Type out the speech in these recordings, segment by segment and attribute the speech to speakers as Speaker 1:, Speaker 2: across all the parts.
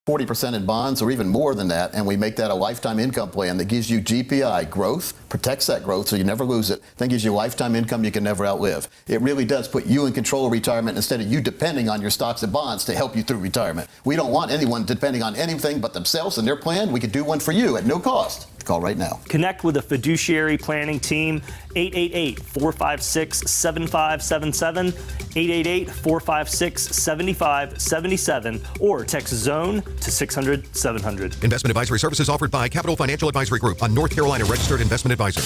Speaker 1: 40% in bonds or even more than that, and we make that a lifetime income plan that gives you GPI growth, protects that growth so you never lose it, then gives you lifetime income you can never outlive. It really does put you in control of retirement instead of you depending on your stocks and bonds to help you through retirement. We don't want anyone depending on anything but themselves and their plan. We could do one for you at no cost. Call right now.
Speaker 2: Connect with a fiduciary planning team, 888-456-7577, 888-456-7577, or text ZONE to 600-700.
Speaker 3: Investment advisory services offered by Capital Financial Advisory Group, a North Carolina registered investment advisor.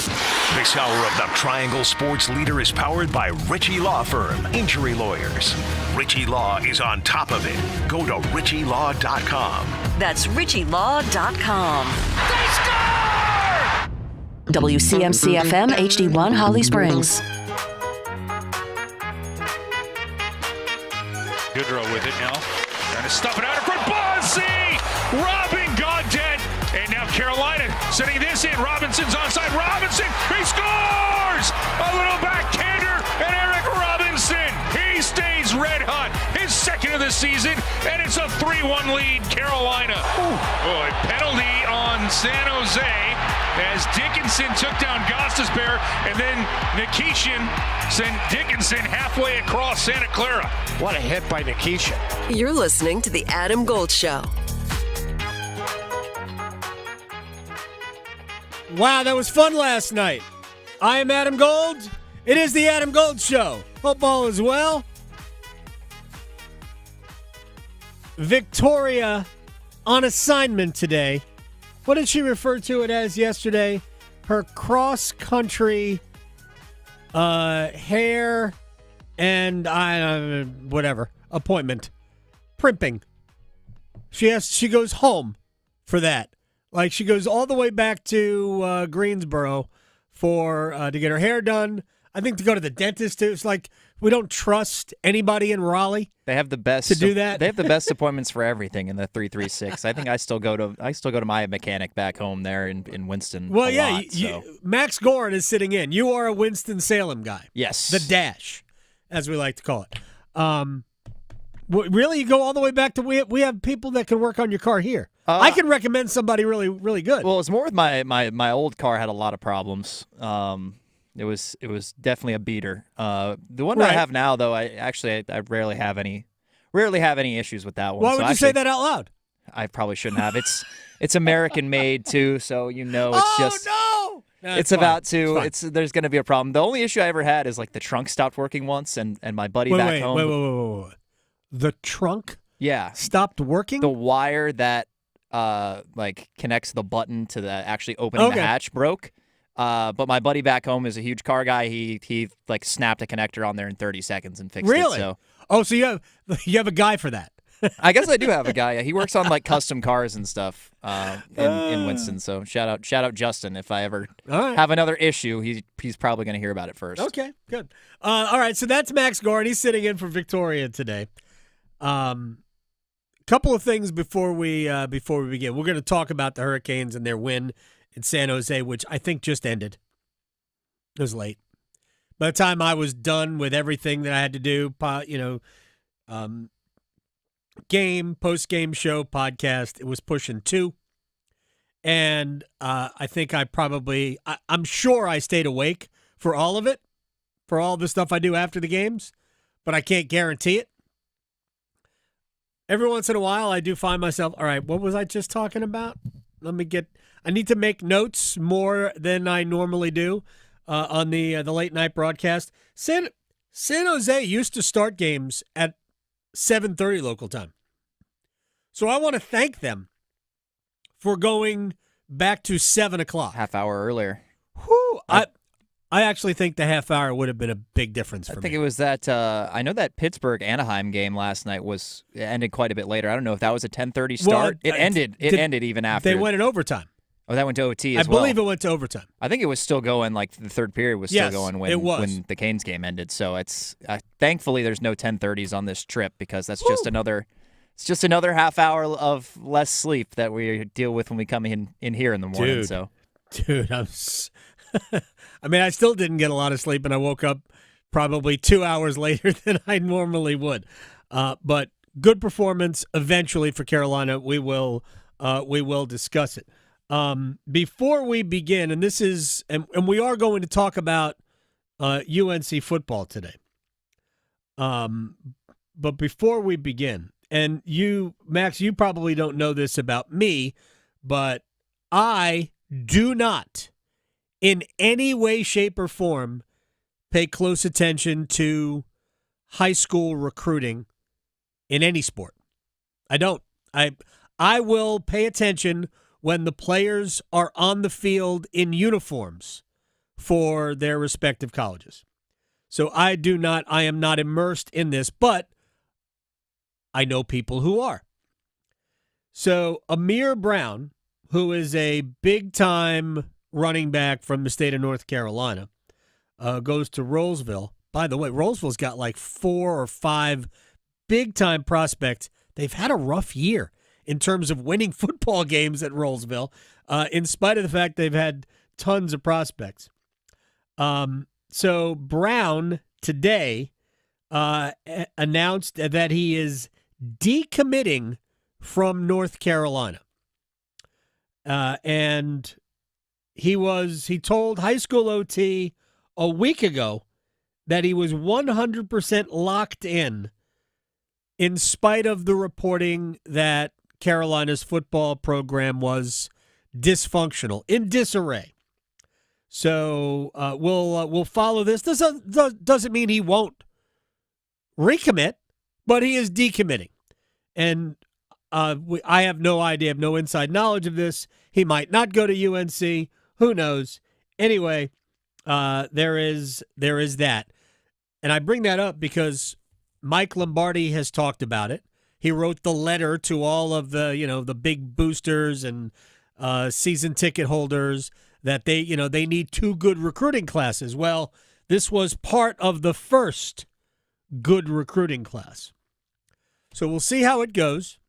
Speaker 4: This hour of the Triangle Sports Leader is powered by Ritchie Law Firm, injury lawyers. Ritchie Law is on top of it. Go to ritchielaw.com.
Speaker 5: That's ritchielaw.com.
Speaker 4: They score!
Speaker 5: WCMC-FM HD1 Holly Springs.
Speaker 6: Goodrow with it now. Trying to stuff it out in front. Bossy! Robin Gaudette. And now Carolina setting this in. Robinson's onside. Robinson, he scores! A little backhander, and Eric Robinson, he stays red hot. His second of the season, and it's a 3-1 lead, Carolina. Oh, a penalty on San Jose as Dickinson took down Gostisbehere, and then Nikishin sent Dickinson halfway across Santa Clara.
Speaker 7: What a hit by Nikishin.
Speaker 5: You're listening to The Adam Gold Show.
Speaker 8: Wow, that was fun last night. I am Adam Gold. It is The Adam Gold Show. Hope all is well. Victoria on assignment today. What did she refer to it as yesterday? Her cross-country hair and whatever appointment. Primping. She goes home for that. Like, she goes all the way back to Greensboro to get her hair done. I think to go to the dentist, too. It's like we don't trust anybody in Raleigh.
Speaker 9: They have the best
Speaker 8: to do that.
Speaker 9: They have the best appointments for everything in the 336. I think I still go to my mechanic back home there in Winston.
Speaker 8: Well, yeah,
Speaker 9: lot,
Speaker 8: Max Gorin is sitting in. You are a Winston-Salem guy.
Speaker 9: Yes,
Speaker 8: the Dash, as we like to call it. Really, you go all the way back to we have people that can work on your car here. I can recommend somebody really, really good.
Speaker 9: Well, it's more with my old car had a lot of problems. It was definitely a beater. The one that I have now, though, I rarely have any issues with that one.
Speaker 8: Why would you say that out loud?
Speaker 9: I probably shouldn't have. It's American made too, so it's just.
Speaker 8: No!
Speaker 9: It's about to. There's going to be a problem. The only issue I ever had is like the trunk stopped working once, and my buddy back home.
Speaker 8: Wait. The trunk?
Speaker 9: Yeah.
Speaker 8: Stopped working?
Speaker 9: The wire that connects the button to the actually opening the hatch broke. But my buddy back home is a huge car guy. He snapped a connector on there in 30 seconds and fixed it.
Speaker 8: Really?
Speaker 9: So.
Speaker 8: So you have a guy for that.
Speaker 9: I guess I do have a guy. Yeah. He works on like custom cars and stuff in Winston. So shout out Justin. If I ever have another issue, he's probably going to hear about it first.
Speaker 8: Okay, good. All right, so that's Max Gorin. He's sitting in for Victoria today. Couple of things before we begin. We're going to talk about the Hurricanes and their win in San Jose, which I think just ended. It was late. By the time I was done with everything that I had to do, post-game show, podcast, it was pushing 2. And I think I'm sure I stayed awake for all of it, for all the stuff I do after the games, but I can't guarantee it. Every once in a while, I do find myself, all right, what was I just talking about? I need to make notes more than I normally do on the late night broadcast. San Jose used to start games at 7:30 local time. So I want to thank them for going back to 7 o'clock.
Speaker 9: Half hour earlier.
Speaker 8: Whew, I actually think the half hour would have been a big difference for me.
Speaker 9: I think it was that I know that Pittsburgh-Anaheim game last night ended quite a bit later. I don't know if that was a 10:30 start. Well, it ended even after.
Speaker 8: They went in overtime.
Speaker 9: Oh, that went to OT as
Speaker 8: well. I believe it went to overtime.
Speaker 9: I think it was still going, like the third period was still going when the Canes game ended. So it's thankfully there's no 10:30s on this trip because that's just another half hour of less sleep that we deal with when we come in here in the morning.
Speaker 8: Dude, I still didn't get a lot of sleep, and I woke up probably 2 hours later than I normally would. But good performance eventually for Carolina. We will discuss it. Before we begin, and this is, and we are going to talk about UNC football today. But before we begin, and you, Max, you probably don't know this about me, but I do not, in any way, shape, or form, pay close attention to high school recruiting in any sport. I don't. I will pay attention when the players are on the field in uniforms for their respective colleges. So I am not immersed in this, but I know people who are. So Amir Brown, who is a big-time running back from the state of North Carolina, goes to Rolesville. By the way, Rolesville's got like 4 or 5 big-time prospects. They've had a rough year in terms of winning football games at Rolesville, in spite of the fact they've had tons of prospects. So Brown today announced that he is decommitting from North Carolina. And he told High School OT a week ago that he was 100% locked in spite of the reporting that Carolina's football program was dysfunctional, in disarray. So we'll follow this. This doesn't mean he won't recommit, but he is decommitting. And I have no idea, have no inside knowledge of this. He might not go to UNC. Who knows? Anyway, there is that. And I bring that up because Mike Lombardi has talked about it. He wrote the letter to all of the big boosters and season ticket holders that they need 2 good recruiting classes. Well, this was part of the first good recruiting class. So we'll see how it goes.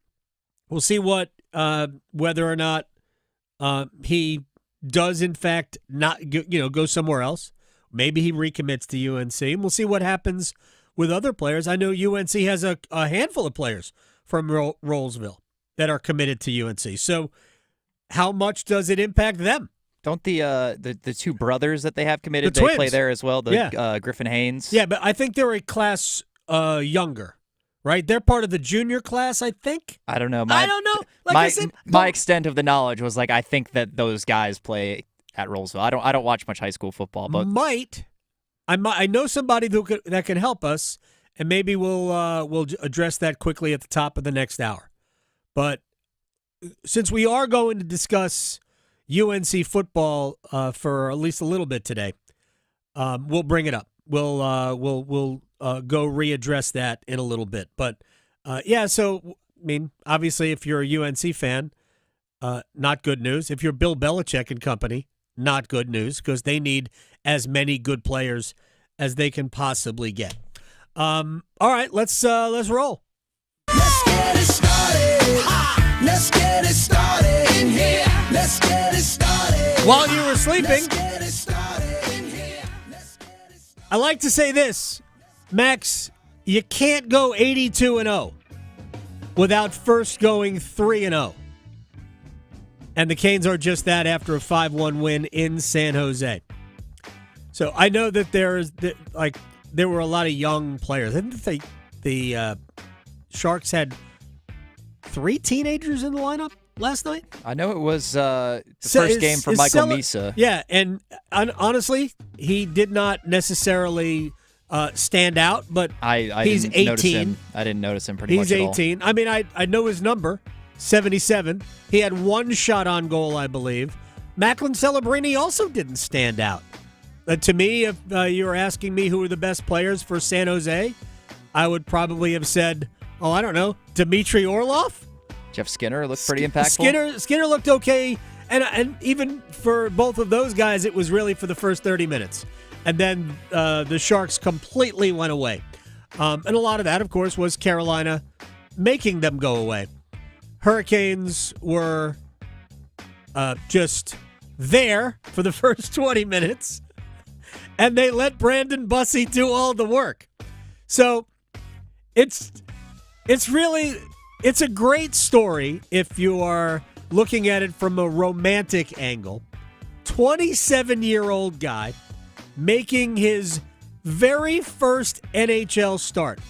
Speaker 8: We'll see whether or not he does in fact not go somewhere else. Maybe he recommits to UNC, and we'll see what happens with other players. I know UNC has a handful of players from Rolesville that are committed to UNC. So how much does it impact them?
Speaker 9: Don't the 2 brothers that they have committed,
Speaker 8: they
Speaker 9: play there as well, Griffin Haynes?
Speaker 8: Yeah, but I think they're a class younger, right? They're part of the junior class, I think.
Speaker 9: I don't know.
Speaker 8: I don't know. Like
Speaker 9: my extent of the knowledge was I think that those guys play at Rolesville. I don't watch much high school football, but
Speaker 8: I know somebody that can help us, and maybe we'll address that quickly at the top of the next hour. But since we are going to discuss UNC football for at least a little bit today, we'll bring it up. We'll go readdress that in a little bit. But so I mean, obviously, if you're a UNC fan, not good news. If you're Bill Belichick and company, not good news, because they need as many good players as they can possibly get. All right, let's roll.
Speaker 10: Let's get it started. Let's get it started in here. Let's get it started.
Speaker 8: While you were sleeping,
Speaker 10: Let's get it started in here.
Speaker 8: I like to say this, Max, you can't go 82-0 without first going 3-0. And the Canes are just that after a 5-1 win in San Jose. So I know that there were a lot of young players. I think the Sharks had 3 teenagers in the lineup last night.
Speaker 9: I know it was the first game for Michael Misa.
Speaker 8: Yeah, and honestly, he did not necessarily stand out, but he's 18.
Speaker 9: I didn't notice him pretty much
Speaker 8: at
Speaker 9: all.
Speaker 8: He's 18. I mean, I know his number, 77. He had 1 shot on goal, I believe. Macklin Celebrini also didn't stand out. To me, if you were asking me who were the best players for San Jose, I would probably have said, I don't know, Dmitry Orlov?
Speaker 9: Jeff Skinner looked pretty impactful.
Speaker 8: Skinner looked okay, and even for both of those guys, it was really for the first 30 minutes. And then the Sharks completely went away. And a lot of that, of course, was Carolina making them go away. Hurricanes were just there for the first 20 minutes, and they let Brandon Bussey do all the work. So it's It's a great story if you are looking at it from a romantic angle. 27-year-old guy making his very first NHL start.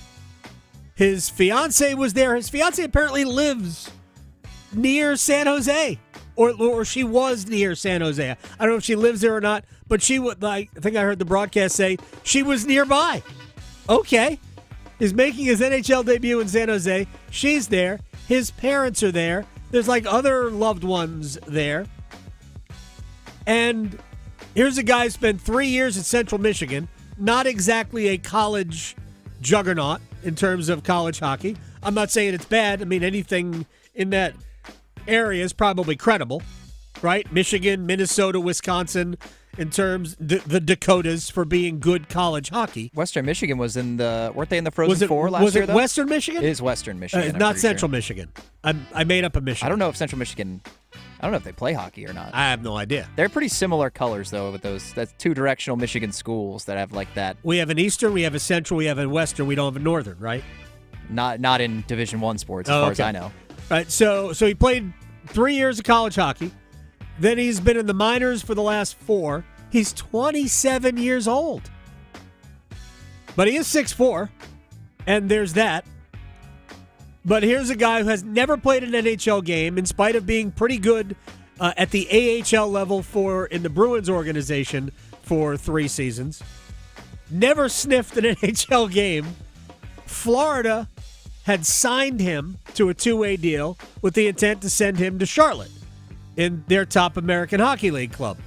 Speaker 8: His fiance was there. His fiance apparently lives near San Jose, or she was near San Jose. I don't know if she lives there or not, but she would. I think I heard the broadcast say she was nearby. Okay, he's making his NHL debut in San Jose. She's there. His parents are there. There's like other loved ones there. And here's a guy who spent 3 years at Central Michigan, not exactly a college juggernaut in terms of college hockey. I'm not saying it's bad. I mean, anything in that area is probably credible, right? Michigan, Minnesota, Wisconsin, in terms the Dakotas for being good college hockey.
Speaker 9: Western Michigan weren't they in the Frozen Four last year?
Speaker 8: Was it Western Michigan?
Speaker 9: It is Western Michigan.
Speaker 8: Not Central Michigan. I made up a Michigan.
Speaker 9: I don't know if Central Michigan. I don't know if they play hockey or not.
Speaker 8: I have no idea.
Speaker 9: They're pretty similar colors, though, with those. That's two-directional Michigan schools that have like that.
Speaker 8: We have an Eastern, we have a Central, we have a Western. We don't have a Northern, right?
Speaker 9: Not in Division I sports, as far as I know.
Speaker 8: Right. So he played 3 years of college hockey. Then he's been in the minors for the last 4. He's 27 years old. But he is 6'4", and there's that. But here's a guy who has never played an NHL game in spite of being pretty good at the AHL level in the Bruins organization for 3 seasons. Never sniffed an NHL game. Florida had signed him to a 2-way deal with the intent to send him to Charlotte in their top American Hockey League club.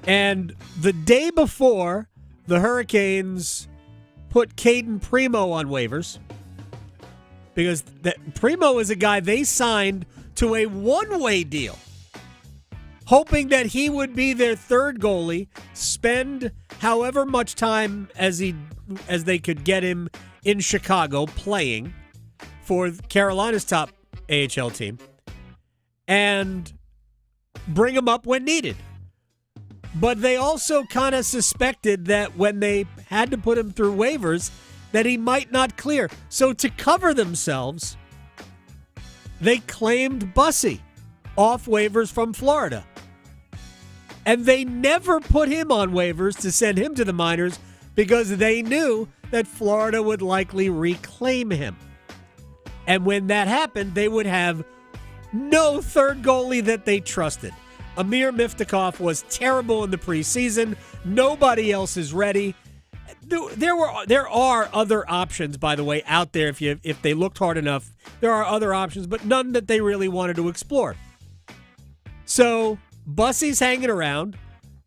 Speaker 8: And the day before, the Hurricanes put Caden Primo on waivers because Primo is a guy they signed to a 1-way deal, hoping that he would be their third goalie, spend however much time as they could get him in Chicago playing for Carolina's top AHL team, and bring him up when needed. But they also kind of suspected that when they had to put him through waivers, that he might not clear. So to cover themselves, they claimed Bussy off waivers from Florida. And they never put him on waivers to send him to the minors because they knew that Florida would likely reclaim him. And when that happened, they would have no third goalie that they trusted. Amir Miftakov was terrible in the preseason. Nobody else is ready. There are other options, by the way, out there if they looked hard enough. There are other options, but none that they really wanted to explore. So Bussy's hanging around.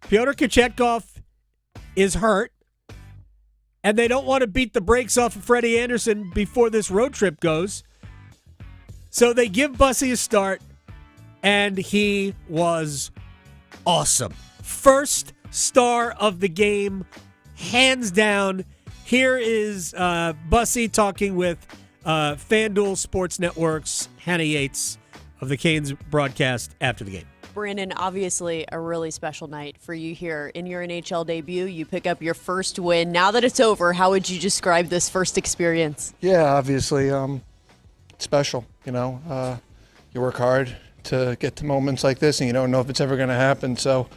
Speaker 8: Pyotr Kochetkov is hurt. And they don't want to beat the brakes off of Freddie Anderson before this road trip goes. So they give Bussy a start. And he was awesome. First star of the game, hands down. Here is Bussy talking with FanDuel Sports Network's Hannah Yates of the Canes broadcast after the game.
Speaker 11: Brandon, obviously a really special night for you here in your NHL debut. You pick up your first win. Now that it's over, how would you describe this first experience?
Speaker 12: Yeah, obviously special. You work hard to get to moments like this, and you don't know if it's ever going to happen. So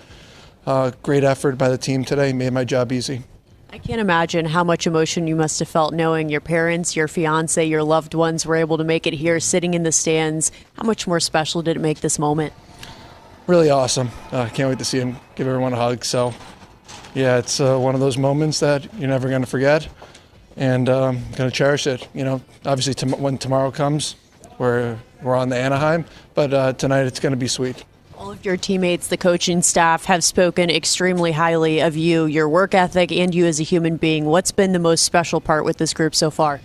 Speaker 12: great effort by the team today, made my job easy.
Speaker 11: I can't imagine how much emotion you must have felt knowing your parents, your fiance, your loved ones were able to make it here, sitting in the stands. How much more special did it make this moment?
Speaker 12: Really awesome. Can't wait to see him, give everyone a hug. So, yeah, it's one of those moments that you're never going to forget, and going to cherish it. Obviously when tomorrow comes, we're on the Anaheim, but tonight it's going to be sweet.
Speaker 11: All of your teammates, the coaching staff, have spoken extremely highly of you, your work ethic, and you as a human being. What's been the most special part with this group so far?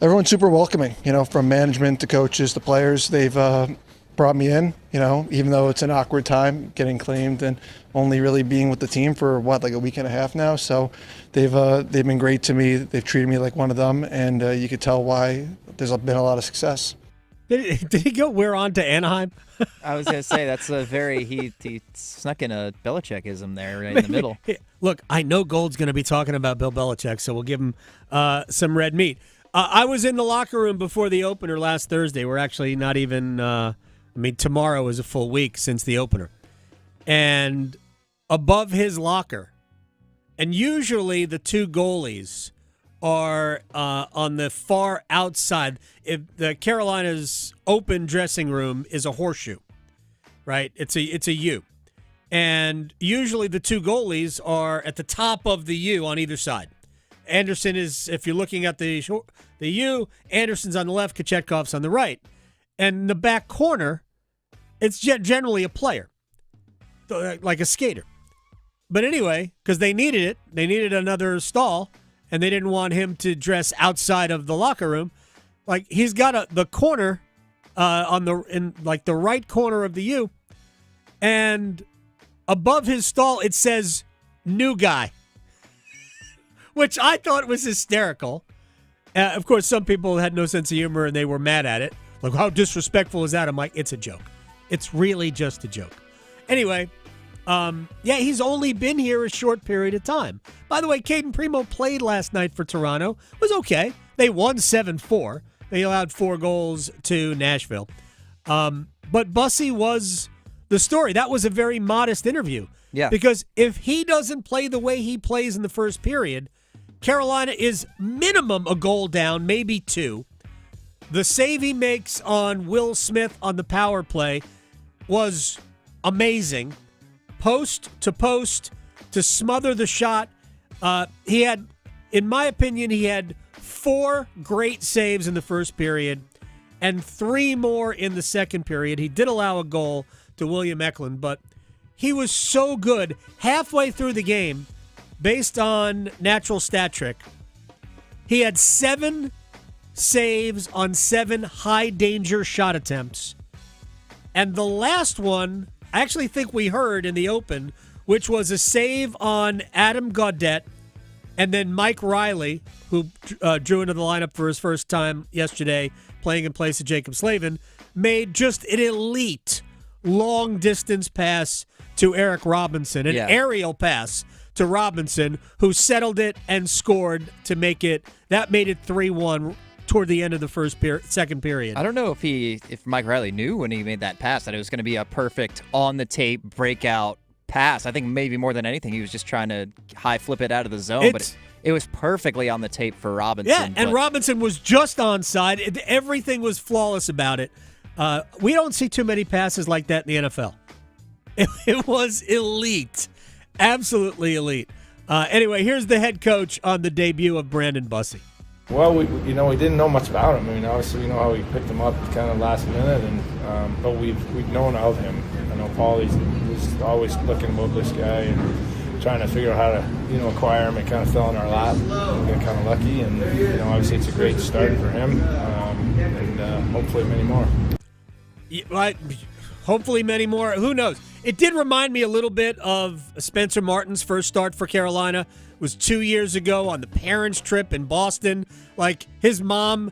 Speaker 12: Everyone's super welcoming, from management to coaches to players. They've brought me in, even though it's an awkward time getting claimed and only really being with the team for like a week and a half now. So they've been great to me. They've treated me like one of them, and you could tell why there's been a lot of success.
Speaker 8: Did he go, we're on to Anaheim?
Speaker 9: I was going to say, that's a very, he snuck in a Belichickism there right in the middle.
Speaker 8: Look, I know Gold's going to be talking about Bill Belichick, so we'll give him some red meat. I was in the locker room before the opener last Thursday. We're actually not even, tomorrow is a full week since the opener. And above his locker, and usually the two goalies are on the far outside. If the Carolina's open dressing room is a horseshoe, right? It's a U. And usually the two goalies are at the top of the U on either side. Anderson is, if you're looking at the U, Anderson's on the left, Kochetkov's on the right. And in the back corner, it's generally a player, like a skater. But anyway, because they needed it, they needed another stall, and they didn't want him to dress outside of the locker room. Like, he's got the corner in the right corner of the U, and above his stall it says "new guy," which I thought was hysterical. Of course, some people had no sense of humor and they were mad at it. Like, how disrespectful is that? I'm like, it's a joke. It's really just a joke. Anyway, he's only been here a short period of time. By the way, Caden Primo played last night for Toronto. It was okay. They won 7-4. They allowed 4 goals to Nashville. But Bussy was the story. That was a very modest interview.
Speaker 9: Yeah.
Speaker 8: Because if he doesn't play the way he plays in the first period, Carolina is minimum a goal down, maybe 2. The save he makes on Will Smith on the power play was amazing. Post to smother the shot. He had, in my opinion, he had 4 great saves in the first period and 3 more in the second period. He did allow a goal to William Eklund, but he was so good halfway through the game, based on natural stat trick. He had 7 saves on 7 high-danger shot attempts. And the last one, I actually think we heard in the open, which was a save on Adam Gaudette, and then Mike Riley, who drew into the lineup for his first time yesterday, playing in place of Jacob Slavin, made just an elite long-distance pass to Eric Robinson, an aerial pass to Robinson, who settled it and scored to make it. That made it 3-1 toward the end of the second period.
Speaker 9: I don't know if Mike Riley knew when he made that pass that it was going to be a perfect on-the-tape breakout pass. I think maybe more than anything, he was just trying to high flip it out of the zone, but it was perfectly on the tape for Robinson.
Speaker 8: Yeah, and Robinson was just onside. Everything was flawless about it. We don't see too many passes like that in the NFL. It was elite. Absolutely elite. Anyway, here's the head coach on the debut of Brandon Bussy.
Speaker 13: Well, we didn't know much about him. I mean, obviously, we know how we picked him up kind of last minute, and but we've known of him. I know Paulie was always looking about this guy and trying to figure out how to acquire him. It kind of fell in our lap. We got kind of lucky, and obviously, it's a great start for him, and hopefully many more.
Speaker 8: Right. Hopefully many more. Who knows? It did remind me a little bit of Spencer Martin's first start for Carolina. It was 2 years ago on the parents' trip in Boston. Like, his mom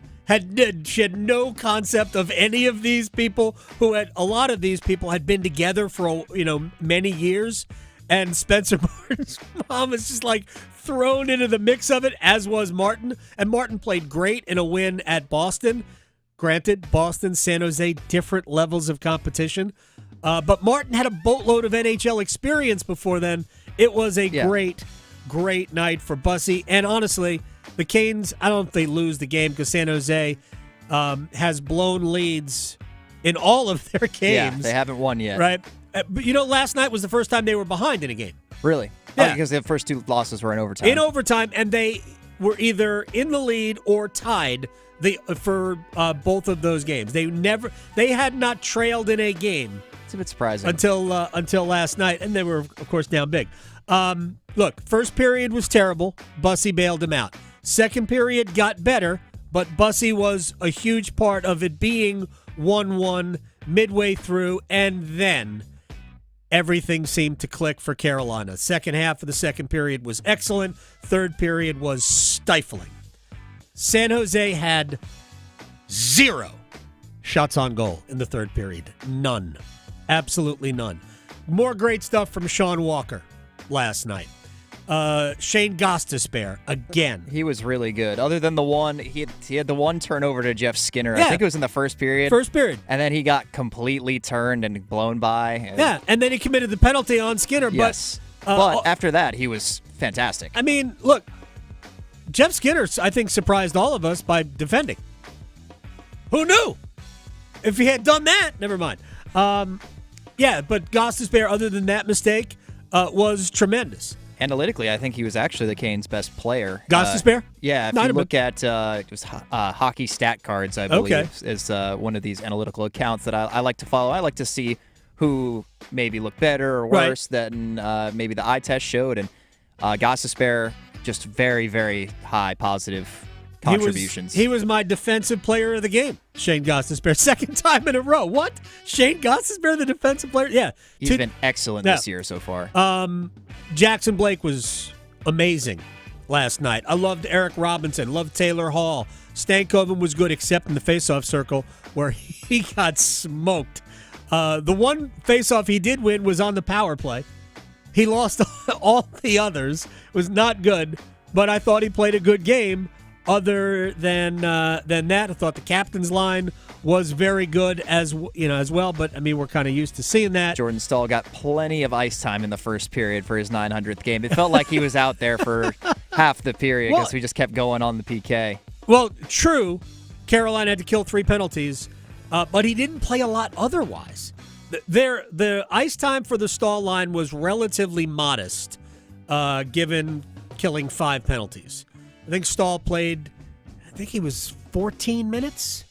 Speaker 8: she had no concept of any of these people a lot of these people had been together for, many years. And Spencer Martin's mom is just like thrown into the mix of it, as was Martin. And Martin played great in a win at Boston. Granted, Boston, San Jose, different levels of competition. But Martin had a boatload of NHL experience before then. It was a great night for Bussy. And honestly, the Canes, I don't think they lose the game because San Jose has blown leads in all of their games.
Speaker 9: Yeah, they haven't won yet.
Speaker 8: Right? But last night was the first time they were behind in a game.
Speaker 9: Really?
Speaker 8: Yeah.
Speaker 9: Because the first 2 losses were in overtime.
Speaker 8: In overtime, and they were either in the lead or tied for both of those games. They had not trailed in a game.
Speaker 9: It's a bit surprising.
Speaker 8: Until last night, and they were, of course, down big. Look, first period was terrible. Bussy bailed him out. Second period got better, but Bussy was a huge part of it being 1-1 midway through, and then everything seemed to click for Carolina. Second half of the second period was excellent. Third period was stifling. San Jose had 0 shots on goal in the third period. None. Absolutely none. More great stuff from Sean Walker last night. Shane Gostisbehere again.
Speaker 9: He was really good. Other than the one, he had the one turnover to Jeff Skinner.
Speaker 8: Yeah.
Speaker 9: I think it was in the first period. And then he got completely turned and blown by.
Speaker 8: Yeah, and then he committed the penalty on Skinner.
Speaker 9: Yes. But after that, he was fantastic.
Speaker 8: I mean, look, Jeff Skinner, I think, surprised all of us by defending. Who knew? If he had done that, never mind. Yeah, but Gostisbehere, other than that mistake, was tremendous.
Speaker 9: Analytically, I think he was actually the Canes' best player.
Speaker 8: Gostisbehere?
Speaker 9: Yeah, if you look at it was Hockey Stat Cards, I believe, is one of these analytical accounts that I like to follow. I like to see who maybe looked better or worse than maybe the eye test showed. And Gostisbehere, just very, very high positive contributions.
Speaker 8: He was my defensive player of the game, Shane Gostisbehere. Second time in a row. What? Shane Gostisbehere, the defensive player? Yeah.
Speaker 9: He's been excellent this year so far.
Speaker 8: Jackson Blake was amazing last night. I loved Eric Robinson, loved Taylor Hall. Stankoven was good except in the faceoff circle where he got smoked. The one faceoff he did win was on the power play. He lost all the others. It was not good, but I thought he played a good game. Other than that, I thought the captain's line was very good as well. But I mean, we're kind of used to seeing that.
Speaker 9: Jordan Stahl got plenty of ice time in the first period for his 900th game. It felt like he was out there for half the period because we just kept going on the PK.
Speaker 8: Well, true. Carolina had to kill 3 penalties, but he didn't play a lot otherwise. The ice time for the Stahl line was relatively modest, given killing 5 penalties. I think Stahl played, he was 14 minutes,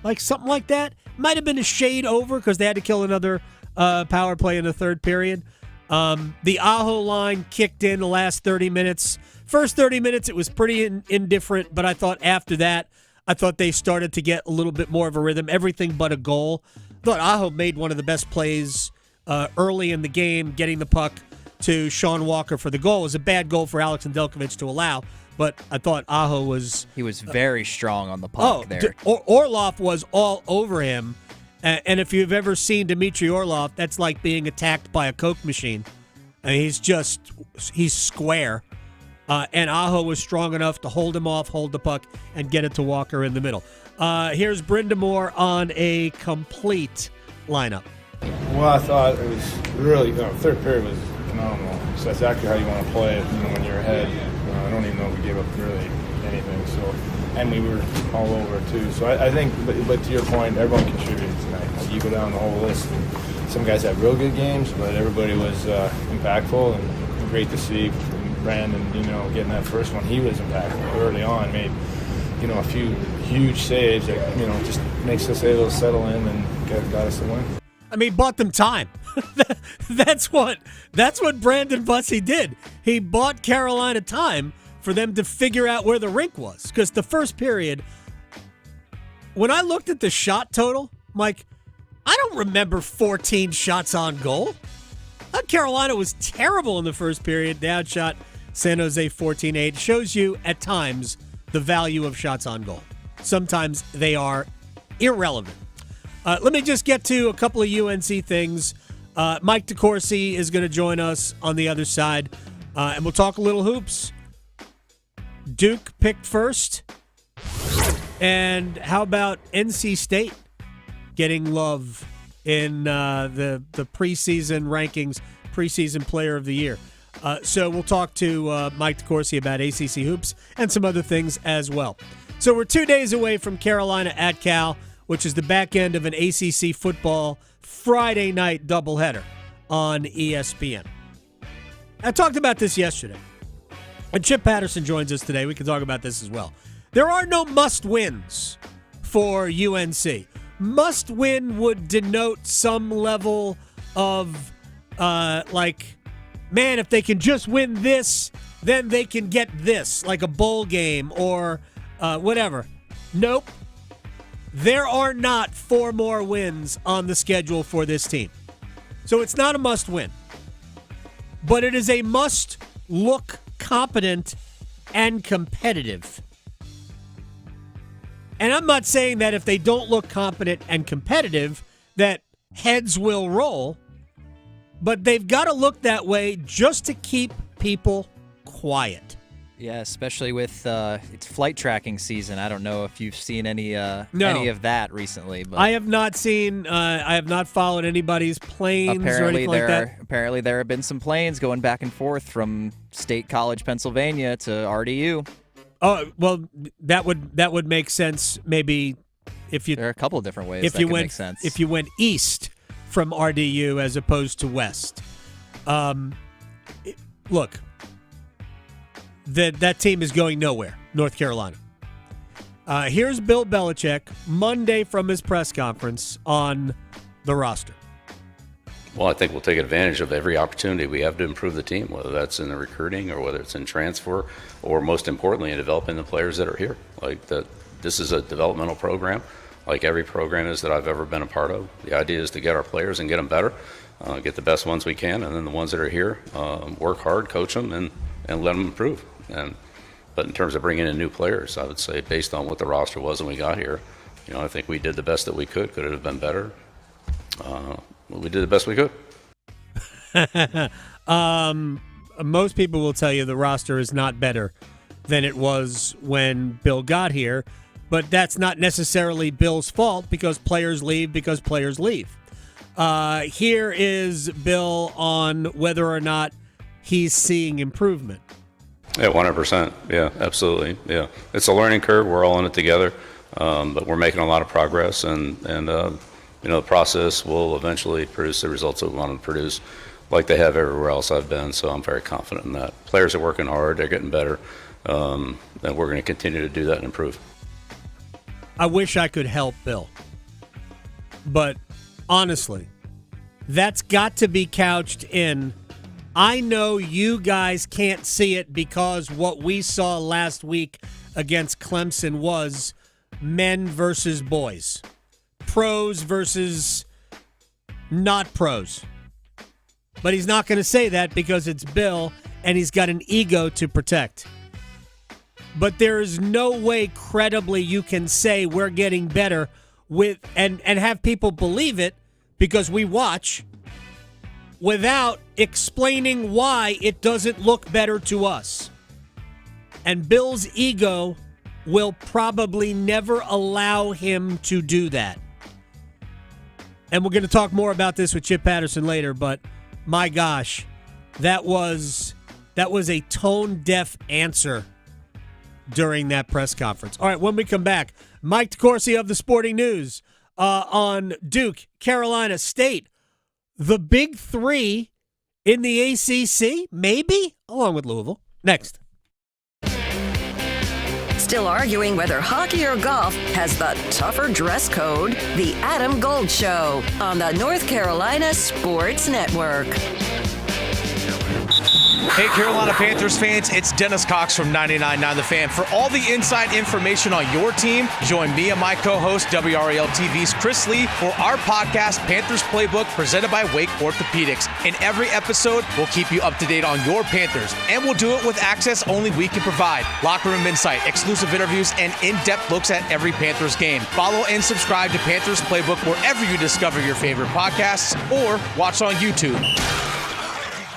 Speaker 8: like something like that. Might have been a shade over because they had to kill another power play in the third period. The Aho line kicked in the last 30 minutes. First 30 minutes, it was pretty indifferent, but I thought after that, they started to get a little bit more of a rhythm, everything but a goal. I thought Aho made one of the best plays early in the game, getting the puck to Sean Walker for the goal. It was a bad goal for Alex Nedeljkovic to allow. But I thought Aho was...
Speaker 9: He was very strong on the puck there.
Speaker 8: Orlov was all over him. And if you've ever seen Dmitry Orlov, that's like being attacked by a Coke machine. I mean, he's square. And Aho was strong enough to hold him off, hold the puck, and get it to Walker in the middle. Here's Brenda Moore on a complete lineup.
Speaker 13: Well, I thought it was really... third period was phenomenal. So that's exactly how you want to play it when you're ahead. I don't even know if we gave up really anything. So, and we were all over too. So I think, but to your point, everyone contributed tonight. Like you go down the whole list, and some guys had real good games, but everybody was impactful and great to see. Brandon, getting that first one, he was impactful early on. Made a few huge saves that just makes us able to settle in and got us the win.
Speaker 8: I mean, bought them time. That's what Brandon Bussey did. He bought Carolina time for them to figure out where the rink was. Because the first period, when I looked at the shot total, Mike, I don't remember 14 shots on goal. Carolina was terrible in the first period. They outshot San Jose 14-8. Shows you, at times, the value of shots on goal. Sometimes they are irrelevant. Let me just get to a couple of UNC things. Mike DeCourcy is going to join us on the other side, and we'll talk a little hoops. Duke picked first. And how about NC State getting love in the preseason rankings, preseason player of the year? So we'll talk to Mike DeCourcy about ACC hoops and some other things as well. So we're 2 days away from Carolina at Cal, which is the back end of an ACC football Friday night doubleheader on ESPN. I talked about this yesterday, and Chip Patterson joins us today. We can talk about this as well. There are no must-wins for UNC. Must-win would denote some level of, man, if they can just win this, then they can get this, like a bowl game or whatever. Nope. There are not 4 more wins on the schedule for this team. So it's not a must-win. But it is a must-look competent and competitive. And I'm not saying that if they don't look competent and competitive, that heads will roll. But they've got to look that way just to keep people quiet.
Speaker 9: Yeah, especially with it's flight tracking season. I don't know if you've seen any of that recently. But
Speaker 8: I have not seen. I have not followed anybody's planes or anything like that.
Speaker 9: Apparently, there have been some planes going back and forth from State College, Pennsylvania, to RDU.
Speaker 8: Oh well, that would make sense. Maybe if you.
Speaker 9: There are a couple of different ways that could make sense.
Speaker 8: If you went east from RDU as opposed to west, look. That team is going nowhere, North Carolina. Here's Bill Belichick Monday from his press conference on the roster.
Speaker 14: Well, I think we'll take advantage of every opportunity we have to improve the team, whether that's in the recruiting or whether it's in transfer, or most importantly, in developing the players that are here. Like that, this is a developmental program, like every program is that I've ever been a part of. The idea is to get our players and get them better, get the best ones we can, and then the ones that are here, work hard, coach them, and let them improve. But in terms of bringing in new players, I would say based on what the roster was when we got here, I think we did the best that we could. Could it have been better? We did the best we could.
Speaker 8: Most people will tell you the roster is not better than it was when Bill got here, but that's not necessarily Bill's fault because players leave. Here is Bill on whether or not he's seeing improvement.
Speaker 14: Yeah, 100%. Yeah, absolutely. Yeah, it's a learning curve. We're all in it together, but we're making a lot of progress, and the process will eventually produce the results that we want to produce, like they have everywhere else I've been. So I'm very confident in that. Players are working hard. They're getting better, and we're going to continue to do that and improve.
Speaker 8: I wish I could help Bill, but honestly, that's got to be couched in. I know you guys can't see it because what we saw last week against Clemson was men versus boys, pros versus not pros. But he's not going to say that because it's Bill and he's got an ego to protect. But there is no way credibly you can say we're getting better with and have people believe it because we watch without explaining why it doesn't look better to us. And Bill's ego will probably never allow him to do that. And we're going to talk more about this with Chip Patterson later, but my gosh, that was a tone-deaf answer during that press conference. All right, when we come back, Mike DeCourcy of the Sporting News on Duke, Carolina State, the big three in the ACC, maybe, along with Louisville. Next.
Speaker 5: Still arguing whether hockey or golf has the tougher dress code? The Adam Gold Show on the North Carolina Sports Network.
Speaker 15: Hey, Carolina Panthers fans, it's Dennis Cox from 99.9 The Fan. For all the inside information on your team, join me and my co-host, WRAL TV's Chris Lee, for our podcast, Panthers Playbook, presented by Wake Orthopedics. In every episode, we'll keep you up to date on your Panthers, and we'll do it with access only we can provide. Locker room insight, exclusive interviews, and in-depth looks at every Panthers game. Follow and subscribe to Panthers Playbook wherever you discover your favorite podcasts or watch on YouTube.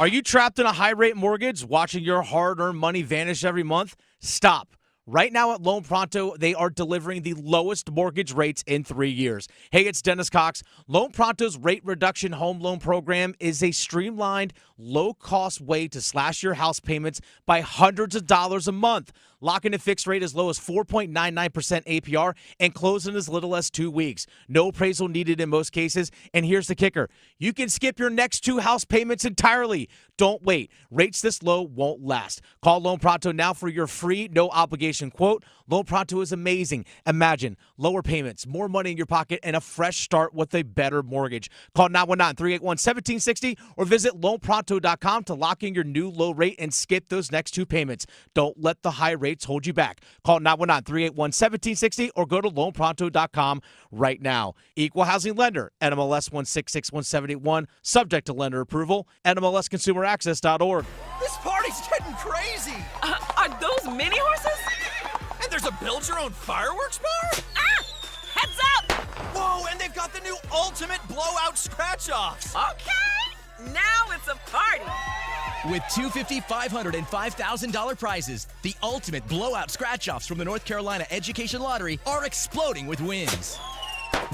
Speaker 15: Are you trapped in a high-rate mortgage, watching your hard-earned money vanish every month? Stop. Right now at Loan Pronto, they are delivering the lowest mortgage rates in 3 years. Hey, it's Dennis Cox. Loan Pronto's rate reduction home loan program is a streamlined, low-cost way to slash your house payments by hundreds of dollars a month. Lock in a fixed rate as low as 4.99% APR and close in as little as 2 weeks. No appraisal needed in most cases. And here's the kicker. You can skip your next 2 house payments entirely. Don't wait. Rates this low won't last. Call Loan Pronto now for your free, no-obligation quote. Loan Pronto is amazing. Imagine lower payments, more money in your pocket, and a fresh start with a better mortgage. Call 919-381-1760 or visit loanpronto.com to lock in your new low rate and skip those next 2 payments. Don't let the high rates hold you back. Call 919-381-1760 or go to loanpronto.com right now. Equal housing lender, NMLS 1661781, subject to lender approval, NMLSconsumeraccess.org.
Speaker 10: This party's getting crazy.
Speaker 16: Are those mini horses?
Speaker 10: And there's a build-your-own-fireworks bar?
Speaker 16: Ah! Heads up!
Speaker 10: Whoa, and they've got the new ultimate blowout scratch-offs.
Speaker 16: Okay, now it's a party.
Speaker 17: With $250, $500, and $5,000 prizes, the ultimate blowout scratch-offs from the North Carolina Education Lottery are exploding with wins.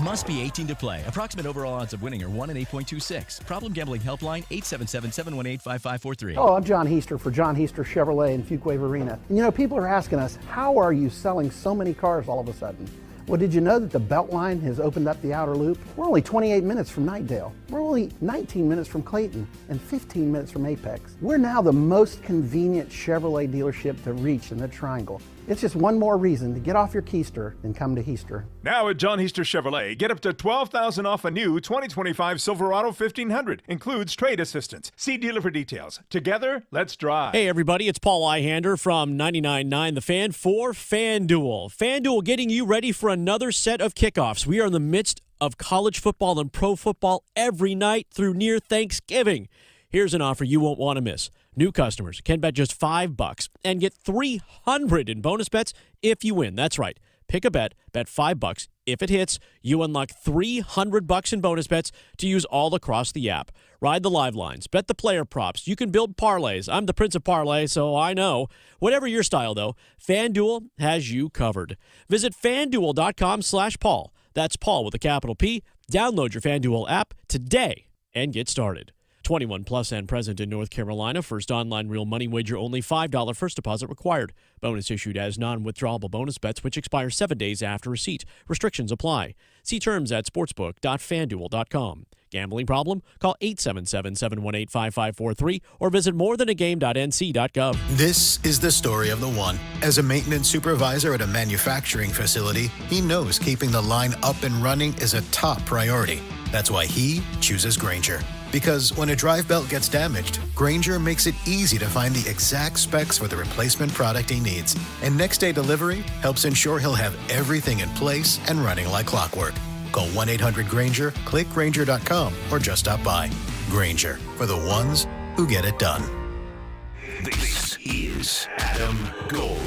Speaker 17: Must be 18 to play. Approximate overall odds of winning are 1 in 8.26. Problem gambling helpline 877-718-5543.
Speaker 18: Hello, I'm John Heister for John Heister Chevrolet in Fuquay Arena. You know, people are asking us, how are you selling so many cars all of a sudden? Well, did you know that the Beltline has opened up the outer loop? We're only 28 minutes from Knightdale. We're only 19 minutes from Clayton and 15 minutes from Apex. We're now the most convenient Chevrolet dealership to reach in the Triangle. It's just one more reason to get off your keister and come to Heister.
Speaker 19: Now at John Heister Chevrolet, get up to $12,000 off a new 2025 Silverado 1500. Includes trade assistance. See dealer for details. Together, let's drive.
Speaker 20: Hey, everybody. It's Paul Eihander from 99.9 The Fan for FanDuel. FanDuel getting you ready for another set of kickoffs. We are in the midst of college football and pro football every night through near Thanksgiving. Here's an offer you won't want to miss. New customers can bet just $5 and get $300 in bonus bets if you win. That's right. Pick a bet $5. If it hits, you unlock $300 in bonus bets to use all across the app. Ride the live lines, bet the player props. You can build parlays. I'm the Prince of Parlay, so I know. Whatever your style, though, FanDuel has you covered. Visit FanDuel.com/Paul. That's Paul with a capital P. Download your FanDuel app today and get started. 21 plus and present in North Carolina. First online real money wager only. $5 first deposit required. Bonus issued as non-withdrawable bonus bets which expire 7 days after receipt. Restrictions apply. See terms at sportsbook.fanduel.com. Gambling problem? Call 877-718-5543 or visit morethanagame.nc.gov.
Speaker 21: This is the story of the one. As a maintenance supervisor at a manufacturing facility, he knows keeping the line up and running is a top priority. That's why he chooses Grainger. Because when a drive belt gets damaged, Grainger makes it easy to find the exact specs for the replacement product he needs. And next day delivery helps ensure he'll have everything in place and running like clockwork. Call 1-800-GRAINGER, click Grainger.com, or just stop by. Grainger, for the ones who get it done.
Speaker 4: This is Adam Gold.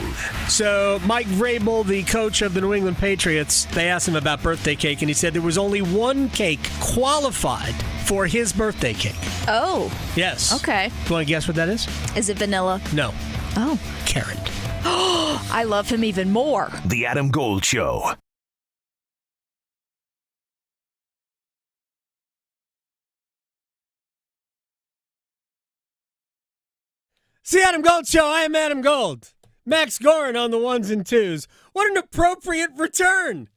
Speaker 8: So Mike Vrabel, the coach of the New England Patriots, they asked him about birthday cake, and he said there was only one cake qualified for his birthday cake.
Speaker 22: Oh.
Speaker 8: Yes.
Speaker 22: Okay.
Speaker 8: You want to guess what that is?
Speaker 22: Is it vanilla?
Speaker 8: No.
Speaker 22: Oh.
Speaker 8: Carrot.
Speaker 22: I love him even more.
Speaker 4: The Adam Gold Show.
Speaker 8: It's the Adam Gold Show. I am Adam Gold. Max Gorin on the ones and twos. What an appropriate return.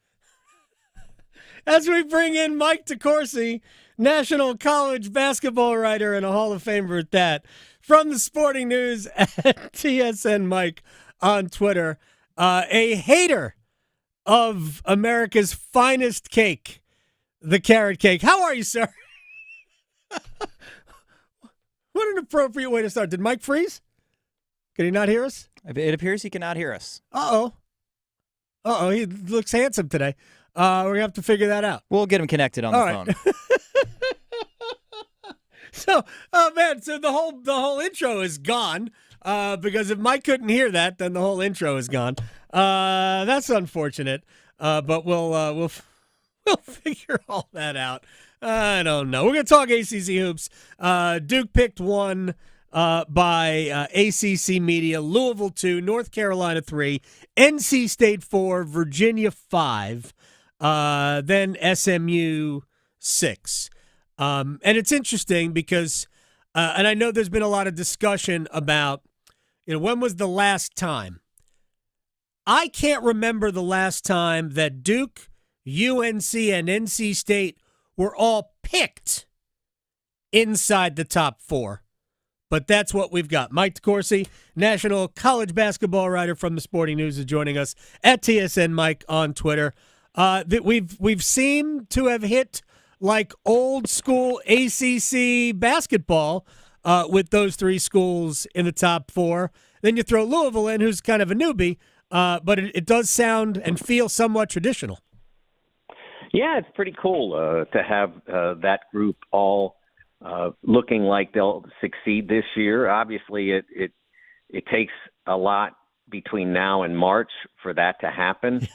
Speaker 8: As we bring in Mike DeCourcy, National College basketball writer and a Hall of Famer at that, from the Sporting News at TSN Mike on Twitter. A hater of America's finest cake, the carrot cake. How are you, sir? What an appropriate way to start. Did Mike freeze? Can he not hear us?
Speaker 9: It appears he cannot hear us.
Speaker 8: Uh-oh, he looks handsome today. We're going to have to figure that out.
Speaker 9: We'll get him connected on the phone.
Speaker 8: So the whole intro is gone because if Mike couldn't hear that, then the whole intro is gone. That's unfortunate, but we'll figure all that out. I don't know. We're going to talk ACC hoops. Duke picked 1 by ACC Media. Louisville 2, North Carolina 3, NC State 4, Virginia 5, then SMU 6. And it's interesting because, and I know there's been a lot of discussion about, when was the last time? I can't remember the last time that Duke, UNC, and NC State were all picked inside the top 4. But that's what we've got. Mike DeCourcy, National College basketball writer from the Sporting News, is joining us at TSN Mike on Twitter. That we've seemed to have hit like old school ACC basketball with those 3 schools in the top 4. Then you throw Louisville in, who's kind of a newbie, but it does sound and feel somewhat traditional.
Speaker 23: Yeah, it's pretty cool to have that group all looking like they'll succeed this year. Obviously, it takes a lot between now and March for that to happen.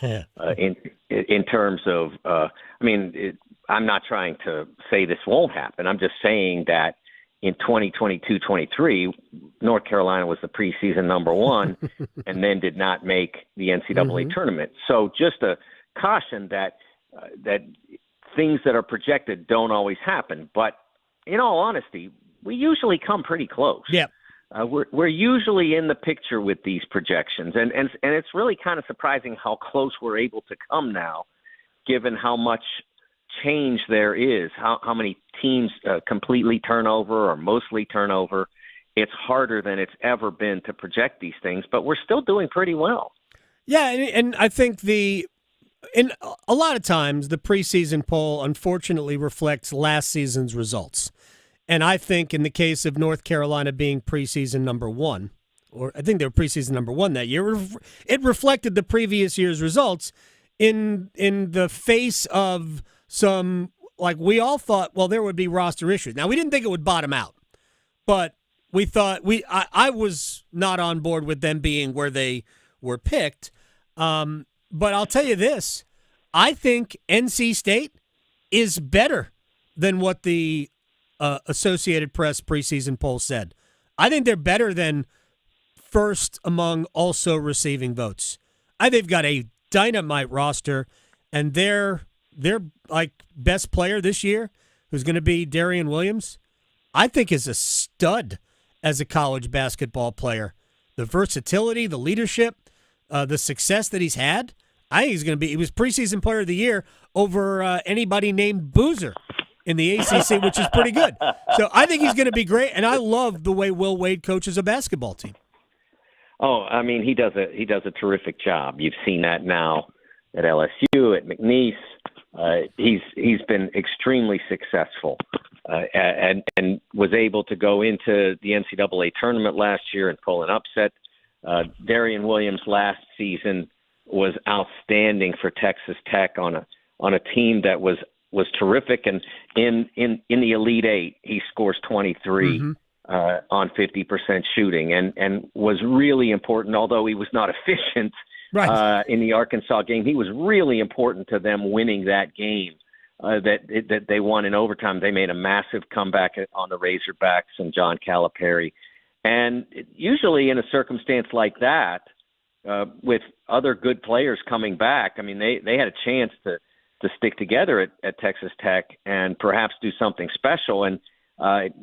Speaker 23: In terms of, I'm not trying to say this won't happen. I'm just saying that in 2022-23, North Carolina was the preseason number one and then did not make the NCAA tournament. So just a caution that that things that are projected don't always happen. But in all honesty, we usually come pretty close.
Speaker 8: Yeah.
Speaker 23: We're usually in the picture with these projections, and it's really kind of surprising how close we're able to come now, given how much change there is, how many teams completely turn over or mostly turn over. It's harder than it's ever been to project these things, but we're still doing pretty well.
Speaker 8: Yeah, and I think in a lot of times the preseason poll unfortunately reflects last season's results. And I think in the case of North Carolina being preseason number one, or I think they were preseason number one that year, it reflected the previous year's results in the face of some, like, we all thought, well, there would be roster issues. Now, we didn't think it would bottom out, but we thought I was not on board with them being where they were picked. But I'll tell you this, I think NC State is better than what the Associated Press preseason poll said. I think they're better than first among also receiving votes. They've got a dynamite roster, and their like best player this year, who's going to be Darian Williams, I think is a stud as a college basketball player. The versatility, the leadership, the success that he's had, I think he's going to be. He was preseason player of the year over anybody named Boozer in the ACC, which is pretty good. So I think he's going to be great, and I love the way Will Wade coaches a basketball team.
Speaker 23: Oh, I mean, he does a terrific job. You've seen that now at LSU, at McNeese. He's been extremely successful and was able to go into the NCAA tournament last year and pull an upset. Darian Williams last season was outstanding for Texas Tech on a team that was terrific, and in the Elite Eight, he scores 23 on 50% shooting, and was really important. Although he was not efficient in the Arkansas game, he was really important to them winning that game that they won in overtime. They made a massive comeback on the Razorbacks and John Calipari, and usually in a circumstance like that, with other good players coming back, I mean, they had a chance to stick together at Texas Tech and perhaps do something special. And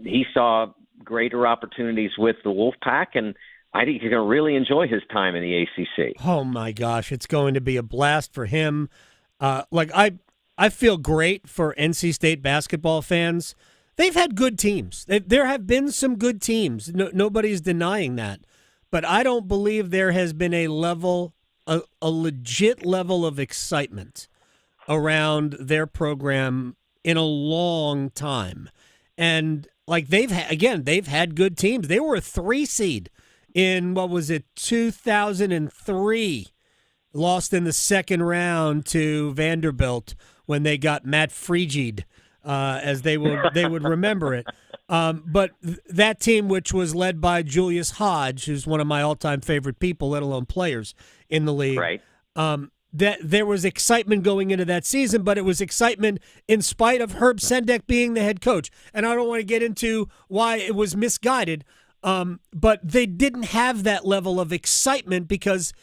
Speaker 23: he saw greater opportunities with the Wolfpack, and I think he's going to really enjoy his time in the ACC.
Speaker 8: Oh, my gosh. It's going to be a blast for him. I feel great for NC State basketball fans. They've had good teams. There have been some good teams. Nobody's denying that. But I don't believe there has been a legit level of excitement around their program in a long time. And like they've had good teams. They were a 3 seed in 2003, lost in the second round to Vanderbilt when they got Matt Frigied, as they would remember it. But that team, which was led by Julius Hodge, who's one of my all-time favorite people, let alone players in the league,
Speaker 23: right?
Speaker 8: That there was excitement going into that season, but it was excitement in spite of Herb Sendek being the head coach. And I don't want to get into why it was misguided, but they didn't have that level of excitement because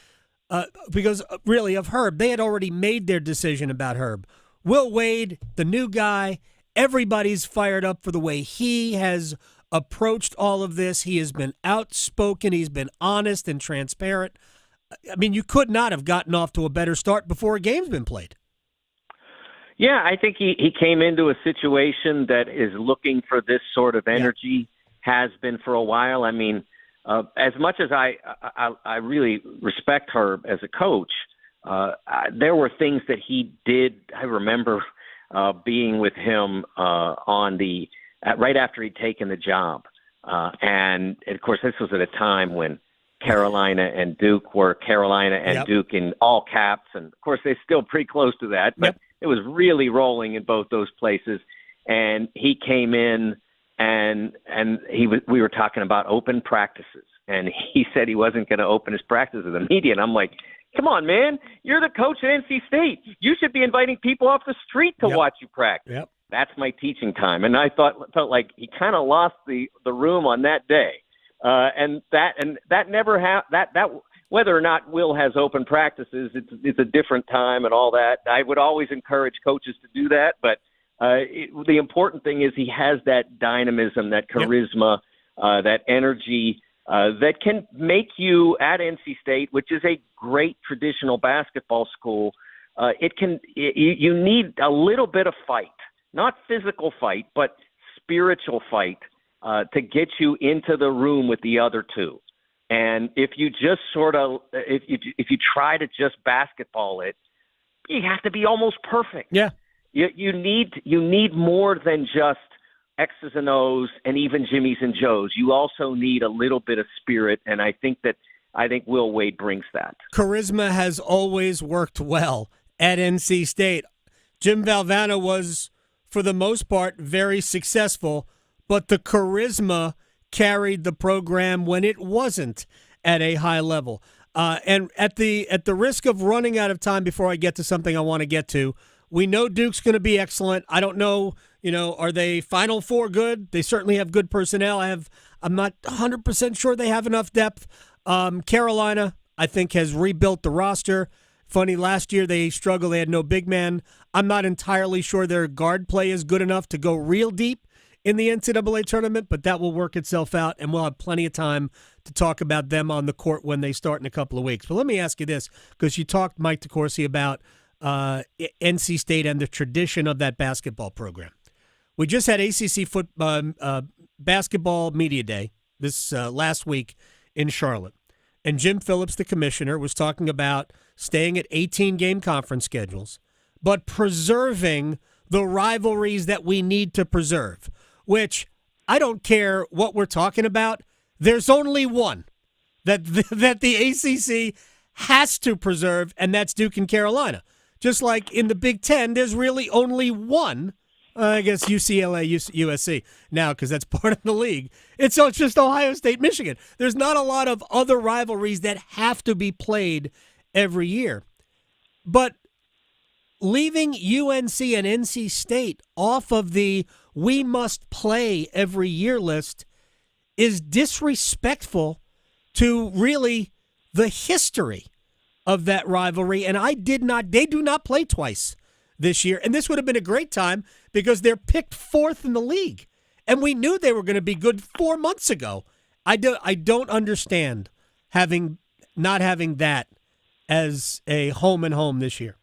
Speaker 8: really of Herb. They had already made their decision about Herb. Will Wade, the new guy, everybody's fired up for the way he has approached all of this. He has been outspoken. He's been honest and transparent. I mean, you could not have gotten off to a better start before a game's been played.
Speaker 23: Yeah, I think he came into a situation that is looking for this sort of energy, has been for a while. I mean, as much as I really respect Herb as a coach, there were things that he did. I remember being with him right after he'd taken the job. And, of course, this was at a time when Carolina and Duke were Carolina and Duke in all caps. And, of course, they're still pretty close to that. But it was really rolling in both those places. And he came in and we were talking about open practices. And he said he wasn't going to open his practice to the media. And I'm like, come on, man. You're the coach at NC State. You should be inviting people off the street to watch you practice. that's my teaching time. And I felt like he kind of lost the room on that day. And that never that whether or not Will has open practices, it's a different time and all that. I would always encourage coaches to do that, but the important thing is he has that dynamism, that charisma, that energy that can make you at NC State, which is a great traditional basketball school. You need a little bit of fight, not physical fight, but spiritual fight to get you into the room with the other two. And if you just if you try to just basketball it, you have to be almost perfect.
Speaker 8: Yeah.
Speaker 23: You need more than just X's and O's and even Jimmys and Joes. You also need a little bit of spirit, and I think Will Wade brings that.
Speaker 8: Charisma has always worked well at NC State. Jim Valvano was, for the most part, very successful, but the charisma carried the program when it wasn't at a high level. And at the risk of running out of time before I get to something I want to get to, we know Duke's going to be excellent. I don't know, are they Final Four good? They certainly have good personnel. I'm not 100% sure they have enough depth. Carolina, I think, has rebuilt the roster. Funny, last year they struggled. They had no big man. I'm not entirely sure their guard play is good enough to go real deep in the NCAA tournament, but that will work itself out, and we'll have plenty of time to talk about them on the court when they start in a couple of weeks. But let me ask you this, because you talked, Mike DeCourcy, about NC State and the tradition of that basketball program. We just had ACC basketball media day this last week in Charlotte, and Jim Phillips, the commissioner, was talking about staying at 18-game conference schedules, but preserving the rivalries that we need to preserve, which I don't care what we're talking about. There's only one that the ACC has to preserve, and that's Duke and Carolina. Just like in the Big Ten, there's really only one, I guess UCLA, USC now, because that's part of the league. It's just Ohio State, Michigan. There's not a lot of other rivalries that have to be played every year. But leaving UNC and NC State off of the we must play every year list is disrespectful to really the history of that rivalry. And they do not play twice this year. And this would have been a great time because they're picked fourth in the league. And we knew they were going to be good 4 months ago. I don't understand not having that as a home and home this year.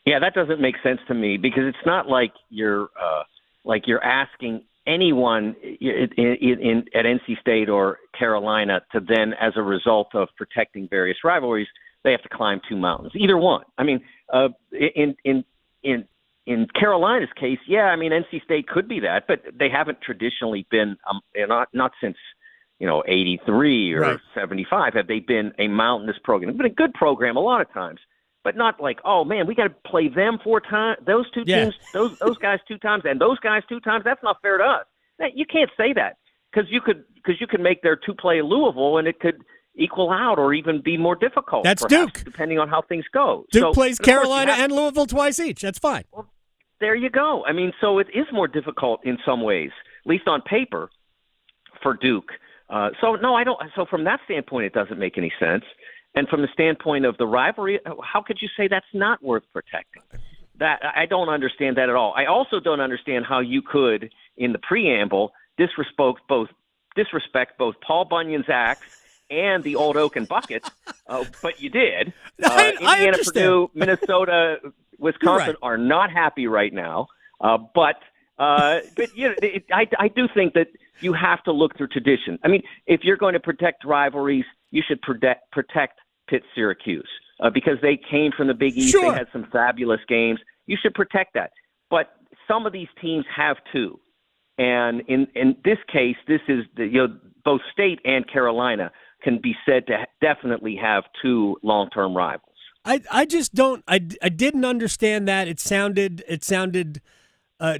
Speaker 23: Yeah, that doesn't make sense to me because it's not like you're asking anyone at NC State or Carolina to then, as a result of protecting various rivalries, they have to climb two mountains. Either one. I mean, in Carolina's case, yeah, I mean, NC State could be that, but they haven't traditionally been not since 83 or
Speaker 8: right.
Speaker 23: 75 have they been a mountainous program. It's been a good program a lot of times. But not like, oh man, we got to play them 4 times, those two teams, those guys 2 times, and those guys 2 times. That's not fair to us. You can't say that because you could make their 2-play Louisville, and it could equal out or even be more difficult.
Speaker 8: That's
Speaker 23: perhaps,
Speaker 8: Duke,
Speaker 23: depending on how things go.
Speaker 8: Duke plays Carolina and Louisville twice each. That's fine.
Speaker 23: Well, there you go. I mean, so it is more difficult in some ways, at least on paper, for Duke. So no, I don't. So from that standpoint, it doesn't make any sense. And from the standpoint of the rivalry, how could you say that's not worth protecting? That I don't understand that at all. I also don't understand how you could, in the preamble, disrespect both Paul Bunyan's axe and the old oak and bucket, but you did. Indiana, Purdue, Minnesota, Wisconsin are not happy right now. But I do think that you have to look through tradition. I mean, if you're going to protect rivalries, you should protect Pitt-Syracuse because they came from the Big East.
Speaker 8: Sure.
Speaker 23: They had some fabulous games. You should protect that. But some of these teams have too. And in this case, this is both State and Carolina can be said to definitely have 2 long-term rivals.
Speaker 8: I just don't. I didn't understand that. It sounded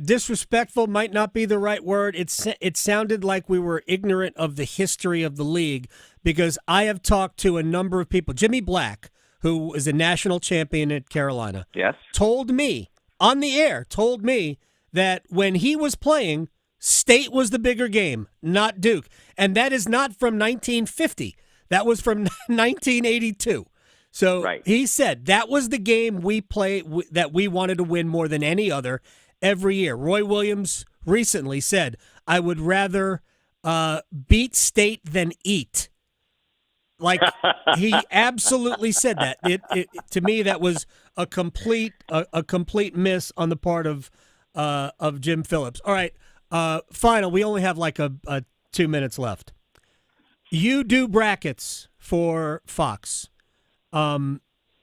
Speaker 8: disrespectful. Might not be the right word. It sounded like we were ignorant of the history of the league because I have talked to a number of people. Jimmy Black, who is a national champion at Carolina,
Speaker 23: yes,
Speaker 8: told me on the air that when he was playing, State was the bigger game, not Duke. And that is not from 1950. That was from 1982. So he said that was the game we played that we wanted to win more than any other every year. Roy Williams recently said, I would rather beat State than eat. Like, he absolutely said that. To me, that was a complete miss on the part of Jim Phillips. All right, final. We only have like a 2 minutes left. You do brackets for Fox.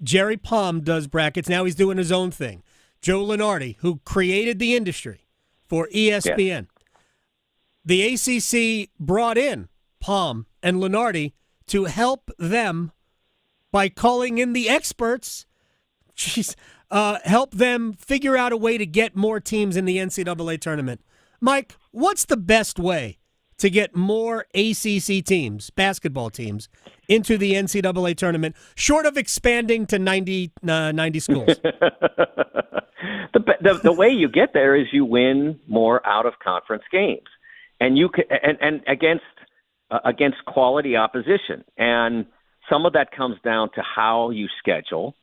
Speaker 8: Jerry Palm does brackets. Now he's doing his own thing. Joe Lunardi, who created the industry for ESPN. Yeah. The ACC brought in Palm and Lunardi to help them by calling in the experts, help them figure out a way to get more teams in the NCAA tournament. Mike, what's the best way to get more ACC teams, basketball teams, into the NCAA tournament, short of expanding to 90 schools?
Speaker 23: The way you get there is you win more out-of-conference games, and you can, and against quality opposition. And some of that comes down to how you schedule.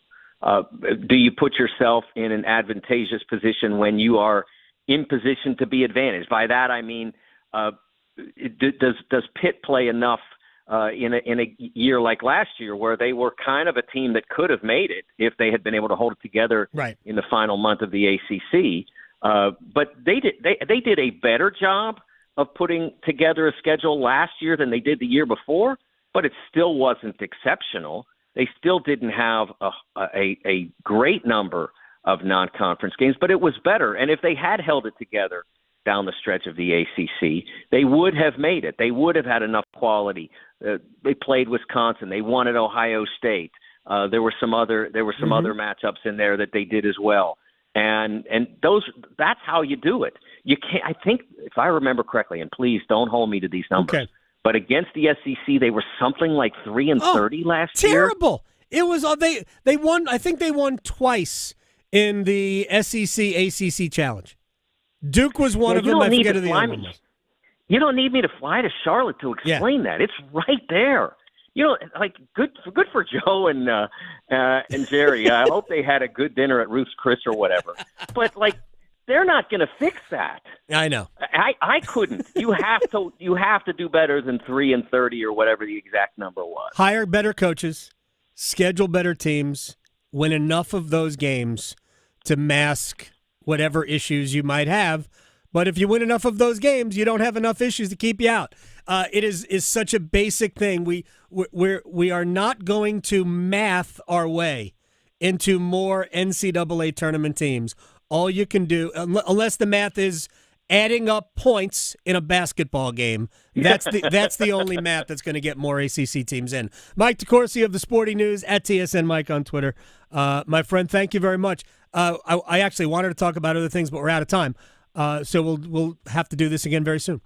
Speaker 23: Do you put yourself in an advantageous position when you are in position to be advantaged? By that I mean, does Pitt play enough in a year like last year where they were kind of a team that could have made it if they had been able to hold it together in the final month of the ACC? But they did a better job of putting together a schedule last year than they did the year before, but it still wasn't exceptional. They still didn't have a great number of non-conference games, but it was better. And if they had held it together down the stretch of the ACC, they would have made it. They would have had enough quality. They played Wisconsin. They won at Ohio State. There were some other matchups in there that they did as well. And that's how you do it. You can't. I think, if I remember correctly, and please don't hold me to these numbers, but against the SEC, they were something like 3-30 last year.
Speaker 8: Terrible! It was they won. I think they won twice in the SEC ACC challenge. Duke was one of them. I forget who the other one was.
Speaker 23: You don't need me to fly to Charlotte to explain that. It's right there. You know, like good for Joe and Jerry. I hope they had a good dinner at Ruth's Chris or whatever. But like, they're not going to fix that.
Speaker 8: I know.
Speaker 23: I couldn't. You have to do better than 3-30 or whatever the exact number was.
Speaker 8: Hire better coaches, schedule better teams, win enough of those games to mask whatever issues you might have. But if you win enough of those games, you don't have enough issues to keep you out. It is such a basic thing. We are not going to math our way into more NCAA tournament teams. All you can do, unless the math is adding up points in a basketball game, that's the only math that's going to get more ACC teams in. Mike DeCourcy of the Sporting News, at TSN Mike on Twitter. My friend, thank you very much. I actually wanted to talk about other things, but we're out of time. So we'll have to do this again very soon.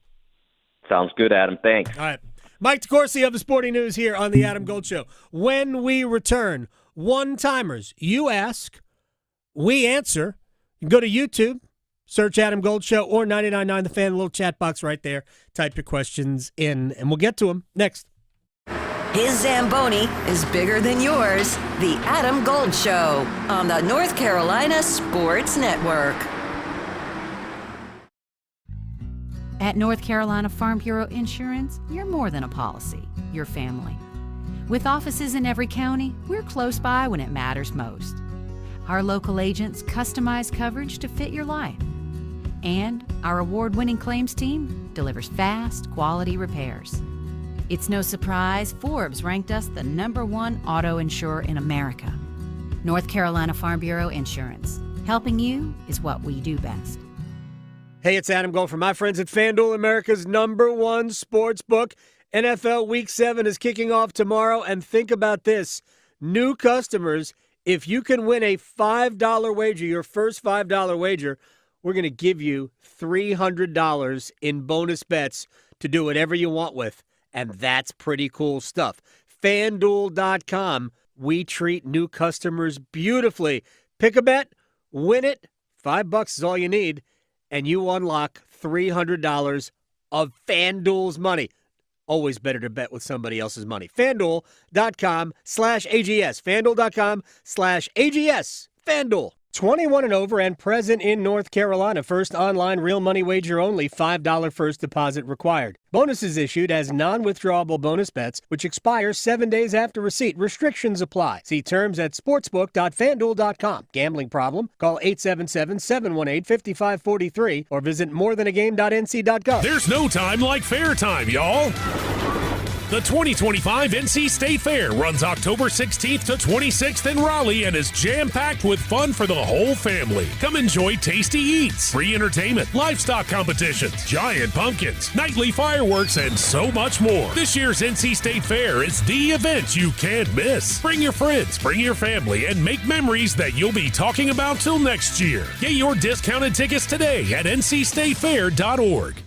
Speaker 23: Sounds good, Adam. Thanks.
Speaker 8: All right. Mike DeCourcy of the Sporting News here on the Adam Gold Show. When we return, one-timers, you ask, we answer. You can go to YouTube, search Adam Gold Show or 99.9 The Fan, the little chat box right there. Type your questions in, and we'll get to them next.
Speaker 5: His Zamboni is bigger than yours. The Adam Gold Show on the North Carolina Sports Network.
Speaker 1: At North Carolina Farm Bureau Insurance, you're more than a policy, you're family. With offices in every county, we're close by when it matters most. Our local agents customize coverage to fit your life. And our award-winning claims team delivers fast, quality repairs. It's no surprise Forbes ranked us the #1 auto insurer in America. North Carolina Farm Bureau Insurance. Helping you is what we do best.
Speaker 8: Hey, it's Adam Gold from my friends at FanDuel, America's #1 sports book. NFL Week 7 is kicking off tomorrow, and think about this. New customers, if you can win a $5 wager, your first $5 wager, we're going to give you $300 in bonus bets to do whatever you want with, and that's pretty cool stuff. FanDuel.com, we treat new customers beautifully. Pick a bet, win it, $5 is all you need. and you unlock $300 of FanDuel's money. Always better to bet with somebody else's money. FanDuel.com/AGS. FanDuel.com/AGS. FanDuel. 21 and over and present in North Carolina. First online real money wager only. $5 first deposit required. Bonuses issued as non-withdrawable bonus bets, which expire 7 days after receipt. Restrictions apply. See terms at sportsbook.fanduel.com. Gambling problem? Call 877-718-5543 or visit morethanagame.nc.gov.
Speaker 2: There's no time like fair time, y'all. The 2025 NC State Fair runs October 16th to 26th in Raleigh and is jam-packed with fun for the whole family. Come enjoy tasty eats, free entertainment, livestock competitions, giant pumpkins, nightly fireworks, and so much more. This year's NC State Fair is the event you can't miss. Bring your friends, bring your family, and make memories that you'll be talking about till next year. Get your discounted tickets today at ncstatefair.org.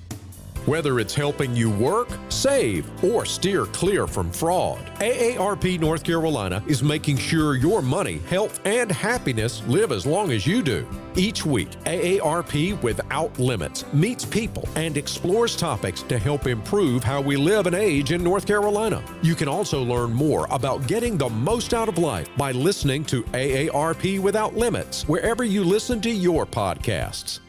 Speaker 3: Whether it's helping you work, save, or steer clear from fraud, AARP North Carolina is making sure your money, health, and happiness live as long as you do. Each week, AARP Without Limits meets people and explores topics to help improve how we live and age in North Carolina. You can also learn more about getting the most out of life by listening to AARP Without Limits wherever you listen to your podcasts.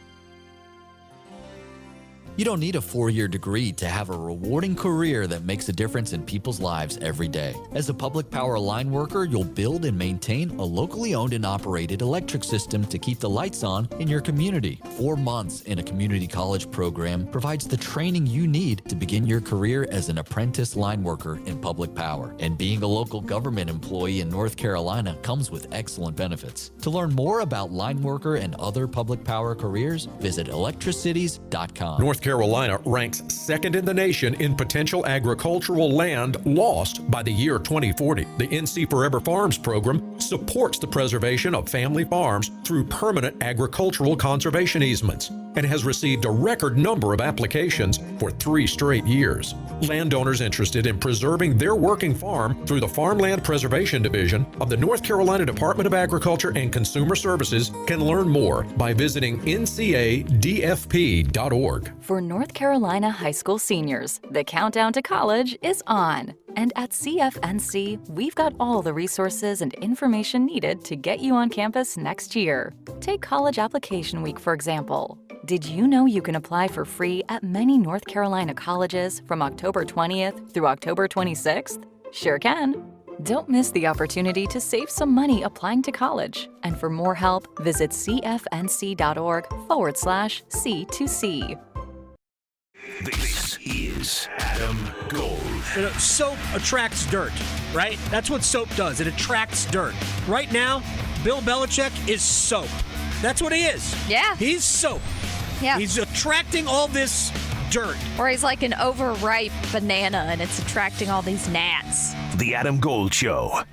Speaker 6: You don't need a 4-year degree to have a rewarding career that makes a difference in people's lives every day. As a public power line worker, you'll build and maintain a locally owned and operated electric system to keep the lights on in your community. 4 months in a community college program provides the training you need to begin your career as an apprentice line worker in public power. And being a local government employee in North Carolina comes with excellent benefits. To learn more about line worker and other public power careers, visit electricities.com.
Speaker 3: North Carolina ranks second in the nation in potential agricultural land lost by the year 2040. The NC Forever Farms program supports the preservation of family farms through permanent agricultural conservation easements and has received a record number of applications for 3 straight years. Landowners interested in preserving their working farm through the Farmland Preservation Division of the North Carolina Department of Agriculture and Consumer Services can learn more by visiting ncadfp.org.
Speaker 24: For North Carolina high school seniors, the countdown to college is on. And at CFNC, we've got all the resources and information needed to get you on campus next year. Take College Application Week, for example. Did you know you can apply for free at many North Carolina colleges from October 20th through October 26th? Sure can. Don't miss the opportunity to save some money applying to college. And for more help, visit cfnc.org/C2C.
Speaker 4: This is Adam Gold.
Speaker 8: You know, soap attracts dirt, right? That's what soap does. It attracts dirt. Right now, Bill Belichick is soap. That's what he is.
Speaker 22: Yeah.
Speaker 8: He's soap.
Speaker 22: Yeah.
Speaker 8: He's attracting all this dirt.
Speaker 22: Or he's like an overripe banana and it's attracting all these gnats.
Speaker 4: The Adam Gold Show.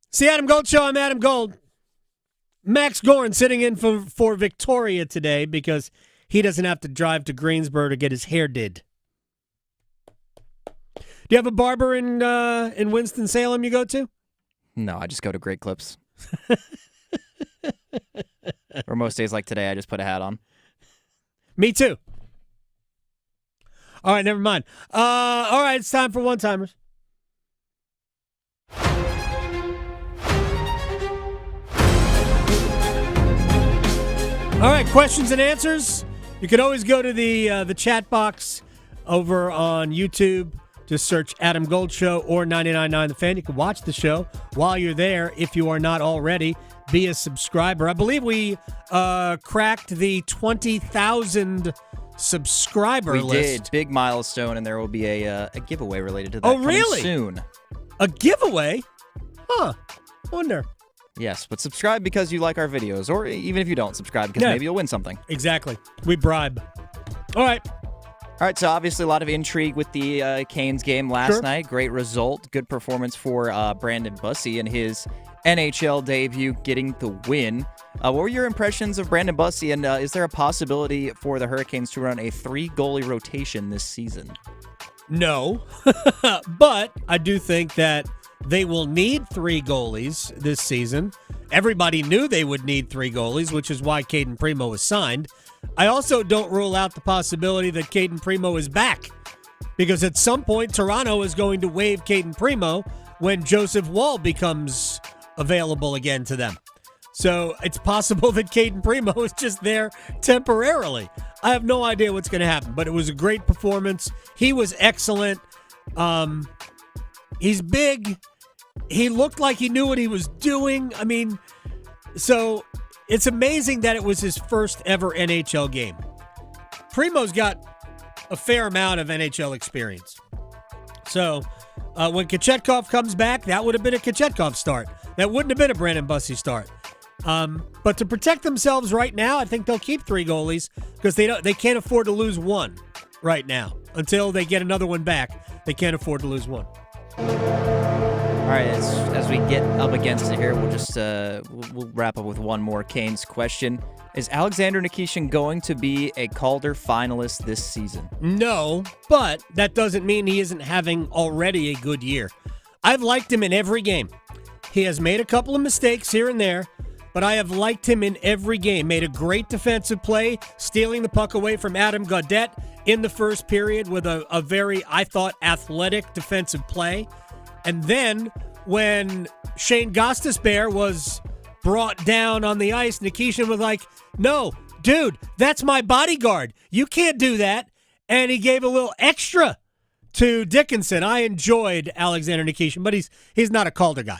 Speaker 8: It's the Adam Gold Show. I'm Adam Gold. Max Gorin sitting in for Victoria today because he doesn't have to drive to Greensboro to get his hair did. Do you have a barber in Winston-Salem you go to?
Speaker 9: No, I just go to Great Clips. Or most days like today, I just put a hat on.
Speaker 8: Me too. All right, never mind. All right, it's time for one-timers. All right, questions and answers. You can always go to the chat box over on YouTube. Just search Adam Gold Show or 99.9 The Fan. You can watch the show while you're there if you are not already. Be a subscriber. I believe we cracked the 20,000 subscriber list.
Speaker 9: We did. Big milestone, and there will be a giveaway related to that
Speaker 8: coming
Speaker 9: soon.
Speaker 8: A giveaway? Huh. Wonder.
Speaker 9: Yes, but subscribe because you like our videos, or even if you don't subscribe because maybe you'll win something.
Speaker 8: Exactly. We bribe. All right.
Speaker 9: All right, so obviously a lot of intrigue with the Canes game last night. Great result. Good performance for Brandon Bussey in his NHL debut, getting the win. What were your impressions of Brandon Bussey, and is there a possibility for the Hurricanes to run a 3-goalie rotation this season?
Speaker 8: No, but I do think that they will need 3 goalies this season. Everybody knew they would need 3 goalies, which is why Caden Primo was signed. I also don't rule out the possibility that Caden Primo is back, because at some point Toronto is going to waive Caden Primo when Joseph Woll becomes available again to them. So it's possible that Caden Primo is just there temporarily. I have no idea what's going to happen, but it was a great performance. He was excellent. He's big. He looked like he knew what he was doing. I mean, so it's amazing that it was his first ever NHL game. Primo's got a fair amount of NHL experience. So when Kochetkov comes back, that would have been a Kochetkov start. That wouldn't have been a Brandon Bussey start. But to protect themselves right now, I think they'll keep 3 goalies because they can't afford to lose one right now. Until they get another one back, they can't afford to lose one.
Speaker 9: All right, as we get up against it here, we'll just we'll wrap up with one more Canes question. Is Alexander Nikishin going to be a Calder finalist this season?
Speaker 8: No, but that doesn't mean he isn't having already a good year. I've liked him in every game. He has made a couple of mistakes here and there, but I have liked him in every game. Made a great defensive play, stealing the puck away from Adam Gaudette in the first period with a very, I thought, athletic defensive play. And then when Shane Gostisbehere was brought down on the ice, Nikishin was like, no, dude, that's my bodyguard. You can't do that. And he gave a little extra to Dickinson. I enjoyed Alexander Nikishin, but he's not a Calder guy.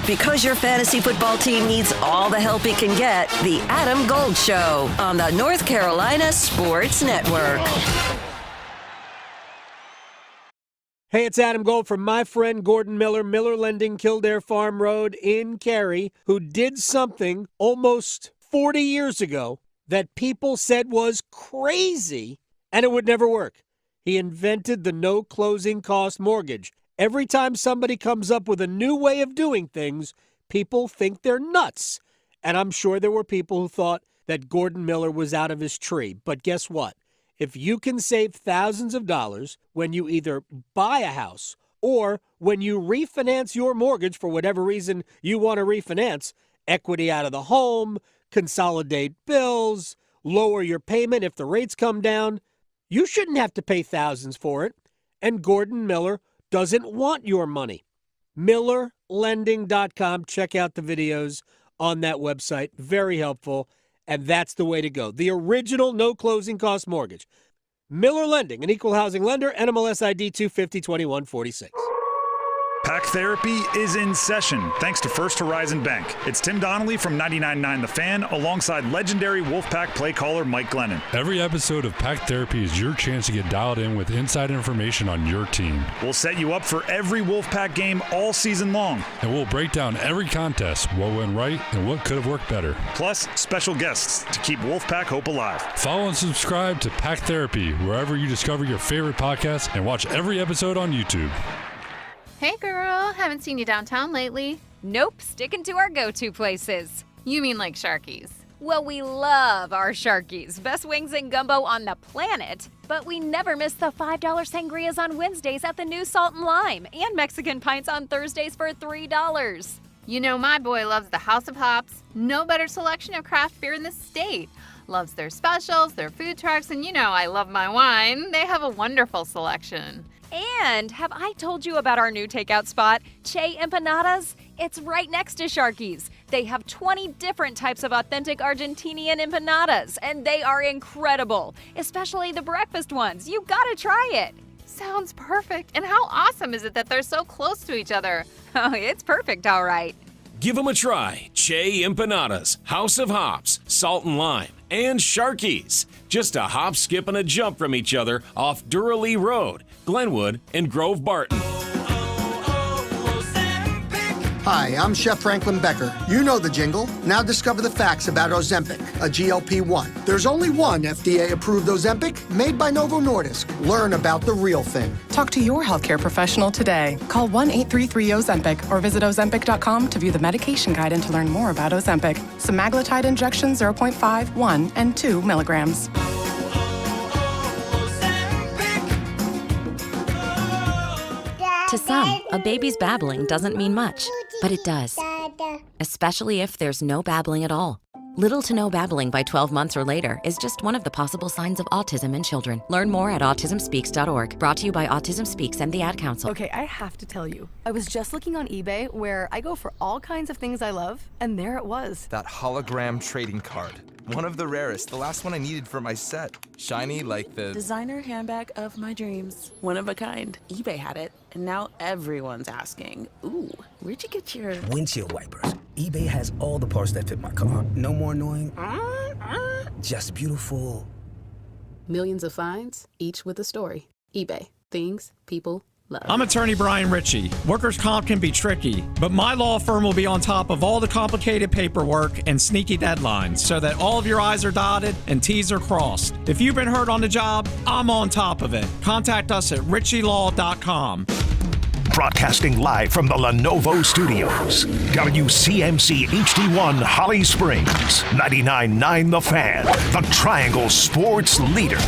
Speaker 5: Because your fantasy football team needs all the help it can get, the Adam Gold Show on the North Carolina Sports Network.
Speaker 8: Hey, it's Adam Gold from my friend Gordon Miller, Miller Lending, Kildare Farm Road in Cary, who did something almost 40 years ago that people said was crazy and it would never work. He invented the no closing cost mortgage. Every time somebody comes up with a new way of doing things, people think they're nuts. And I'm sure there were people who thought that Gordon Miller was out of his tree. But guess what? If you can save thousands of dollars when you either buy a house or when you refinance your mortgage for whatever reason you want to refinance, equity out of the home, consolidate bills, lower your payment if the rates come down, you shouldn't have to pay thousands for it. And Gordon Miller doesn't want your money. MillerLending.com. Check out the videos on that website. Very helpful. And that's the way to go. The original no closing cost mortgage. Miller Lending, an equal housing lender, NMLS ID 2502146.
Speaker 7: Pack Therapy is in session, thanks to First Horizon Bank. It's Tim Donnelly from 99.9 The Fan, alongside legendary Wolfpack play caller Mike Glennon.
Speaker 11: Every episode of Pack Therapy is your chance to get dialed in with inside information on your team.
Speaker 7: We'll set you up for every Wolfpack game all season long.
Speaker 11: And we'll break down every contest, what went right and what could have worked better.
Speaker 7: Plus, special guests to keep Wolfpack hope alive.
Speaker 11: Follow and subscribe to Pack Therapy wherever you discover your favorite podcasts, and watch every episode on YouTube.
Speaker 12: Hey girl, haven't seen you downtown lately.
Speaker 22: Nope, sticking to our go-to places.
Speaker 12: You mean like Sharky's?
Speaker 22: Well, we love our Sharky's. Best wings and gumbo on the planet. But we never miss the $5 sangrias on Wednesdays at the new Salt and Lime, and Mexican pints on Thursdays for $3.
Speaker 12: You know my boy loves the House of Hops. No better selection of craft beer in the state. Loves their specials, their food trucks, and you know I love my wine. They have a wonderful selection.
Speaker 22: And have I told you about our new takeout spot, Che Empanadas? It's right next to Sharky's. They have 20 different types of authentic Argentinian empanadas, and they are incredible, especially the breakfast ones. You gotta try it.
Speaker 12: Sounds perfect. And how awesome is it that they're so close to each other?
Speaker 22: Oh, it's perfect, all right.
Speaker 13: Give them a try. Che Empanadas, House of Hops, Salt and Lime, and Sharky's. Just a hop, skip, and a jump from each other off Duralee Road, Glenwood, and Grove Barton.
Speaker 25: Hi, I'm Chef Franklin Becker. You know the jingle. Now discover the facts about Ozempic, a GLP-1. There's only one FDA-approved Ozempic made by Novo Nordisk. Learn about the real thing.
Speaker 26: Talk to your healthcare professional today. Call 1-833-OZEMPIC or visit Ozempic.com to view the medication guide and to learn more about Ozempic. Semaglutide injection 0.5, 1, and 2 milligrams.
Speaker 10: To some, a baby's babbling doesn't mean much, but it does. Especially if there's no babbling at all. Little to no babbling by 12 months or later is just one of the possible signs of autism in children. Learn more at autismspeaks.org. Brought to you by Autism Speaks and the Ad Council.
Speaker 14: Okay, I have to tell you. I was just looking on eBay where I go for all kinds of things I love, and there it was.
Speaker 15: That hologram trading card. One of the rarest. The last one I needed for my set. Shiny like the...
Speaker 16: designer handbag of my dreams. One of a kind. eBay had it, and now everyone's asking, ooh, where'd you get your...
Speaker 17: windshield wipers. eBay has all the parts that fit my car. No more annoying. Just beautiful.
Speaker 14: Millions of finds, each with a story. eBay. Things people love.
Speaker 18: I'm attorney Brian Ritchie. Workers' comp can be tricky, but my law firm will be on top of all the complicated paperwork and sneaky deadlines so that all of your I's are dotted and T's are crossed. If you've been hurt on the job, I'm on top of it. Contact us at ritchielaw.com.
Speaker 4: Broadcasting live from the Lenovo Studios. WCMC HD1 Holly Springs. 99.9 The Fan. The Triangle Sports Leader.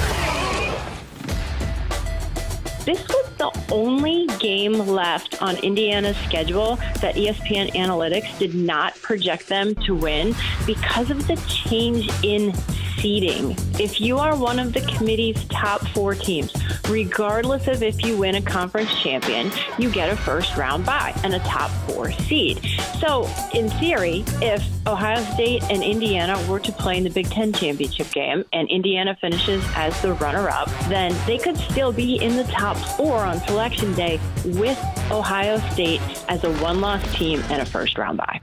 Speaker 27: This was the only game left on Indiana's schedule that ESPN Analytics did not project them to win because of the change in seeding. If you are one of the committee's top 4 teams, regardless of if you win a conference champion, you get a first round bye and a top 4 seed. So in theory, if Ohio State and Indiana were to play in the Big Ten championship game and Indiana finishes as the runner-up, then they could still be in the top 4 on selection day with Ohio State as a one-loss team and a first round bye.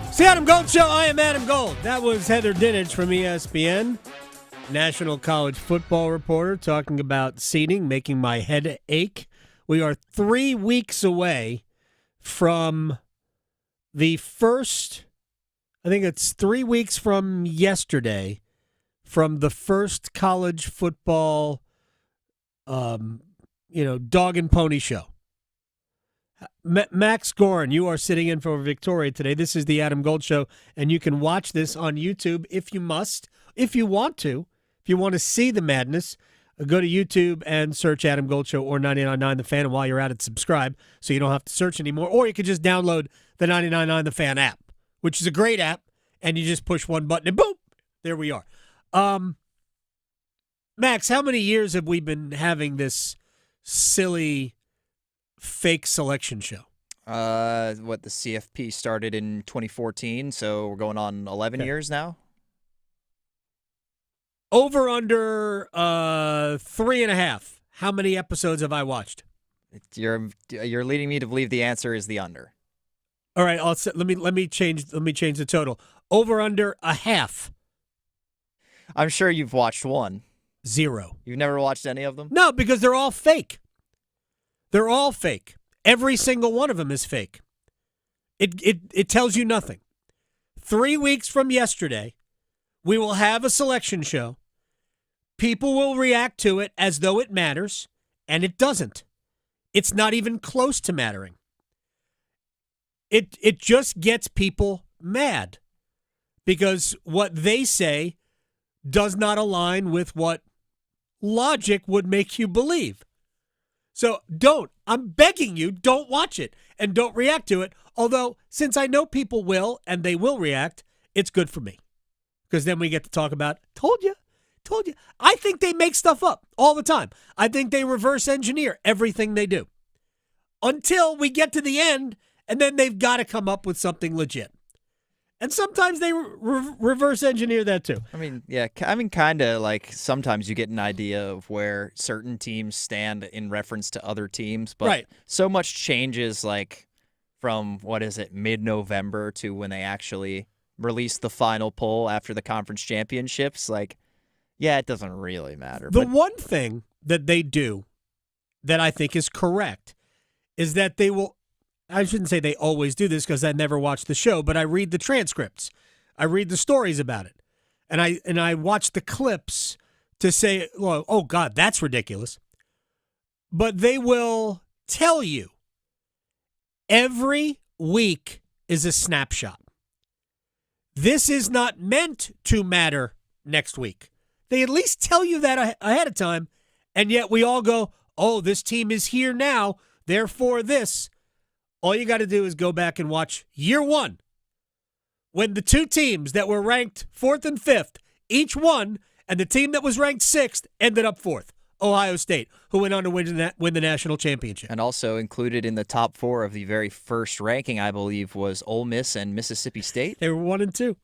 Speaker 8: It's the Adam Gold Show. I am Adam Gold. That was Heather Dinich from ESPN, National College Football reporter, talking about seeding, making my head ache. We are 3 weeks away from the first, I think it's 3 weeks from yesterday, from the first college football, dog and pony show. Max Gorin, you are sitting in for Victoria today. This is the Adam Gold Show, and you can watch this on YouTube if you must, if you want to. If you want to see the madness, go to YouTube and search Adam Gold Show or 99.9 The Fan, and while you're at it, subscribe so you don't have to search anymore. Or you could just download the 99.9 The Fan app, which is a great app, and you just push one button and boom, there we are. Max, how many years have we been having this silly fake selection show?
Speaker 9: The CFP started in 2014, so we're going on 11 years now.
Speaker 8: Over under 3.5. How many episodes have I watched?
Speaker 9: You're leading me to believe the answer is the under.
Speaker 8: All right, let me change the total. Over under a half.
Speaker 9: I'm sure you've watched one.
Speaker 8: 0.
Speaker 9: You've never watched any of them?
Speaker 8: No, because they're all fake. They're all fake. Every single one of them is fake. It tells you nothing. 3 weeks from yesterday, we will have a selection show. People will react to it as though it matters, and it doesn't. It's not even close to mattering. It just gets people mad because what they say does not align with what logic would make you believe. So I'm begging you, don't watch it and don't react to it. Although, since I know people will and they will react, it's good for me. Because then we get to talk about, told you. I think they make stuff up all the time. I think they reverse engineer everything they do. Until we get to the end, and then they've got to come up with something legit. And sometimes they reverse engineer that too.
Speaker 9: Kind of like sometimes you get an idea of where certain teams stand in reference to other teams. But so much changes like from, mid-November to when they actually release the final poll after the conference championships. It doesn't really matter.
Speaker 8: The one thing that they do that I think is correct is that they will, I shouldn't say they always do this because I never watched the show, but I read the transcripts. I read the stories about it. And I watch the clips to say, well, oh, God, that's ridiculous. But they will tell you every week is a snapshot. This is not meant to matter next week. They at least tell you that ahead of time, And yet we all go, oh, this team is here now, therefore this. All you got to do is go back and watch year one, when the two teams that were ranked 4th and 5th, each won, and the team that was ranked 6th ended up 4th, Ohio State, who went on to win the national championship.
Speaker 9: And also included in the top 4 of the very first ranking, I believe, was Ole Miss and Mississippi State.
Speaker 8: They were 1 and 2.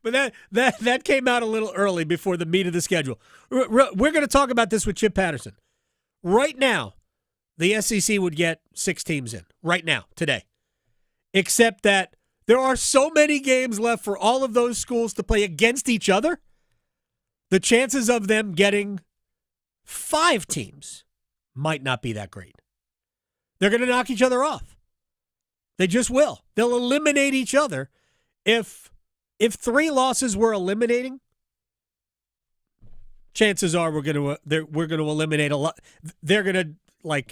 Speaker 8: But that came out a little early before the meat of the schedule. We're going to talk about this with Chip Patterson. Right now, the SEC would get 6 teams in. Right now, today. Except that there are so many games left for all of those schools to play against each other. The chances of them getting 5 teams might not be that great. They're going to knock each other off. They just will. They'll eliminate each other. If 3 losses were eliminating, chances are we're going to eliminate a lot. They're going to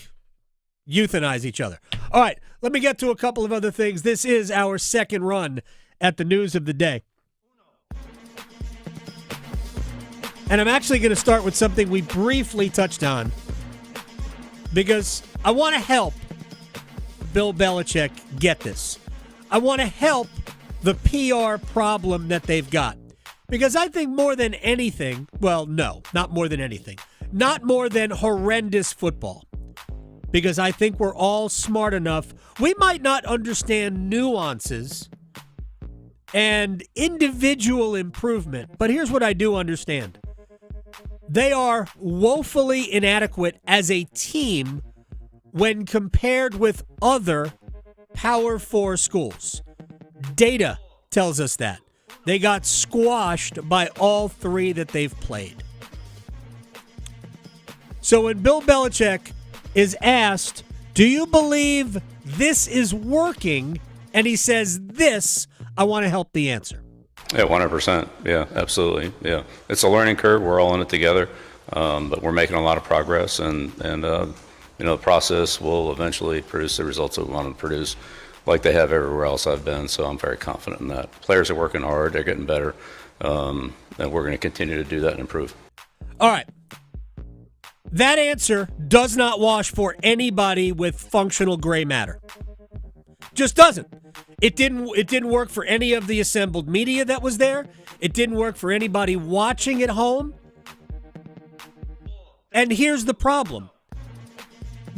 Speaker 8: euthanize each other. All right, let me get to a couple of other things. This is our second run at the news of the day. And I'm actually going to start with something we briefly touched on because I want to help Bill Belichick get this. I want to help the PR problem that they've got. Because I think more than anything, well, no, not more than anything, not more than horrendous football. Because I think we're all smart enough. We might not understand nuances and individual improvement, but here's what I do understand. They are woefully inadequate as a team when compared with other Power 4 schools. Data tells us that. They got squashed by all 3 that they've played. So when Bill Belichick is asked, do you believe this is working? And he says this, I want to help the answer.
Speaker 1: Yeah, 100%. Yeah, absolutely. Yeah, it's a learning curve. We're all in it together, but we're making a lot of progress, and the process will eventually produce the results that we want to produce, like they have everywhere else I've been. So I'm very confident in that. Players are working hard. They're getting better, and we're going to continue to do that and improve.
Speaker 8: All right. That answer does not wash for anybody with functional gray matter. Just doesn't. It didn't work for any of the assembled media that was there. It didn't work for anybody watching at home. And here's the problem.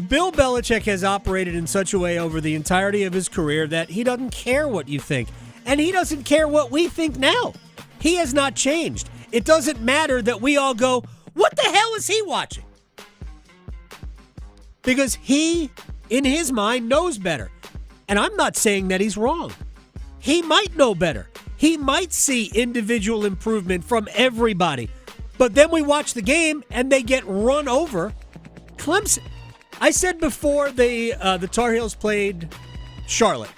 Speaker 8: Bill Belichick has operated in such a way over the entirety of his career that he doesn't care what you think. And he doesn't care what we think now. He has not changed. It doesn't matter that we all go, what the hell is he watching? Because he, in his mind, knows better. And I'm not saying that he's wrong. He might know better. He might see individual improvement from everybody. But then we watch the game and they get run over. Clemson. I said before the Tar Heels played Charlotte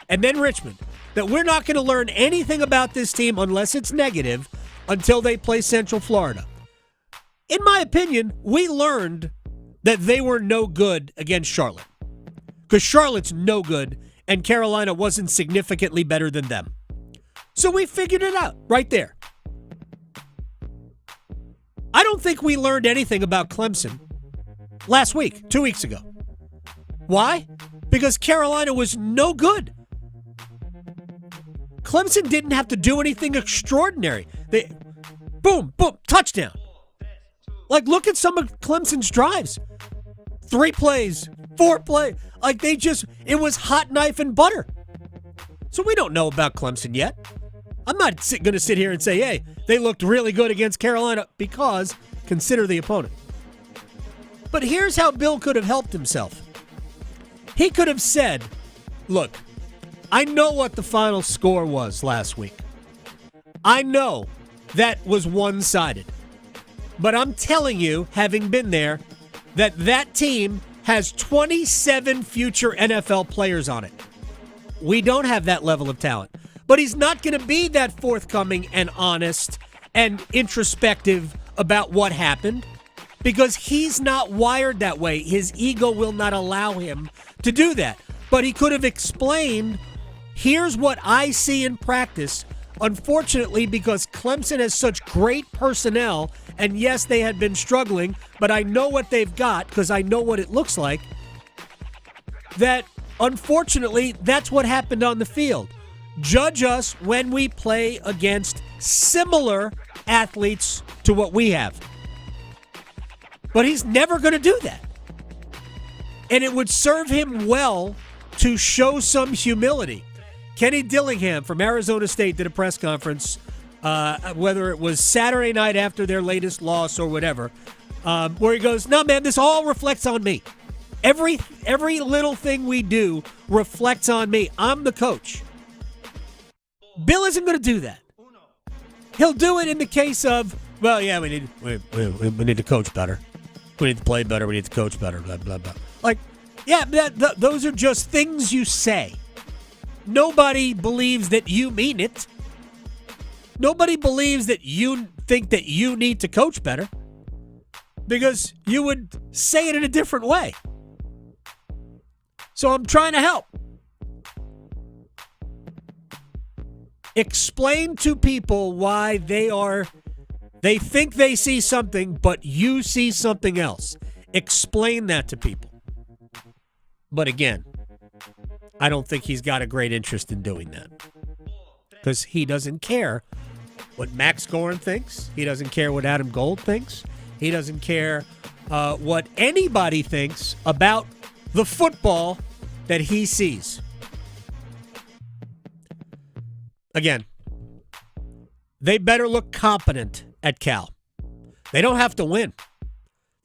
Speaker 8: and then Richmond that we're not going to learn anything about this team unless it's negative until they play Central Florida. In my opinion, we learned that they were no good against Charlotte. Because Charlotte's no good, and Carolina wasn't significantly better than them. So we figured it out right there. I don't think we learned anything about Clemson last week, 2 weeks ago. Why? Because Carolina was no good. Clemson didn't have to do anything extraordinary. They, boom, touchdown. Look at some of Clemson's drives. 3 plays, 4 plays. It was hot knife and butter. So we don't know about Clemson yet. I'm not going to sit here and say, hey, they looked really good against Carolina because consider the opponent. But here's how Bill could have helped himself. He could have said, look, I know what the final score was last week. I know that was one-sided. But I'm telling you, having been there, that team has 27 future NFL players on it. We don't have that level of talent. But he's not going to be that forthcoming and honest and introspective about what happened because he's not wired that way. His ego will not allow him to do that. But he could have explained, here's what I see in practice. Unfortunately, because Clemson has such great personnel, and yes, they had been struggling, but I know what they've got because I know what it looks like, that unfortunately, that's what happened on the field. Judge us when we play against similar athletes to what we have. But he's never going to do that. And it would serve him well to show some humility. Kenny Dillingham from Arizona State did a press conference, whether it was Saturday night after their latest loss or whatever, where he goes, no, man, this all reflects on me. Every little thing we do reflects on me. I'm the coach. Bill isn't going to do that. He'll do it in the case of, well, yeah, we need to coach better. We need to play better. We need to coach better, blah, blah, blah. Like, yeah, those are just things you say. Nobody believes that you mean it. Nobody believes that you think that you need to coach better because you would say it in a different way. So I'm trying to help. Explain to people why they think they see something, but you see something else. Explain that to people. But again, I don't think he's got a great interest in doing that because he doesn't care what Max Gorin thinks. He doesn't care what Adam Gold thinks. He doesn't care what anybody thinks about the football that he sees. Again, they better look competent at Cal. They don't have to win.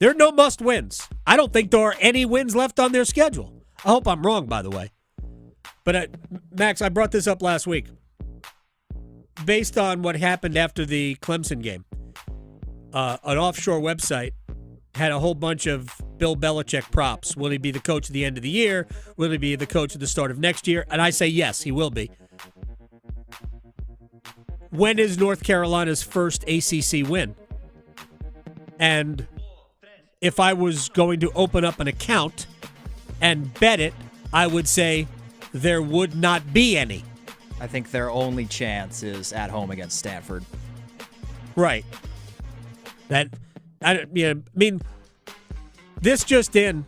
Speaker 8: There are no must-wins. I don't think there are any wins left on their schedule. I hope I'm wrong, by the way. But, Max, I brought this up last week. Based on what happened after the Clemson game, an offshore website had a whole bunch of Bill Belichick props. Will he be the coach at the end of the year? Will he be the coach at the start of next year? And I say yes, he will be. When is North Carolina's first ACC win? And if I was going to open up an account and bet it, I would say there would not be any.
Speaker 9: I think their only chance is at home against Stanford.
Speaker 8: Right. This just in.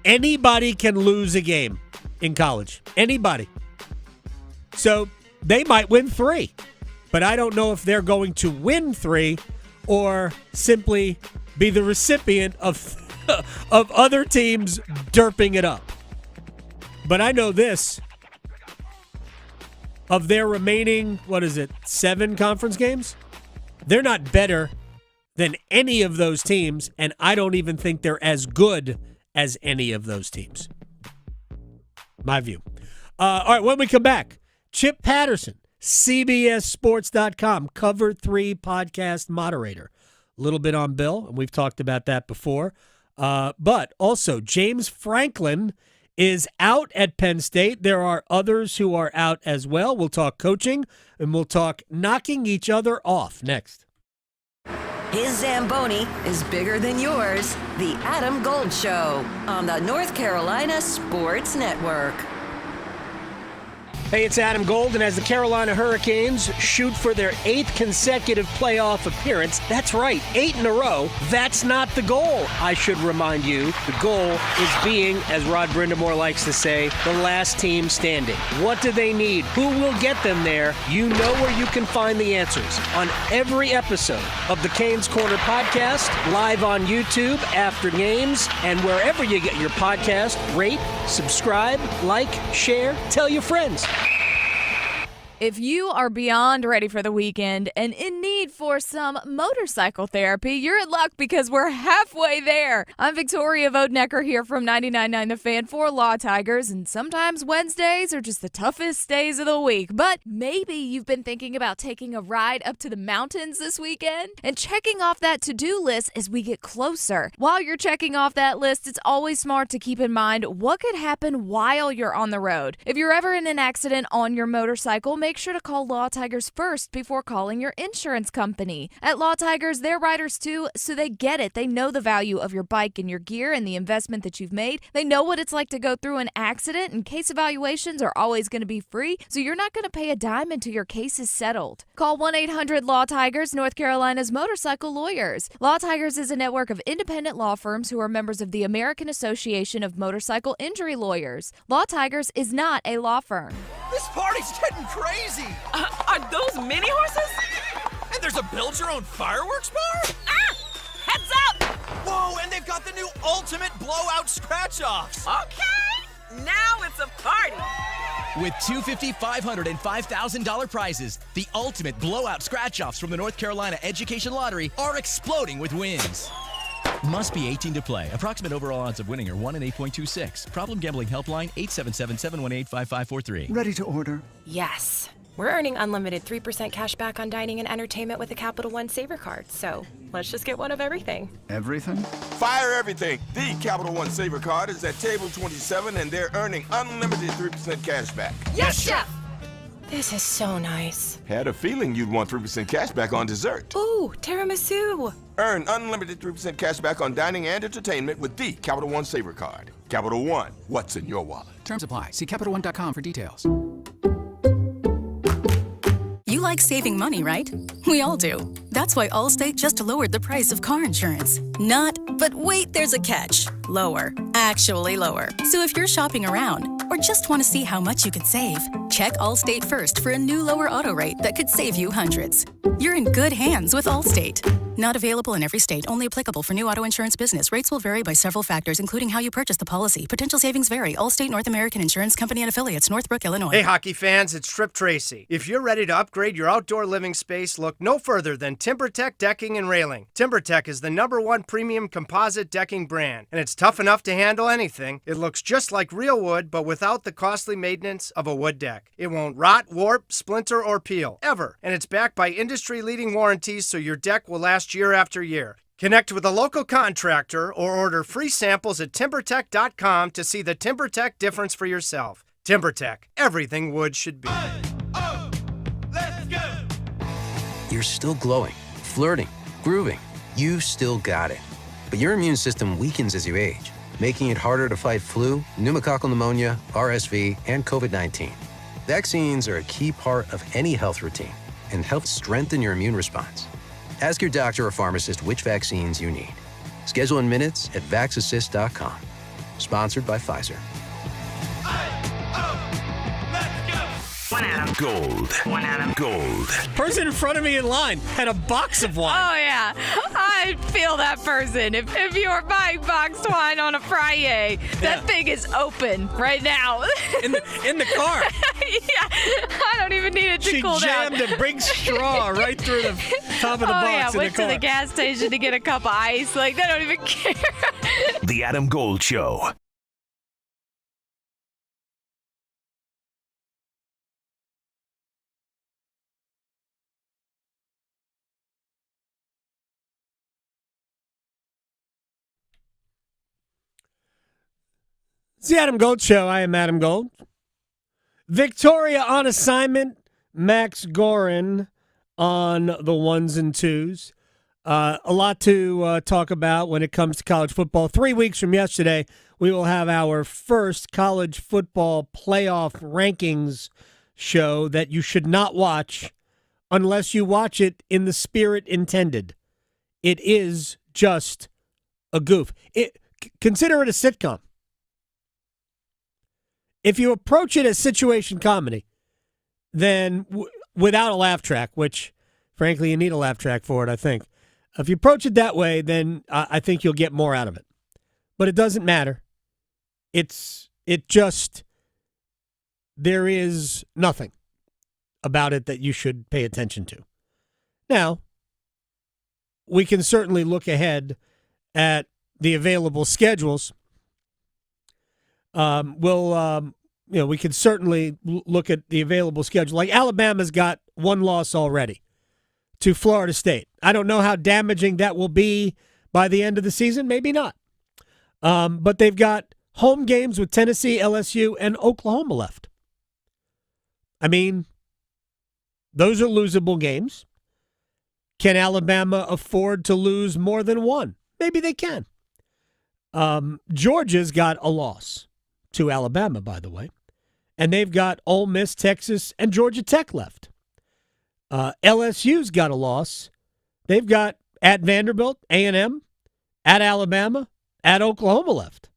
Speaker 8: Anybody can lose a game in college. Anybody. So they might win 3. But I don't know if they're going to win 3 or simply be the recipient of other teams derping it up. But I know this. Of their remaining, 7 conference games? They're not better than any of those teams, and I don't even think they're as good as any of those teams. My view. All right, when we come back, Chip Patterson, CBSSports.com, Cover 3 podcast moderator. A little bit on Bill, and we've talked about that before. But also, James Franklin is out at Penn State. There are others who are out as well. We'll talk coaching, and we'll talk knocking each other off next.
Speaker 5: His Zamboni is bigger than yours. The Adam Gold Show on the North Carolina Sports Network.
Speaker 8: Hey, it's Adam Gold, and as the Carolina Hurricanes shoot for their 8th consecutive playoff appearance, that's right, 8 in a row, that's not the goal, I should remind you. The goal is being, as Rod Brindamore likes to say, the last team standing. What do they need? Who will get them there? You know where you can find the answers on every episode of the Canes Corner podcast, live on YouTube after games, and wherever you get your podcast. Rate, subscribe, like, share, tell your friends.
Speaker 2: If you are beyond ready for the weekend and in need for some motorcycle therapy, you're in luck because we're halfway there. I'm Victoria Vodenecker here from 99.9 The Fan for Law Tigers, and sometimes Wednesdays are just the toughest days of the week. But maybe you've been thinking about taking a ride up to the mountains this weekend and checking off that to-do list as we get closer. While you're checking off that list, it's always smart to keep in mind what could happen while you're on the road. If you're ever in an accident on your motorcycle, make sure to call Law Tigers first before calling your insurance company. At Law Tigers, they're riders too, so they get it. They know the value of your bike and your gear and the investment that you've made. They know what it's like to go through an accident, and case evaluations are always going to be free, so you're not going to pay a dime until your case is settled. Call 1-800-LAW-TIGERS, North Carolina's motorcycle lawyers. Law Tigers is a network of independent law firms who are members of the American Association of Motorcycle Injury Lawyers. Law Tigers is not a law firm.
Speaker 3: This party's getting crazy! Are those mini horses? And there's a build-your-own fireworks bar? Ah! Heads up! Whoa, and they've got the new ultimate blowout scratch-offs! Okay, now it's a party!
Speaker 6: With $250, $500, and $5,000 prizes, the ultimate blowout scratch-offs from the North Carolina Education Lottery are exploding with wins. Must be 18 to play. Approximate overall odds of winning are 1 in 8.26. Problem gambling helpline 877-718-5543.
Speaker 19: Ready to order?
Speaker 20: Yes. We're earning unlimited 3% cash back on dining and entertainment with the Capital One Saver Card. So let's just get one of everything.
Speaker 19: Everything?
Speaker 21: Fire everything. The Capital One Saver Card is at table 27 and they're earning unlimited 3% cash back.
Speaker 20: Yes, Chef! This is so nice.
Speaker 21: Had a feeling you'd want 3% cash back on dessert.
Speaker 20: Ooh, tiramisu.
Speaker 21: Earn unlimited 3% cash back on dining and entertainment with the Capital One Saver Card. Capital One, what's in your wallet?
Speaker 23: Terms apply. See CapitalOne.com for details.
Speaker 24: You like saving money, right? We all do. That's why Allstate just lowered the price of car insurance. Not, but wait, there's a catch. Lower. Actually lower. So if you're shopping around or just want to see how much you could save, check Allstate first for a new lower auto rate that could save you hundreds. You're in good hands with Allstate. Not available in every state. Only applicable for new auto insurance business. Rates will vary by several factors, including how you purchase the policy. Potential savings vary. Allstate North American Insurance Company and affiliates. Northbrook, Illinois.
Speaker 28: Hey, hockey fans, it's Trip Tracy. If you're ready to upgrade your outdoor living space, look no further than TimberTech Decking and Railing. TimberTech is the #1 premium composite decking brand, and it's tough enough to handle anything. It looks just like real wood, but without the costly maintenance of a wood deck. It won't rot, warp, splinter, or peel, ever. And it's backed by industry-leading warranties, so your deck will last year after year. Connect with a local contractor or order free samples at TimberTech.com to see the TimberTech difference for yourself. TimberTech, everything wood should be.
Speaker 29: You're still glowing, flirting, grooving. You still got it. But your immune system weakens as you age, making it harder to fight flu, pneumococcal pneumonia, RSV, and COVID-19. Vaccines are a key part of any health routine and help strengthen your immune response. Ask your doctor or pharmacist which vaccines you need. Schedule in minutes at VaxAssist.com. Sponsored by Pfizer.
Speaker 4: One Adam. Gold. One Adam. Gold.
Speaker 8: Person in front of me in line had a box of wine.
Speaker 2: Oh, yeah. I feel that person. If you were buying boxed wine on a Friday, that thing is open right now.
Speaker 8: In the car.
Speaker 2: Yeah. I don't even need it to cool down.
Speaker 8: She jammed a big straw right through the top of the box
Speaker 2: yeah.
Speaker 8: in
Speaker 2: Went
Speaker 8: the car.
Speaker 2: to the gas station to get a cup of ice. Like, they don't even care.
Speaker 4: The Adam Gold Show.
Speaker 8: It's the Adam Gold Show. I am Adam Gold. Victoria on assignment. Max Gorin on the ones and twos. A lot to talk about when it comes to college football. 3 weeks from yesterday, we will have our first college football playoff rankings show that you should not watch unless you watch it in the spirit intended. It is just a goof. Consider it a sitcom. If you approach it as situation comedy, then without a laugh track, which, frankly, you need a laugh track for it, I think. If you approach it that way, then I think you'll get more out of it. But it doesn't matter. There is nothing about it that you should pay attention to. Now, we can certainly look ahead at the available schedules. We could certainly look at the available schedule. Like Alabama's got one loss already to Florida State. I don't know how damaging that will be by the end of the season. Maybe not. But they've got home games with Tennessee, LSU, and Oklahoma left. I mean, Those are losable games. Can Alabama afford to lose more than one? Maybe they can. Georgia's got a loss to Alabama, by the way. And they've got Ole Miss, Texas, and Georgia Tech left. LSU's got a loss. They've got at Vanderbilt, A&M, at Alabama, at Oklahoma left.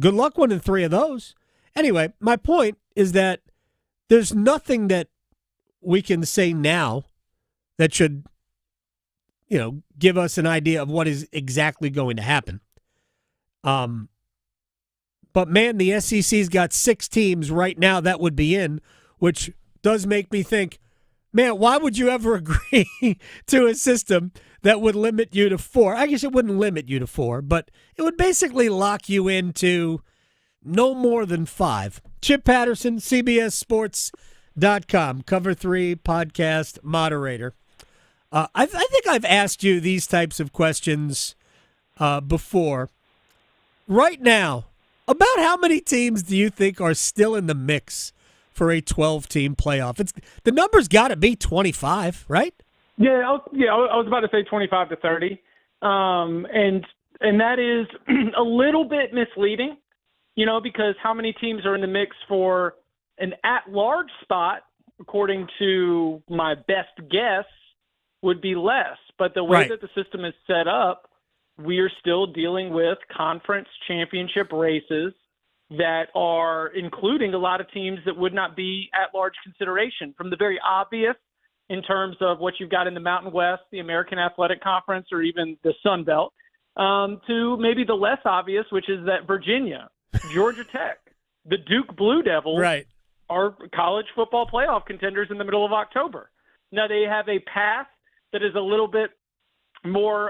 Speaker 8: Good luck winning 3 of those. Anyway, my point is that there's nothing that we can say now that should, give us an idea of what is exactly going to happen. But, man, the SEC's got 6 teams right now that would be in, which does make me think, man, why would you ever agree to a system that would limit you to 4? I guess it wouldn't limit you to 4, but it would basically lock you into no more than 5. Chip Patterson, CBSSports.com, Cover 3 podcast moderator. I think I've asked you these types of questions before. Right now, about how many teams do you think are still in the mix for a 12-team playoff? The number's got to be 25, right?
Speaker 7: Yeah, I was about to say 25 to 30, and that is a little bit misleading, because how many teams are in the mix for an at-large spot, according to my best guess, would be less. But the way that the system is set up, we are still dealing with conference championship races that are including a lot of teams that would not be at-large consideration, from the very obvious in terms of what you've got in the Mountain West, the American Athletic Conference, or even the Sun Belt, to maybe the less obvious, which is that Virginia, Georgia Tech, the Duke Blue Devils are college football playoff contenders in the middle of October. Now, they have a path that is a little bit more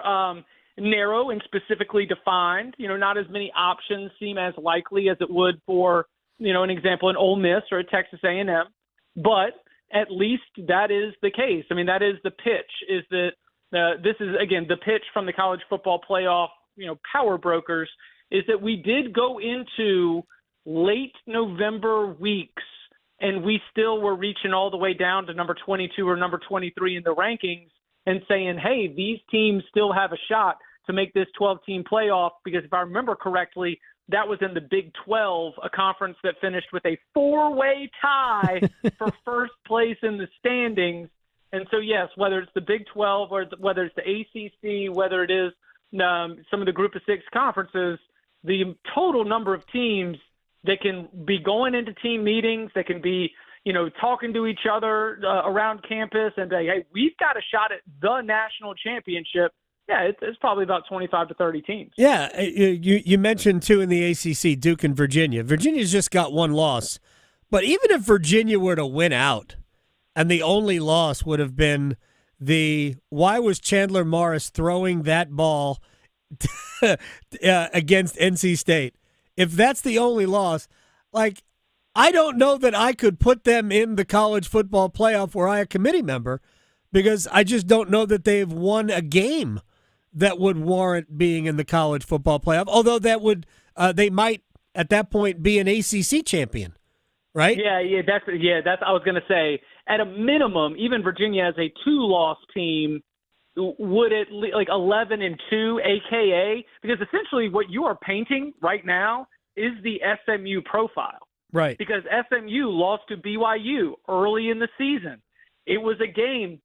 Speaker 7: narrow and specifically defined. Not as many options seem as likely as it would for, an example, an Ole Miss or a Texas A&M. But at least that is the case. I mean, that is the pitch, is that this is, again, the pitch from the college football playoff, power brokers, is that we did go into late November weeks and we still were reaching all the way down to number 22 or number 23 in the rankings and saying, hey, these teams still have a shot to make this 12-team playoff, because if I remember correctly, that was in the Big 12, a conference that finished with a 4-way tie for first place in the standings. And so, yes, whether it's the Big 12 or whether it's the ACC, whether it is some of the Group of 6 conferences, the total number of teams that can be going into team meetings, that can be, talking to each other around campus and say, hey, we've got a shot at the national championship. Yeah, it's probably about 25 to 30 teams.
Speaker 8: Yeah, you mentioned, too, in the ACC, Duke and Virginia. Virginia's just got one loss. But even if Virginia were to win out, and the only loss would have been why was Chandler Morris throwing that ball against NC State? If that's the only loss, I don't know that I could put them in the college football playoff were I a committee member, because I just don't know that they've won a game that would warrant being in the college football playoff, although that would they might at that point be an ACC champion, right?
Speaker 7: That's I was going to say, at a minimum, even Virginia as a 2-loss team would at least 11-2, aka, because essentially what you are painting right now is the SMU profile.
Speaker 8: Right.
Speaker 7: Because SMU lost to BYU early in the season. It was a game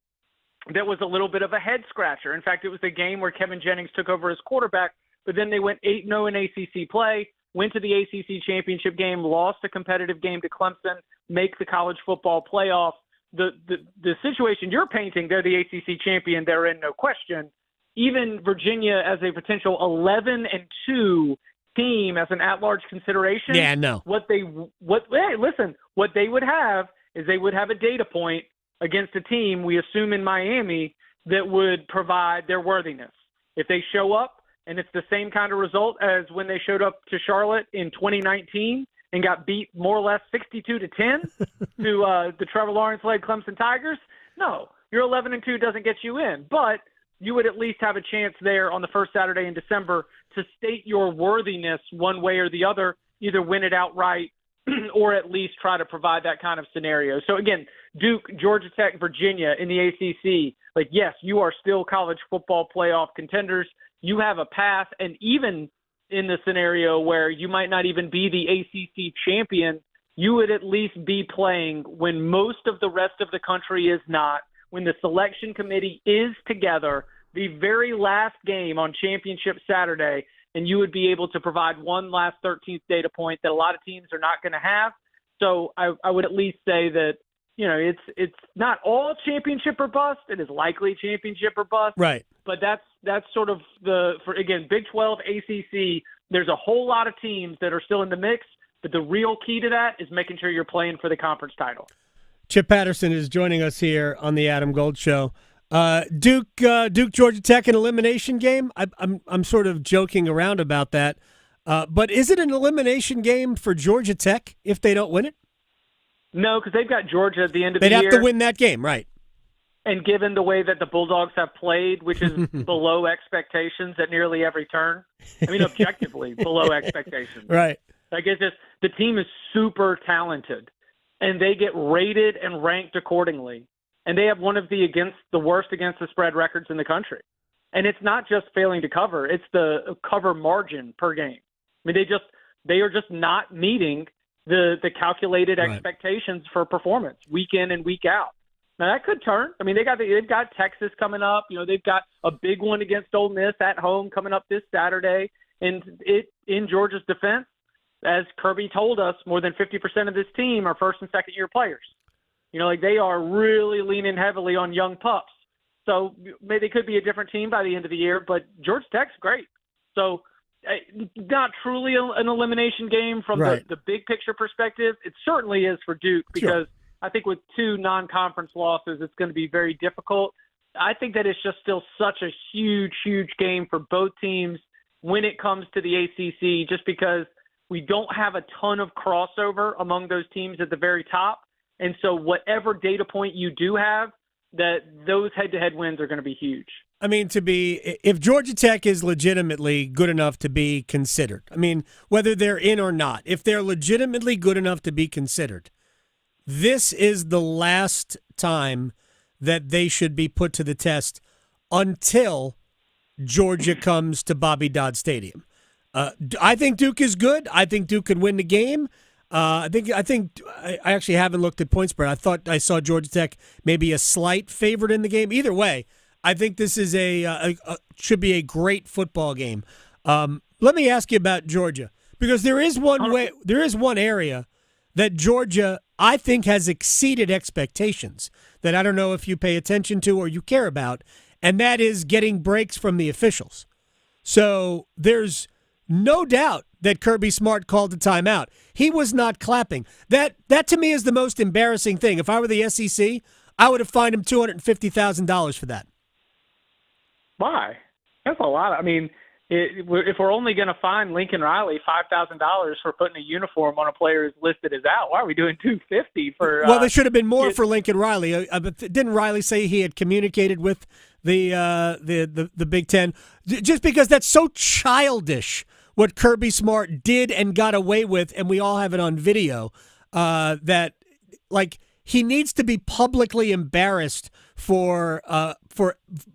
Speaker 7: that was a little bit of a head-scratcher. In fact, it was a game where Kevin Jennings took over as quarterback, but then they went 8-0 in ACC play, went to the ACC championship game, lost a competitive game to Clemson, make the college football playoff. The situation you're painting, they're the ACC champion, they're in, no question. Even Virginia as a potential 11-2 team as an at-large consideration.
Speaker 8: Yeah, no.
Speaker 7: What they would have is they would have a data point against a team, we assume in Miami, that would provide their worthiness. If they show up and it's the same kind of result as when they showed up to Charlotte in 2019 and got beat more or less 62-10 to the Trevor Lawrence-led Clemson Tigers, no, your 11-2 doesn't get you in. But you would at least have a chance there on the first Saturday in December to state your worthiness one way or the other, either win it outright or at least try to provide that kind of scenario. So again, Duke, Georgia Tech, Virginia in the ACC, like, yes, you are still college football playoff contenders. You have a path, and even in the scenario where you might not even be the ACC champion, you would at least be playing when most of the rest of the country is not, when the selection committee is together, the very last game on Championship Saturday, and you would be able to provide one last 13th data point that a lot of teams are not going to have. So I would at least say that, you know, it's not all championship or bust. It is likely championship or bust.
Speaker 8: Right.
Speaker 7: But that's sort of again, Big 12, ACC, there's a whole lot of teams that are still in the mix, but the real key to that is making sure you're playing for the conference title.
Speaker 8: Chip Patterson is joining us here on the Adam Gold Show. Duke, Georgia Tech, an elimination game. I'm sort of joking around about that, but is it an elimination game for Georgia Tech if they don't win it?
Speaker 7: No, because they've got Georgia at the end of the
Speaker 8: year. They'd have
Speaker 7: to
Speaker 8: win that game, right?
Speaker 7: And given the way that the Bulldogs have played, which is below expectations at nearly every turn, I mean, objectively below expectations.
Speaker 8: Right.
Speaker 7: Like, it's just the team is super talented, and they get rated and ranked accordingly. And they have one of the worst against the spread records in the country. And it's not just failing to cover; it's the cover margin per game. I mean, they are just not meeting the calculated expectations for performance week in and week out. Now that could turn. I mean, they've got Texas coming up. You know, they've got a big one against Ole Miss at home coming up this Saturday. And in Georgia's defense, as Kirby told us, more than 50% of this team are first and second year players. You know, like, they are really leaning heavily on young pups. So maybe they could be a different team by the end of the year, but Georgia Tech's great. So not truly an elimination game from the big picture perspective. It certainly is for Duke because I think with two non-conference losses, it's going to be very difficult. I think that it's just still such a huge, huge game for both teams when it comes to the ACC, just because we don't have a ton of crossover among those teams at the very top. And so whatever data point you do have, that those head-to-head wins are going to be huge.
Speaker 8: I mean, if Georgia Tech is legitimately good enough to be considered, I mean, whether they're in or not, if they're legitimately good enough to be considered, this is the last time that they should be put to the test until Georgia comes to Bobby Dodd Stadium. I think Duke is good. I think Duke could win the game. I actually haven't looked at point spread. I thought I saw Georgia Tech maybe a slight favorite in the game. Either way, I think this is should be a great football game. Let me ask you about Georgia, because there is one area that Georgia, I think, has exceeded expectations that I don't know if you pay attention to or you care about, and that is getting breaks from the officials. So there's no doubt that Kirby Smart called a timeout. He was not clapping. That to me is the most embarrassing thing. If I were the SEC, I would have fined him $250,000 for that.
Speaker 7: Why? That's a lot. I mean, if we're only going to fine Lincoln Riley $5,000 for putting a uniform on a player who's listed as out, why are we doing $250 for?
Speaker 8: Well, there should have been more for Lincoln Riley. Didn't Riley say he had communicated with the Big Ten? Just because that's so childish, what Kirby Smart did and got away with, and we all have it on video, that, like, he needs to be publicly embarrassed for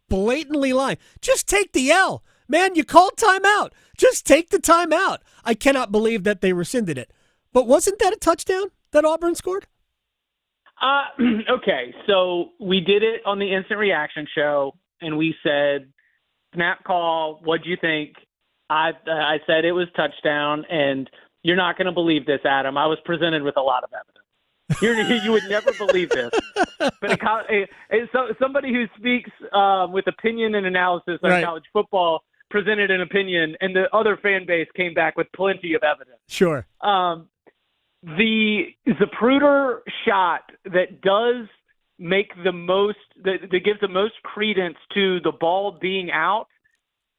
Speaker 8: blatantly lying. Just take the L. Man, you called timeout. Just take the timeout. I cannot believe that they rescinded it. But wasn't that a touchdown that Auburn scored?
Speaker 7: Okay, so we did it on the instant reaction show, and we said, snap call, what'd you think? I said it was touchdown, and you're not going to believe this, Adam. I was presented with a lot of evidence. You would never believe this. But somebody who speaks with opinion and analysis on college football presented an opinion, and the other fan base came back with plenty of evidence.
Speaker 8: Sure.
Speaker 7: The Zapruder shot that does make the most, that gives the most credence to the ball being out,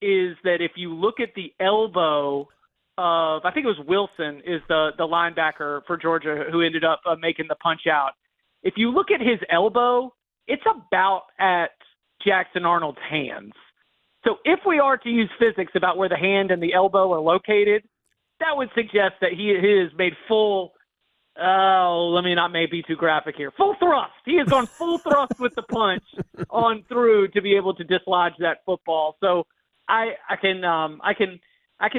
Speaker 7: is that if you look at the elbow of, I think it was Wilson, is the linebacker for Georgia who ended up making the punch out. If you look at his elbow, it's about at Jackson Arnold's hands. So if we are to use physics about where the hand and the elbow are located, that would suggest that he has made full let me not be too graphic here. Full thrust. He has gone full thrust with the punch on through to be able to dislodge that football. So I can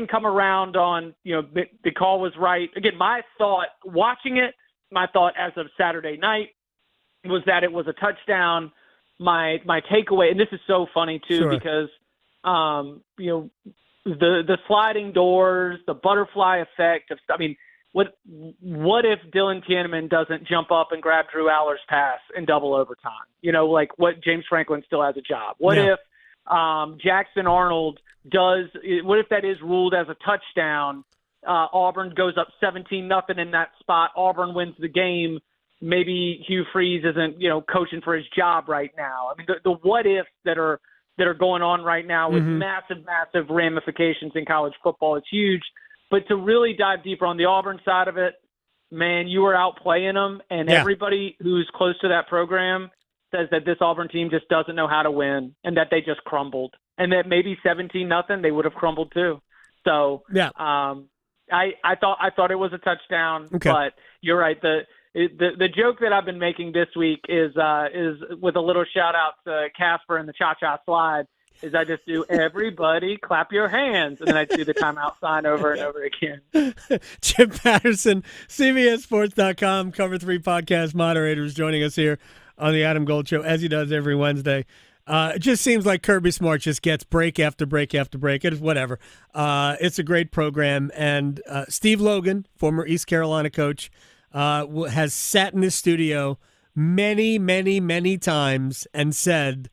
Speaker 7: come around on, the call was right. Again, my thought watching it, my thought as of Saturday night was that it was a touchdown. My takeaway, and this is so funny too,
Speaker 8: Sure.
Speaker 7: because the sliding doors, the butterfly effect of, what if Dylan Tiananmen doesn't jump up and grab Drew Aller's pass in double overtime? Like what James Franklin still has a job. What if Jackson Arnold what if that is ruled as a touchdown? Auburn goes up 17-0 in that spot. Auburn wins the game. Maybe Hugh Freeze isn't, coaching for his job right now. The what ifs that are going on right now with massive ramifications in college football. It's huge. But to really dive deeper on the Auburn side of it, man, you were outplaying them, and everybody who's close to that program says that this Auburn team just doesn't know how to win and that they just crumbled, and that maybe 17-0 they would have crumbled too. So I thought it was a touchdown, but you're right. The joke that I've been making this week is with a little shout out to Casper and the Cha-Cha Slide. Is I just do everybody clap your hands, and then I do the timeout sign over and over again.
Speaker 8: Chip Patterson, CBSSports.com, Cover 3 podcast moderator, is joining us here on the Adam Gold Show, as he does every Wednesday. It just seems like Kirby Smart just gets break after break after break. It is whatever. It's a great program, and Steve Logan, former East Carolina coach, has sat in this studio many, many, many times and said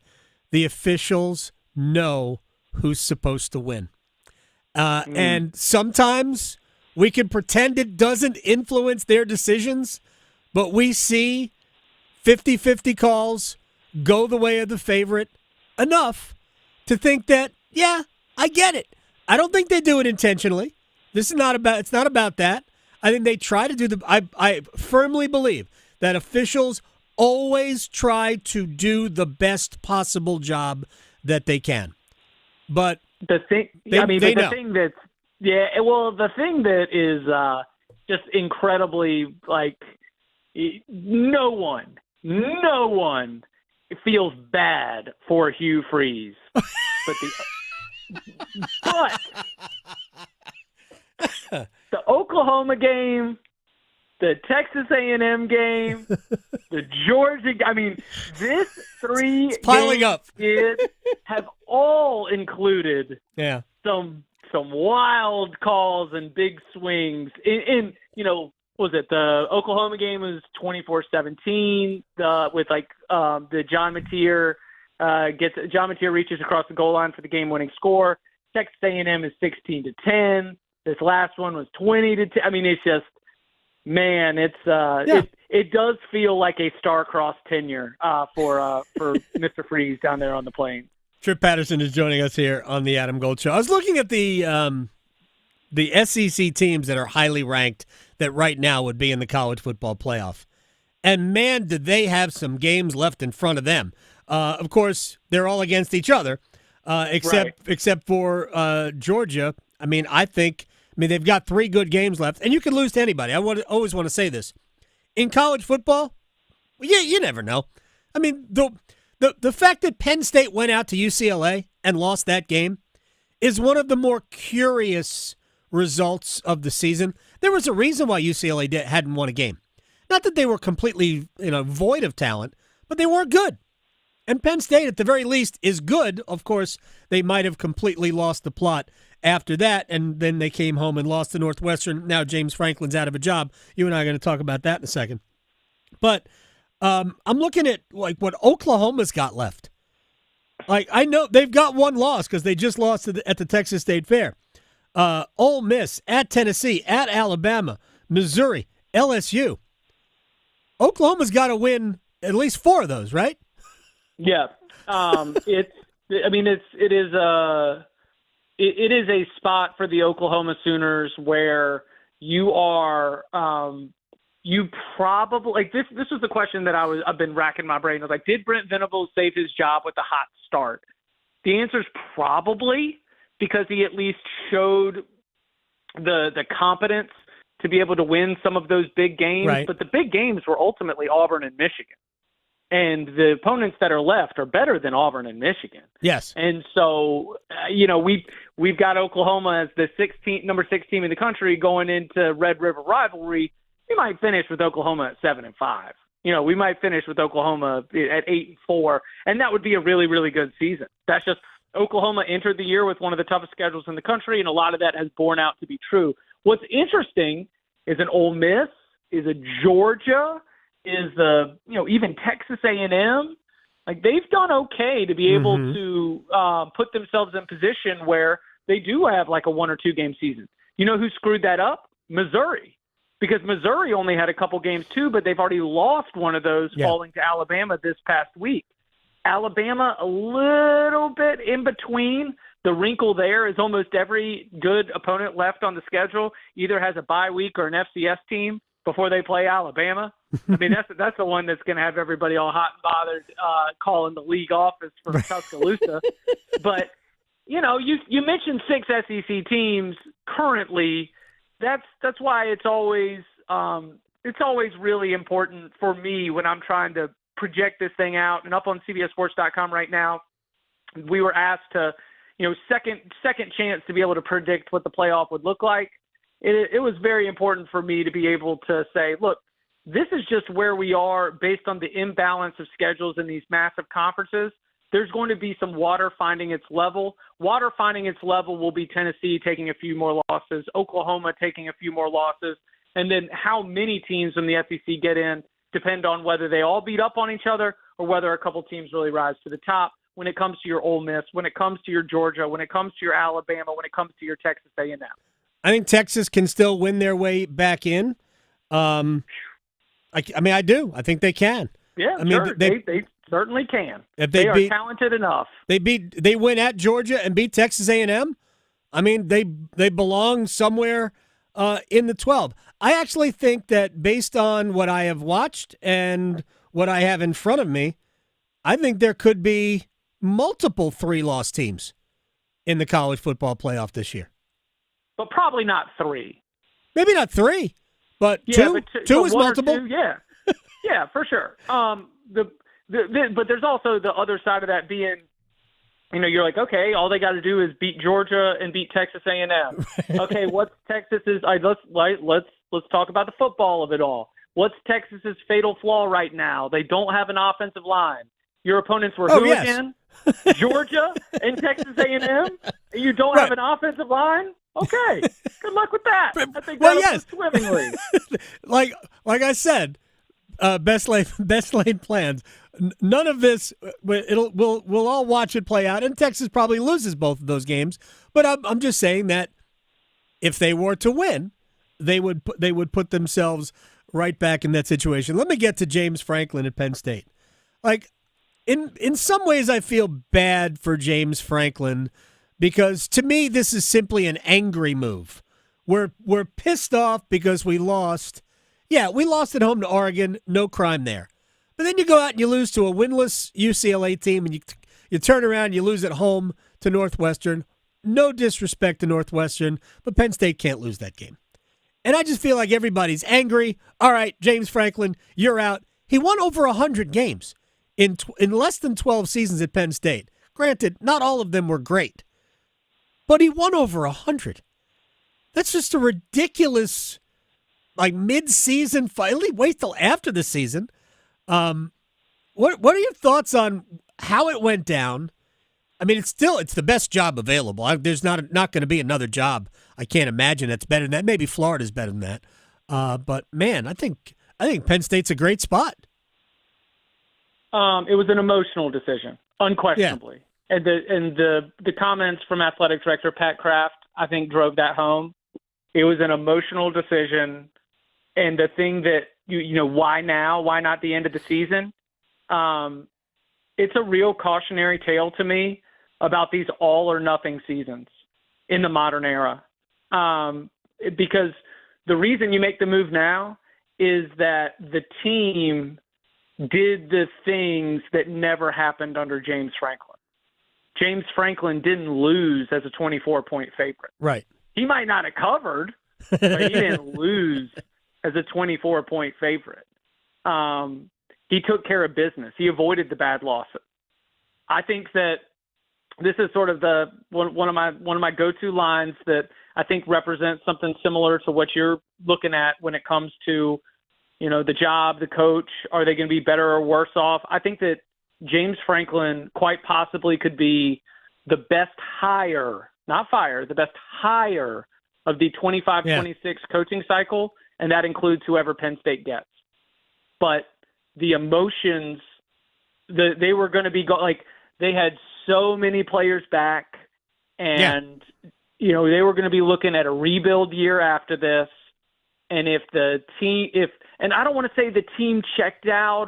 Speaker 8: the officials know who's supposed to win. And sometimes we can pretend it doesn't influence their decisions, but we see 50-50 calls go the way of the favorite enough to think that, yeah, I get it. I don't think they do it intentionally. It's not about that. I think they try to do I firmly believe that officials always try to do the best possible job that they can. But
Speaker 7: the thing,
Speaker 8: the
Speaker 7: thing that's, the thing that is just incredibly, like, no one feels bad for Hugh Freeze. But the Oklahoma game, the Texas A&M game, the Georgia. This three
Speaker 8: it's piling up
Speaker 7: have all included some wild calls and big swings. Was it the Oklahoma game was 24-17? With the John Mateer reaches across the goal line for the game-winning score. Texas A&M is 16-10. This last one was 20-10. It's just. Man, it does feel like a star-crossed tenure for Mr. Freeze down there on the Plains.
Speaker 8: Trip Patterson is joining us here on the Adam Gold Show. I was looking at the SEC teams that are highly ranked that right now would be in the college football playoff. And, man, did they have some games left in front of them. Of course, they're all against each other, except for Georgia. They've got 3 good games left, and you can lose to anybody. I always want to say this. In college football, you never know. The fact that Penn State went out to UCLA and lost that game is one of the more curious results of the season. There was a reason why UCLA hadn't won a game. Not that they were completely void of talent, but they weren't good. And Penn State, at the very least, is good. Of course, they might have completely lost the plot after that, and then they came home and lost to Northwestern. Now James Franklin's out of a job. You and I are going to talk about that in a second. But I'm looking at what Oklahoma's got left. I know they've got one loss because they just lost at the Texas State Fair. Ole Miss, at Tennessee, at Alabama, Missouri, LSU. Oklahoma's got to win at least 4 of those, right?
Speaker 7: Yeah. It is a spot for the Oklahoma Sooners where you are you probably this was the question that I've been racking my brain. I was like, did Brent Venables save his job with a hot start? The answer is probably, because he at least showed the competence to be able to win some of those big games.
Speaker 8: Right.
Speaker 7: But the big games were ultimately Auburn and Michigan. And the opponents that are left are better than Auburn and Michigan.
Speaker 8: Yes.
Speaker 7: And so, we've got Oklahoma as the number 6 team in the country going into Red River rivalry. We might finish with Oklahoma at 7-5. We might finish with Oklahoma at 8-4, and that would be a really, really good season. That's just Oklahoma entered the year with one of the toughest schedules in the country, and a lot of that has borne out to be true. What's interesting is an Ole Miss, is a Georgia, is even Texas A&M. Like, they've done okay to be able to put themselves in position where they do have like a 1 or 2 game season. You know who screwed that up? Missouri. Because Missouri only had a couple games too, but they've already lost one of those falling to Alabama this past week. Alabama, a little bit in between. The wrinkle there is almost every good opponent left on the schedule either has a bye week or an FCS team before they play Alabama. I mean, that's the one that's going to have everybody all hot and bothered calling the league office for Tuscaloosa. But, you mentioned 6 SEC teams currently. That's why it's always really important for me when I'm trying to project this thing out. And up on CBSSports.com right now, we were asked to, second chance to be able to predict what the playoff would look like. It was very important for me to be able to say, look, this is just where we are based on the imbalance of schedules in these massive conferences. There's going to be some water finding its level. Water finding its level will be Tennessee taking a few more losses, Oklahoma taking a few more losses, and then how many teams in the SEC get in depend on whether they all beat up on each other or whether a couple teams really rise to the top when it comes to your Ole Miss, when it comes to your Georgia, when it comes to your Alabama, when it comes to your Texas A&M.
Speaker 8: I think Texas can still win their way back in. I do. I think they can.
Speaker 7: Yeah, sure. They certainly can.
Speaker 8: If
Speaker 7: they are talented enough.
Speaker 8: They win at Georgia and beat Texas A&M. I mean, they belong somewhere in the 12. I actually think that based on what I have watched and what I have in front of me, I think there could be multiple 3-loss teams in the college football playoff this year.
Speaker 7: But probably not 3.
Speaker 8: Maybe not 3, but 2. Two is multiple.
Speaker 7: 2, yeah. Yeah, for sure. But there's also the other side of that being, you're like, okay, all they got to do is beat Georgia and beat Texas A&M. Okay, what's Texas's? Let's talk about the football of it all. What's Texas's fatal flaw right now? They don't have an offensive line. Your opponents were who again? Georgia and Texas A&M. And you don't have an offensive line. Okay, good luck with that. I think that'll go swimmingly.
Speaker 8: like I said, best laid plans. None of this. We'll all watch it play out, and Texas probably loses both of those games. But I'm just saying that if they were to win, they would put themselves right back in that situation. Let me get to James Franklin at Penn State. Like in some ways, I feel bad for James Franklin because to me, this is simply an angry move. We're pissed off because we lost. Yeah, we lost at home to Oregon. No crime there. But then you go out and you lose to a winless UCLA team, and you turn around and you lose at home to Northwestern. No disrespect to Northwestern, but Penn State can't lose that game. And I just feel like everybody's angry. All right, James Franklin, you're out. He won over 100 games in less than 12 seasons at Penn State. Granted, not all of them were great, but he won over 100. That's just a ridiculous, mid-season. Finally, wait till after the season. What are your thoughts on how it went down? I mean, it's the best job available. There's not going to be another job. I can't imagine that's better than that. Maybe Florida's better than that. But man, I think Penn State's a great spot.
Speaker 7: It was an emotional decision, unquestionably. Yeah. And the comments from athletic director Pat Kraft, I think, drove that home. It was an emotional decision, and the thing that why now? Why not the end of the season? It's a real cautionary tale to me about these all or nothing seasons in the modern era. Because the reason you make the move now is that the team did the things that never happened under James Franklin. James Franklin didn't lose as a 24-point favorite.
Speaker 8: Right.
Speaker 7: He might not have covered, Right? He didn't lose as a 24-point favorite. He took care of business. He avoided the bad losses. I think that this is sort of one of my go-to lines that I think represents something similar to what you're looking at when it comes to, the job, the coach. Are they going to be better or worse off? I think that James Franklin quite possibly could be the best hire, not fire, the best hire of the 25-26 coaching cycle, and that includes whoever Penn State gets. But the emotions, they were going to be they had so many players back, and they were going to be looking at a rebuild year after this. And if the team, and I don't want to say the team checked out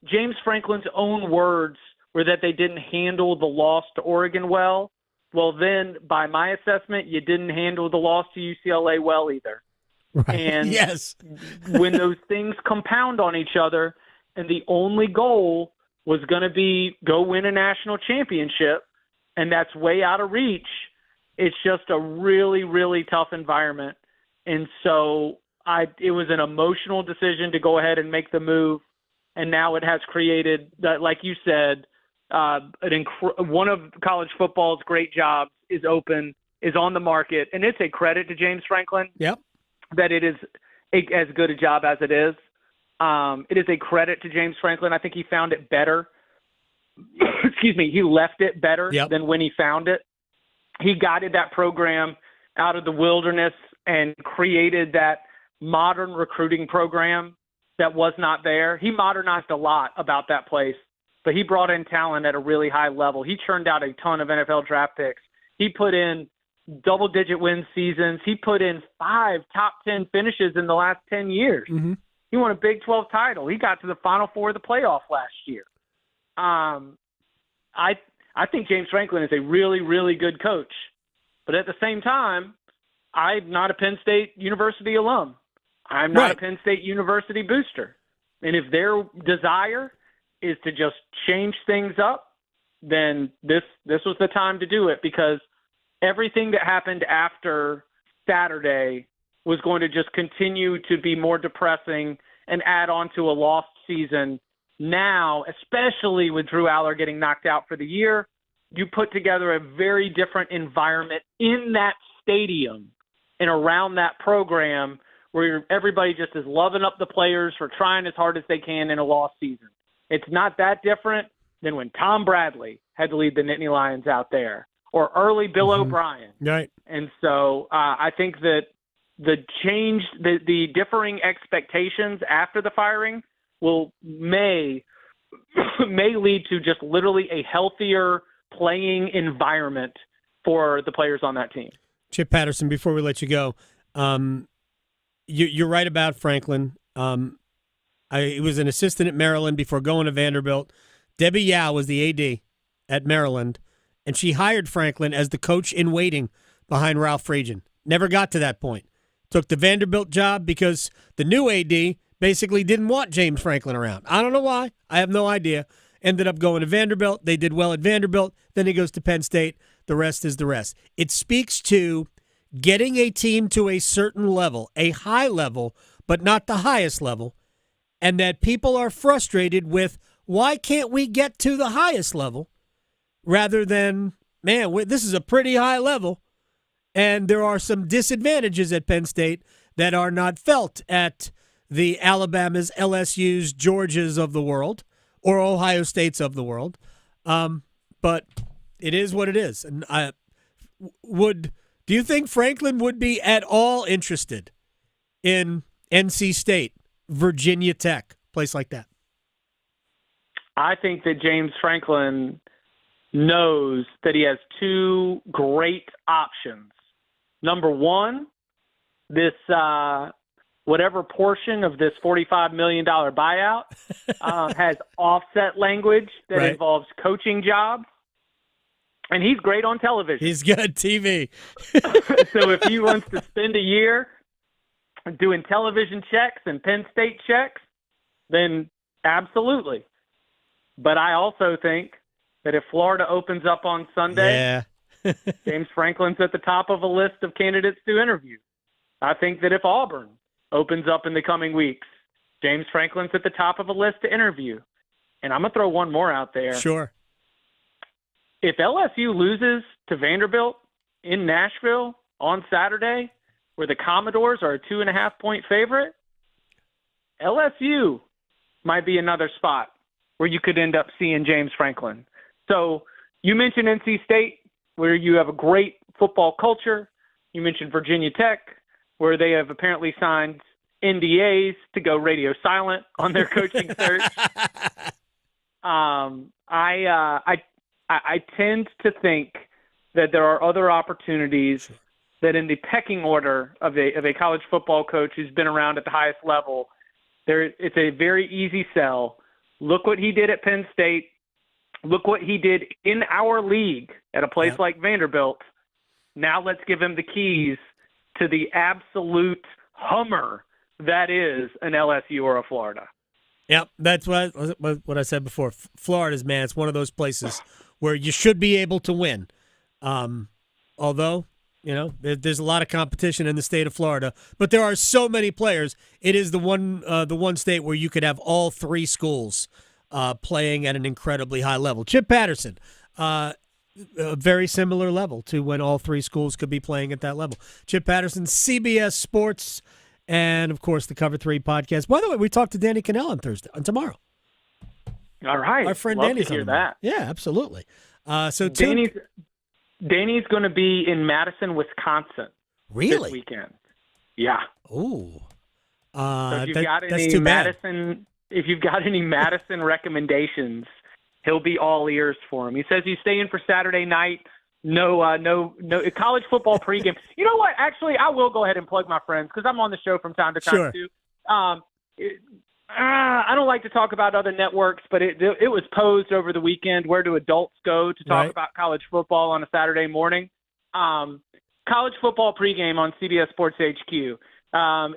Speaker 7: James Franklin's own words were that they didn't handle the loss to Oregon well. Well, then by my assessment, you didn't handle the loss to UCLA well either.
Speaker 8: Right.
Speaker 7: And
Speaker 8: yes,
Speaker 7: when those things compound on each other, and the only goal was going to be go win a national championship, and that's way out of reach, it's just a really, really tough environment. And so it was an emotional decision to go ahead and make the move, and now it has created, like you said, one of college football's great jobs is on the market, and it's a credit to James Franklin.
Speaker 8: Yep.
Speaker 7: That it is as good a job as it is. It is a credit to James Franklin. I think he found it better. Excuse me. He left it better than when he found it. He guided that program out of the wilderness and created that modern recruiting program that was not there. He modernized a lot about that place, but he brought in talent at a really high level. He churned out a ton of NFL draft picks. He put in double-digit win seasons. He put in 5 top 10 finishes in the last 10 years.
Speaker 8: Mm-hmm.
Speaker 7: He won a Big 12 title. He got to the Final Four of the playoff last year. I think James Franklin is a really, really good coach. But at the same time, I'm not a Penn State University alum. I'm not a Penn State University booster. And if their desire is to just change things up, then this was the time to do it, because everything that happened after Saturday was going to just continue to be more depressing and add on to a lost season. Now, especially with Drew Aller getting knocked out for the year, you put together a very different environment in that stadium and around that program where everybody just is loving up the players for trying as hard as they can in a lost season. It's not that different than when Tom Bradley had to lead the Nittany Lions out there, or early Bill O'Brien.
Speaker 8: Right.
Speaker 7: And so I think that the differing expectations after the firing may lead to just literally a healthier playing environment for the players on that team.
Speaker 8: Chip Patterson, before we let you go, you're right about Franklin. He was an assistant at Maryland before going to Vanderbilt. Debbie Yao was the AD at Maryland, and she hired Franklin as the coach in waiting behind Ralph Friedgen. Never got to that point. Took the Vanderbilt job because the new AD basically didn't want James Franklin around. I don't know why. I have no idea. Ended up going to Vanderbilt. They did well at Vanderbilt. Then he goes to Penn State. The rest is the rest. It speaks to getting a team to a certain level, a high level, but not the highest level, and that people are frustrated with, why can't we get to the highest level, rather than, man, this is a pretty high level, and there are some disadvantages at Penn State that are not felt at the Alabamas, LSUs, Georgias of the world, or Ohio States of the world. But it is what it is. And do you think Franklin would be at all interested in NC State, Virginia Tech, place like that?
Speaker 7: I think that James Franklin knows that he has 2 great options. Number one, this whatever portion of this $45 million buyout has offset language that involves coaching jobs. And he's great on television.
Speaker 8: He's good TV.
Speaker 7: So if he wants to spend a year doing television checks and Penn State checks, then absolutely. But I also think that if Florida opens up on Sunday, James Franklin's at the top of a list of candidates to interview. I think that if Auburn opens up in the coming weeks, James Franklin's at the top of a list to interview. And I'm going to throw one more out there.
Speaker 8: Sure.
Speaker 7: If LSU loses to Vanderbilt in Nashville on Saturday, where the Commodores are a 2.5-point favorite, LSU might be another spot where you could end up seeing James Franklin. So you mentioned NC State, where you have a great football culture. You mentioned Virginia Tech, where they have apparently signed NDAs to go radio silent on their coaching search. I tend to think that there are other opportunities that in the pecking order of a college football coach who's been around at the highest level, it's a very easy sell. Look what he did at Penn State. Look what he did in our league at a place like Vanderbilt. Now let's give him the keys to the absolute hummer that is an LSU or a Florida.
Speaker 8: Yep, that's what I said before. Florida's, man, it's one of those places where you should be able to win. Although, there's a lot of competition in the state of Florida, but there are so many players. It is the one state where you could have all three schools playing at an incredibly high level. Chip Patterson, a very similar level to when all three schools could be playing at that level. Chip Patterson, CBS Sports, and, of course, the Cover 3 podcast. By the way, we talked to Danny Cannell on tomorrow.
Speaker 7: All right.
Speaker 8: Our friend
Speaker 7: Love
Speaker 8: Danny's
Speaker 7: to hear
Speaker 8: on
Speaker 7: that.
Speaker 8: Yeah, absolutely. So
Speaker 7: Danny's going to be in Madison, Wisconsin.
Speaker 8: Really?
Speaker 7: This weekend. Yeah.
Speaker 8: Ooh.
Speaker 7: So if you've got any Madison recommendations, he'll be all ears for him. He says he's staying for Saturday night. No college football pregame. You know what? Actually, I will go ahead and plug my friends because I'm on the show from time to time too. I don't like to talk about other networks, but it was posed over the weekend. Where do adults go to talk about college football on a Saturday morning? College football pregame on CBS Sports HQ.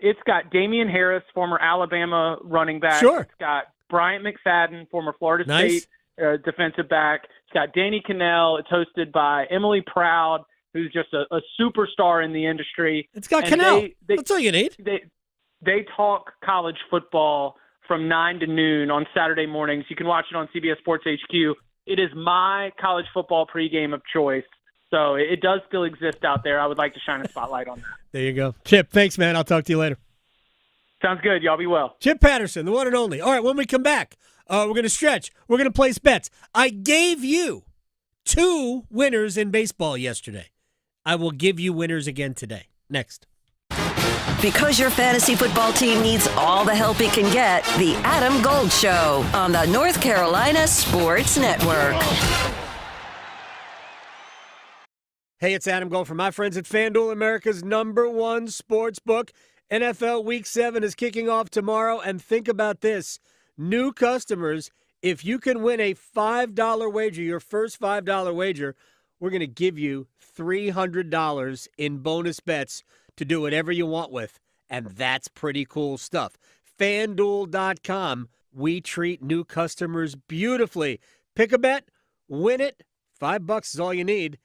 Speaker 7: It's got Damian Harris, former Alabama running back.
Speaker 8: Sure.
Speaker 7: It's got Bryant McFadden, former Florida State defensive back. It's got Danny Cannell. It's hosted by Emily Proud, who's just a superstar in the industry.
Speaker 8: It's got Cannell. That's all you need.
Speaker 7: They talk college football from 9 to noon on Saturday mornings. You can watch it on CBS Sports HQ. It is my college football pregame of choice. So it does still exist out there. I would like to shine a spotlight on that.
Speaker 8: There you go. Chip, thanks, man. I'll talk to you later.
Speaker 7: Sounds good. Y'all be well.
Speaker 8: Chip Patterson, the one and only. All right, when we come back, we're going to stretch. We're going to place bets. I gave you 2 winners in baseball yesterday. I will give you winners again today. Next.
Speaker 5: Because your fantasy football team needs all the help it can get, the Adam Gold Show on the North Carolina Sports Network.
Speaker 8: Hey, it's Adam Gold from my friends at FanDuel, America's #1 sports book. NFL Week 7 is kicking off tomorrow, and think about this. New customers, if you can win a $5 wager, your first $5 wager, we're going to give you $300 in bonus bets to do whatever you want with, and that's pretty cool stuff. FanDuel.com, we treat new customers beautifully. Pick a bet, win it, $5 is all you need,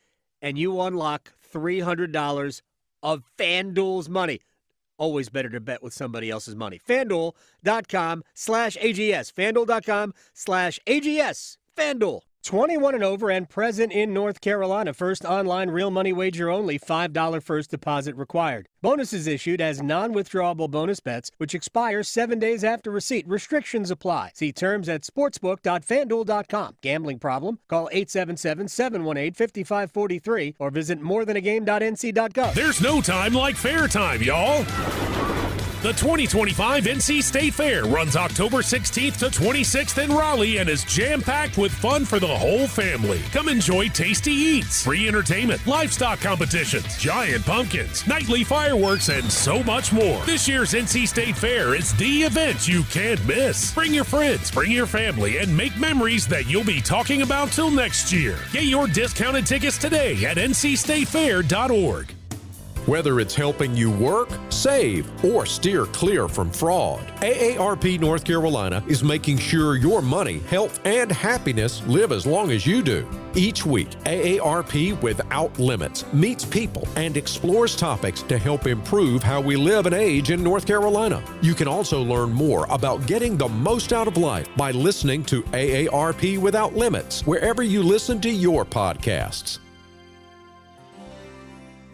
Speaker 8: and you unlock $300 of FanDuel's money. Always better to bet with somebody else's money. FanDuel.com/AGS. FanDuel.com/AGS. FanDuel. 21 and over and present in North Carolina. First online real money wager only. $5 first deposit required. Bonuses issued as non-withdrawable bonus bets, which expire 7 days after receipt. Restrictions apply. See terms at sportsbook.fanduel.com. Gambling problem? Call 877-718-5543 or visit morethanagame.nc.gov.
Speaker 4: There's no time like fair time, y'all. The 2025 NC State Fair runs October 16th to 26th in Raleigh and is jam-packed with fun for the whole family. Come enjoy tasty eats, free entertainment, livestock competitions, giant pumpkins, nightly fireworks, and so much more. This year's NC State Fair is the event you can't miss. Bring your friends, bring your family, and make memories that you'll be talking about till next year. Get your discounted tickets today at ncstatefair.org.
Speaker 10: Whether it's helping you work, save, or steer clear from fraud, AARP North Carolina is making sure your money, health, and happiness live as long as you do. Each week, AARP Without Limits meets people and explores topics to help improve how we live and age in North Carolina. You can also learn more about getting the most out of life by listening to AARP Without Limits wherever you listen to your podcasts.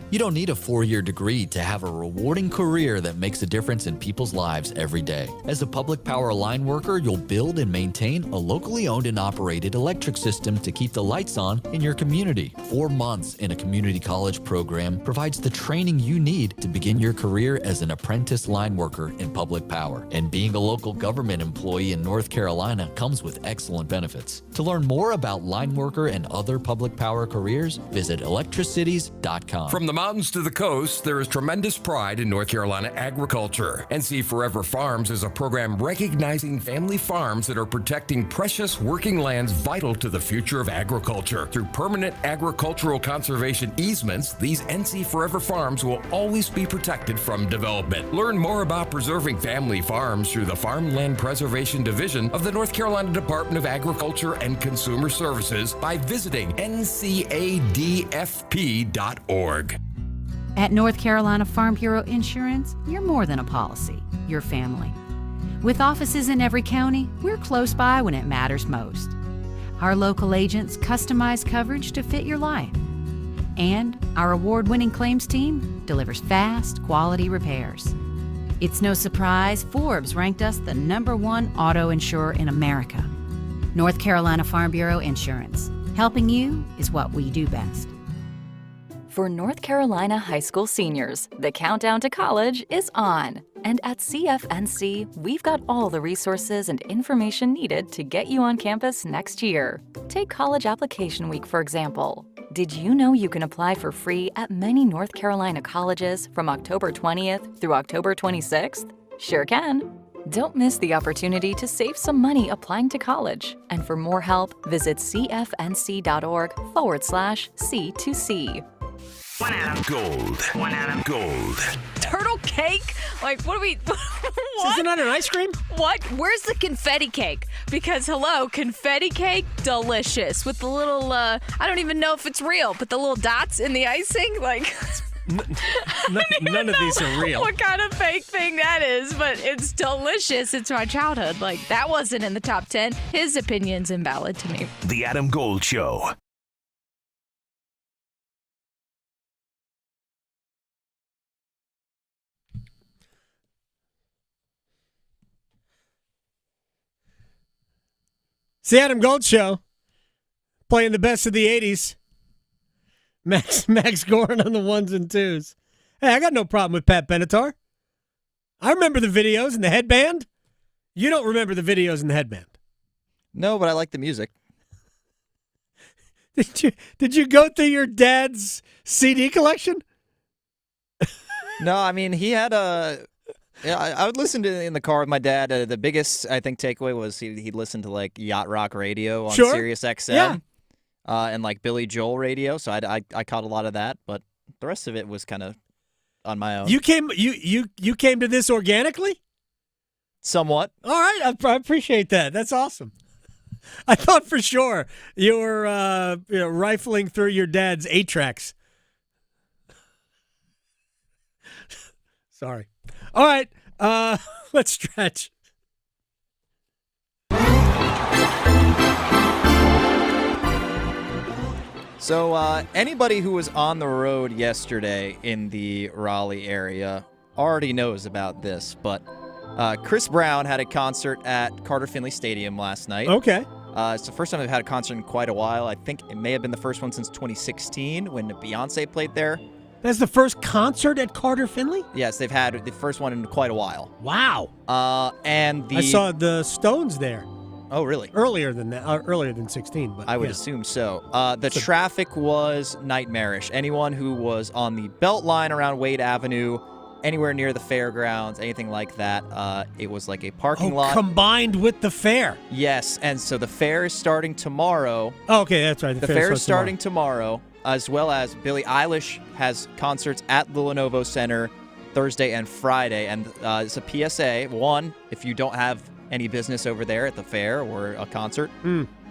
Speaker 11: You don't need a 4-year degree to have a rewarding career that makes a difference in people's lives every day. As a public power line worker, you'll build and maintain a locally owned and operated electric system to keep the lights on in your community. 4 months in a community college program provides the training you need to begin your career as an apprentice line worker in public power. And being a local government employee in North Carolina comes with excellent benefits. To learn more about line worker and other public power careers, visit electricities.com.
Speaker 12: From the mountains to the coast, there is tremendous pride in North Carolina agriculture. NC Forever Farms is a program recognizing family farms that are protecting precious working lands vital to the future of agriculture. Through permanent agricultural conservation easements, these NC Forever Farms will always be protected from development. Learn more about preserving family farms through the Farmland Preservation Division of the North Carolina Department of Agriculture and Consumer Services by visiting ncadfp.org.
Speaker 13: At North Carolina Farm Bureau Insurance, you're more than a policy, you're family. With offices in every county, we're close by when it matters most. Our local agents customize coverage to fit your life. And our award-winning claims team delivers fast, quality repairs. It's no surprise Forbes ranked us the #1 auto insurer in America. North Carolina Farm Bureau Insurance. Helping you is what we do best.
Speaker 15: For North Carolina high school seniors, the countdown to college is on. And at CFNC, we've got all the resources and information needed to get you on campus next year. Take College Application Week, for example. Did you know you can apply for free at many North Carolina colleges from October 20th through October 26th? Sure can. Don't miss the opportunity to save some money applying to college. And for more help, visit cfnc.org/C2C.
Speaker 19: One Adam. Gold. One Adam. Gold.
Speaker 2: Turtle cake? Like, what do we... What?
Speaker 8: Isn't that an ice cream?
Speaker 2: What? Where's the confetti cake? Because, hello, confetti cake, delicious. With the little, I don't even know if it's real, but the little dots in the icing, like...
Speaker 8: None of these are real.
Speaker 2: What kind of fake thing that is, but it's delicious. It's my childhood. Like, that wasn't in the top 10. His opinion's invalid to me.
Speaker 19: The Adam Gold Show.
Speaker 8: It's the Adam Gold Show, playing the best of the 80s. Max Gorin on the ones and twos. Hey, I got no problem with Pat Benatar. I remember the videos and the headband. You don't remember the videos and the headband.
Speaker 9: No, but I like the music.
Speaker 8: Did you go through your dad's CD collection?
Speaker 9: No, I mean, he had a... Yeah, I would listen to it in the car with my dad. The biggest, I think, takeaway was he'd listen to, like, Yacht Rock Radio on Sirius XM.
Speaker 8: Yeah.
Speaker 9: And, like, Billy Joel Radio, so I caught a lot of that, but the rest of it was kind of on my own.
Speaker 8: You came to this organically?
Speaker 9: Somewhat.
Speaker 8: All right, I appreciate that. That's awesome. I thought for sure you were rifling through your dad's 8-tracks. Sorry. All right, let's stretch.
Speaker 9: So anybody who was on the road yesterday in the Raleigh area already knows about this, but Chris Brown had a concert at Carter Finley Stadium last night.
Speaker 8: Okay.
Speaker 9: It's the first time they've had a concert in quite a while. I think it may have been the first one since 2016 when Beyonce played there.
Speaker 8: That's the first concert at Carter Finley?
Speaker 9: Yes, they've had the first one in quite a while.
Speaker 8: Wow.
Speaker 9: And
Speaker 8: I saw the Stones there.
Speaker 9: Oh, really?
Speaker 8: Earlier than that, earlier than 16. But
Speaker 9: I would assume so. The traffic was nightmarish. Anyone who was on the belt line around Wade Avenue, anywhere near the fairgrounds, anything like that, it was like a parking lot.
Speaker 8: Combined with the fair.
Speaker 9: Yes, and so the fair is starting tomorrow.
Speaker 8: Oh, okay, that's right.
Speaker 9: The fair is starting tomorrow, as well as Billie Eilish has concerts at the Lenovo Center Thursday and Friday. And it's a PSA. One, if you don't have any business over there at the fair or a concert,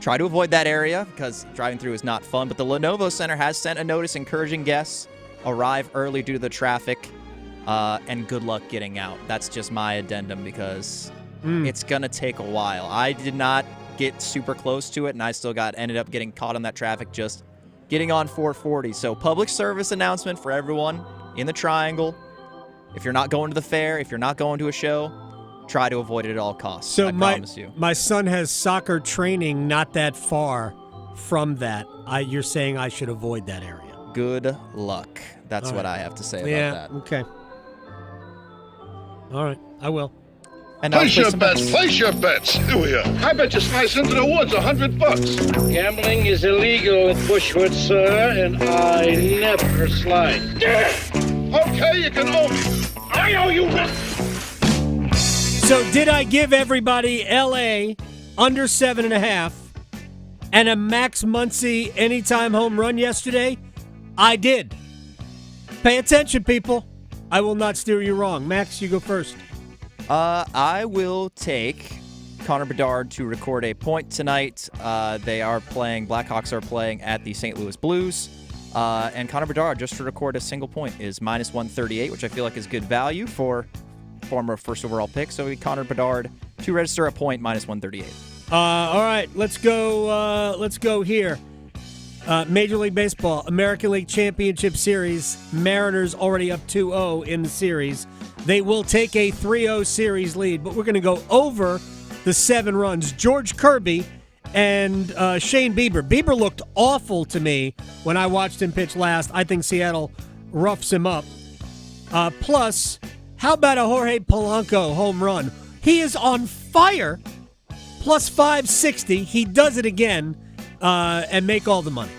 Speaker 9: try to avoid that area because driving through is not fun. But the Lenovo Center has sent a notice encouraging guests arrive early due to the traffic, and good luck getting out. That's just my addendum because it's going to take a while. I did not get super close to it, and I still ended up getting caught on that traffic just getting on 440. So public service announcement for everyone in the Triangle. If you're not going to the fair, if you're not going to a show, try to avoid it at all costs.
Speaker 8: So
Speaker 9: I promise you.
Speaker 8: My son has soccer training not that far from that. You're saying I should avoid that area.
Speaker 9: Good luck. That's what I have to say about that.
Speaker 8: Okay. All right, I will.
Speaker 9: And
Speaker 1: place your bets. Here we are. I bet you slice into the woods $100.
Speaker 14: Gambling is illegal at Bushwood, sir, and I never slide.
Speaker 1: Okay, you can owe me. I owe you one.
Speaker 8: So did I give everybody L.A. under 7.5 and a Max Muncy anytime home run yesterday? I did. Pay attention, people. I will not steer you wrong. Max, you go first.
Speaker 9: I will take Connor Bedard to record a point tonight. Blackhawks are playing at the St. Louis Blues. And Connor Bedard, just to record a single point, is minus 138, which I feel like is good value for former first overall pick. So Connor Bedard to register a point, minus 138.
Speaker 8: All right, let's go here. Major League Baseball, American League Championship Series. Mariners already up 2-0 in the series. They will take a 3-0 series lead, but we're going to go over the 7 runs. George Kirby and Shane Bieber. Bieber looked awful to me when I watched him pitch last. I think Seattle roughs him up. Plus, how about a Jorge Polanco home run? He is on fire. Plus 560. He does it again and make all the money.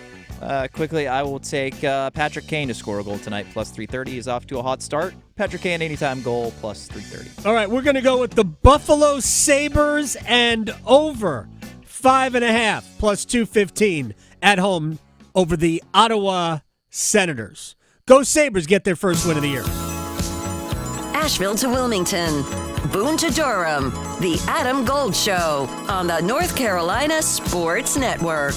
Speaker 9: Quickly, I will take Patrick Kane to score a goal tonight, plus 330. He's off to a hot start. Patrick Kane, anytime goal, plus 330.
Speaker 8: All right, we're going to go with the Buffalo Sabres and over 5.5, plus 215 at home over the Ottawa Senators. Go Sabres, get their first win of the year.
Speaker 5: Asheville to Wilmington, Boone to Durham, the Adam Gold Show on the North Carolina Sports Network.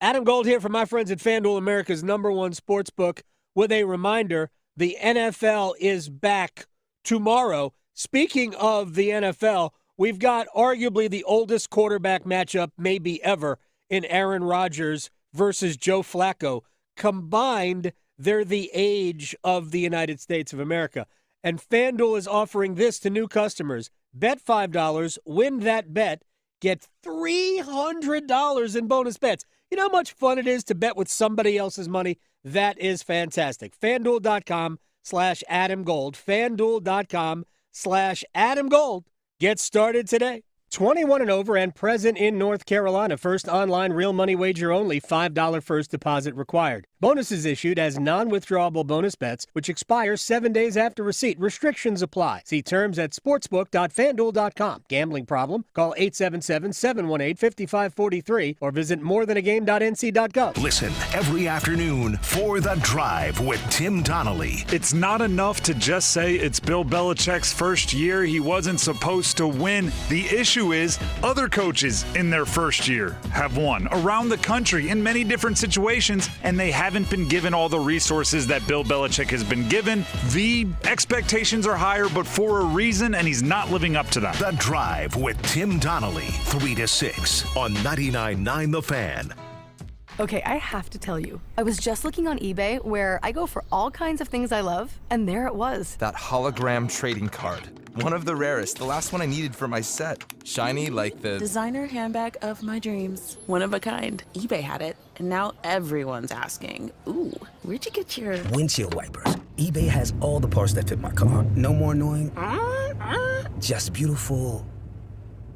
Speaker 8: Adam Gold here from my friends at FanDuel, America's #1 sportsbook, with a reminder, the NFL is back tomorrow. Speaking of the NFL, we've got arguably the oldest quarterback matchup maybe ever in Aaron Rodgers versus Joe Flacco. Combined, they're the age of the United States of America. And FanDuel is offering this to new customers. Bet $5, win that bet, get $300 in bonus bets. You know how much fun it is to bet with somebody else's money? That is fantastic. FanDuel.com/Adam Gold. FanDuel.com/Adam Gold. Get started today. 21 and over and present in North Carolina. First online real money wager only. $5 first deposit required. Bonuses issued as non-withdrawable bonus bets, which expire 7 days after receipt. Restrictions apply. See terms at sportsbook.fanduel.com. Gambling problem? Call 877-718-5543 or visit morethanagame.nc.gov.
Speaker 19: Listen every afternoon for The Drive with Tim Donnelly.
Speaker 16: It's not enough to just say it's Bill Belichick's first year. He wasn't supposed to win. The issue is other coaches in their first year have won around the country in many different situations, and they haven't been given all the resources that Bill Belichick has been given. The expectations are higher, but for a reason, and he's not living up to them.
Speaker 19: The Drive with Tim Donnelly, 3 to 6 on 99.9 The Fan.
Speaker 17: Okay, I have to tell you, I was just looking on eBay where I go for all kinds of things I love, and there it was.
Speaker 18: That hologram trading card. One of the rarest, the last one I needed for my set. Shiny like the
Speaker 22: designer handbag of my dreams. One of a kind. eBay had it, and now everyone's asking, ooh, where'd you get your
Speaker 25: windshield wipers? eBay has all the parts that fit my car. No more annoying, just beautiful.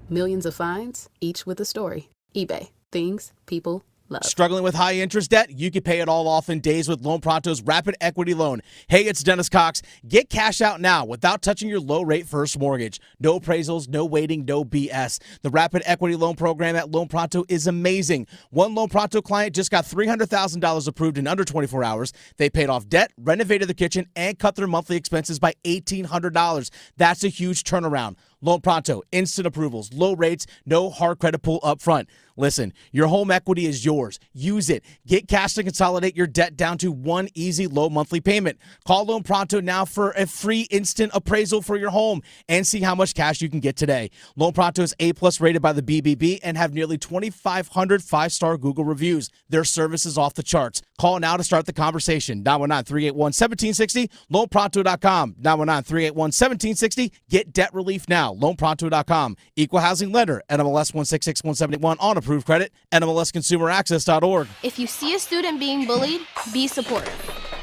Speaker 24: Millions of finds, each with a story. eBay. Things, people,
Speaker 22: Love.
Speaker 3: Struggling with high interest debt? You can pay it all off in days with Loan Pronto's Rapid Equity Loan. Hey, it's Dennis Cox. Get cash out now without touching your low-rate first mortgage. No appraisals, no waiting, no BS. The Rapid Equity Loan program at Loan Pronto is amazing. One Loan Pronto client just got $300,000 approved in under 24 hours. They paid off debt, renovated the kitchen, and cut their monthly expenses by $1,800. That's a huge turnaround. Loan Pronto, instant approvals, low rates, no hard credit pull up front. Listen, your home equity is yours. Use it. Get cash to consolidate your debt down to one easy low monthly payment. Call Loan Pronto now for a free instant appraisal for your home and see how much cash you can get today. Loan Pronto is A+ rated by the BBB and have nearly 2,500 5-star Google reviews. Their service is off the charts. Call now to start the conversation. 919-381-1760, loanpronto.com. 919-381-1760. Get debt relief now. loanpronto.com. Equal housing lender. NMLS 166171 on approved credit. NMLSconsumeraccess.org.
Speaker 6: If you see a student being bullied, be supportive.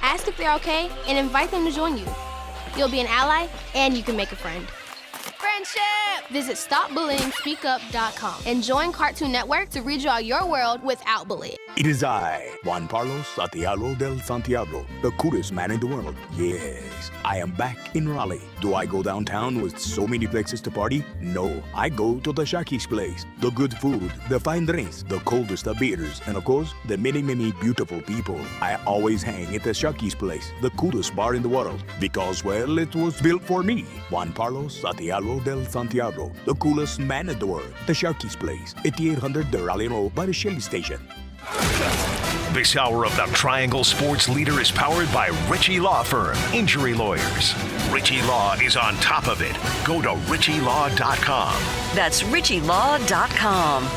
Speaker 6: Ask if they're okay and invite them to join you. You'll be an ally and you can make a friend. Friendship! Visit StopBullyingSpeakUp.com and join Cartoon Network to redraw your world without bullying.
Speaker 25: It is I, Juan Carlos Santiago del Santiago, the coolest man in the world. Yes, I am back in Raleigh. Do I go downtown with so many places to party? No, I go to the Sharky's place. The good food, the fine drinks, the coldest of beers, and of course, the many, many beautiful people. I always hang at the Sharky's place, the coolest bar in the world, because, well, it was built for me. Juan Carlos Santiago del Santiago, the coolest man in the world. The Sharky's place, 8800 de Raleigh Road by the Shelley Station.
Speaker 19: This hour of the Triangle Sports Leader is powered by Ritchie Law Firm, injury lawyers. Ritchie Law is on top of it. Go to ritchielaw.com.
Speaker 5: That's ritchielaw.com.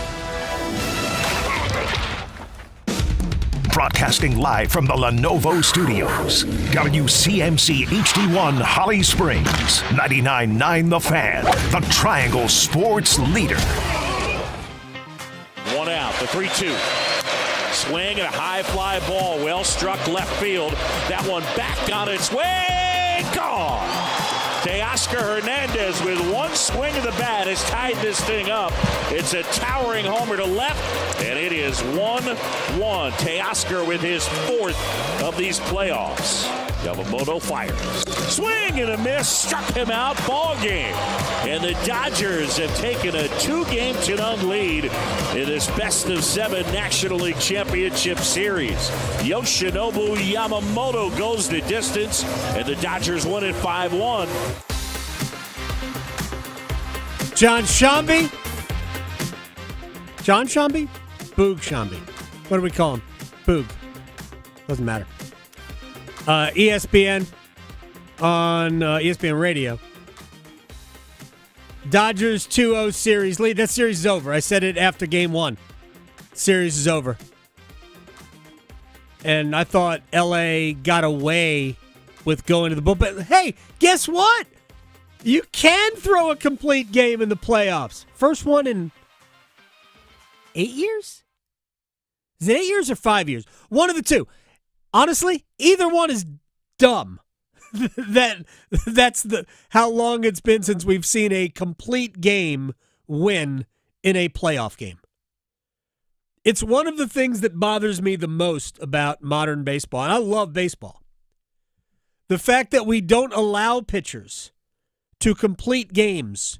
Speaker 19: Broadcasting live from the Lenovo Studios. WCMC HD1 Holly Springs. 99.9 The Fan. The Triangle Sports Leader.
Speaker 20: One out, the 3-2. Swing and a high fly ball, well struck left field. That one back on its way, gone. Teoscar Hernandez with one swing of the bat has tied this thing up. It's a towering homer to left, and it is 1-1. Teoscar with his fourth of these playoffs. Yamamoto fires. Swing and a miss, struck him out, ball game. And the Dodgers have taken a 2-0 lead in this best-of-7 National League Championship Series. Yoshinobu Yamamoto goes the distance, and the Dodgers win it 5-1.
Speaker 8: John Shambi? John Shambi? Boog Shambi. What do we call him? Boog. Doesn't matter. ESPN on ESPN Radio. Dodgers 2-0 series lead. That series is over. I said it after game one. Series is over. And I thought LA got away with going to the bullpen. But hey, guess what? You can throw a complete game in the playoffs. First one in 8 years? Is it 8 years or 5 years? One of the two. Honestly, either one is dumb. That's how long it's been since we've seen a complete game win in a playoff game. It's one of the things that bothers me the most about modern baseball, and I love baseball. The fact that we don't allow pitchers to complete games,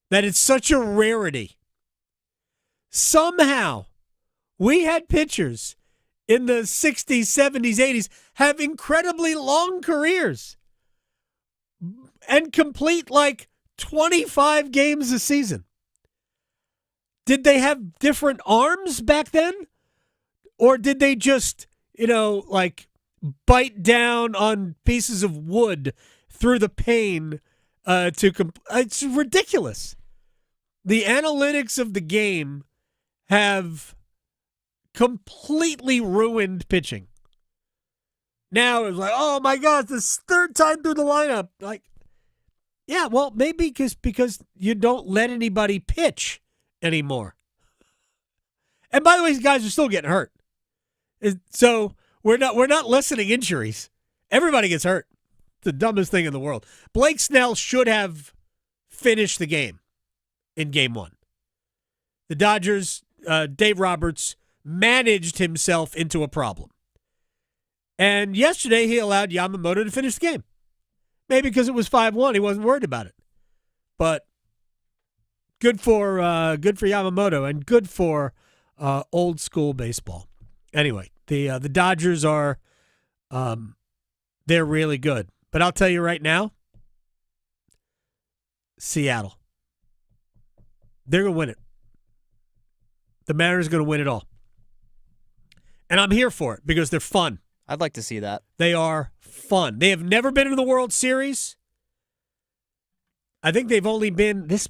Speaker 8: that it's such a rarity. Somehow, we had pitchers in the 60s, 70s, 80s have incredibly long careers and complete like 25 games a season. Did they have different arms back then? Or did they just, like bite down on pieces of wood through the pain it's ridiculous. The analytics of the game have completely ruined pitching. Now it's like, oh my God, this third time through the lineup. Like, yeah, well, maybe because you don't let anybody pitch anymore. And by the way, these guys are still getting hurt. So we're not lessening injuries. Everybody gets hurt. It's the dumbest thing in the world. Blake Snell should have finished the game in game one. The Dodgers, Dave Roberts managed himself into a problem. And yesterday he allowed Yamamoto to finish the game. Maybe because it was 5-1, he wasn't worried about it. But good for Yamamoto and good for old school baseball. Anyway, the Dodgers are they're really good. But I'll tell you right now, Seattle. They're going to win it. The Mariners are going to win it all. And I'm here for it because they're fun.
Speaker 9: I'd like to see that.
Speaker 8: They are fun. They have never been in the World Series. I think they've only been, is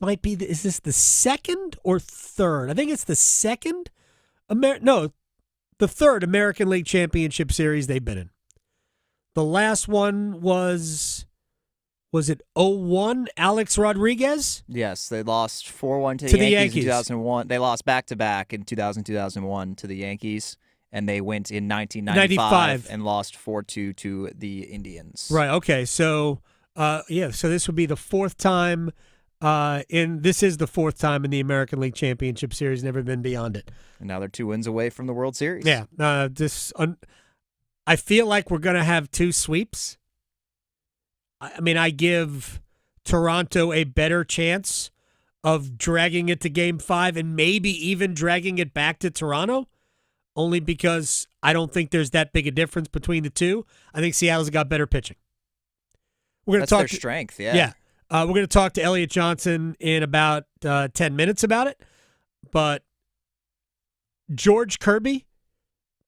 Speaker 8: this the second or third? I think it's the second, the third American League Championship Series they've been in. The last one was it 2001, Alex Rodriguez?
Speaker 9: Yes, they lost 4-1 to the Yankees in 2001. They lost back-to-back in 2000-2001 to the Yankees, and they went in 1995 and lost 4-2 to the Indians.
Speaker 8: Right, okay. So, so this would be the fourth time this is the fourth time in the American League Championship Series, never been beyond it.
Speaker 9: And now they're 2 wins away from the World Series.
Speaker 8: Yeah, I feel like we're going to have 2 sweeps. I mean, I give Toronto a better chance of dragging it to Game 5 and maybe even dragging it back to Toronto, only because I don't think there's that big a difference between the two. I think Seattle's got better pitching.
Speaker 9: That's their strength, yeah.
Speaker 8: Yeah. We're going to talk to Elliot Johnson in about 10 minutes about it. But George Kirby,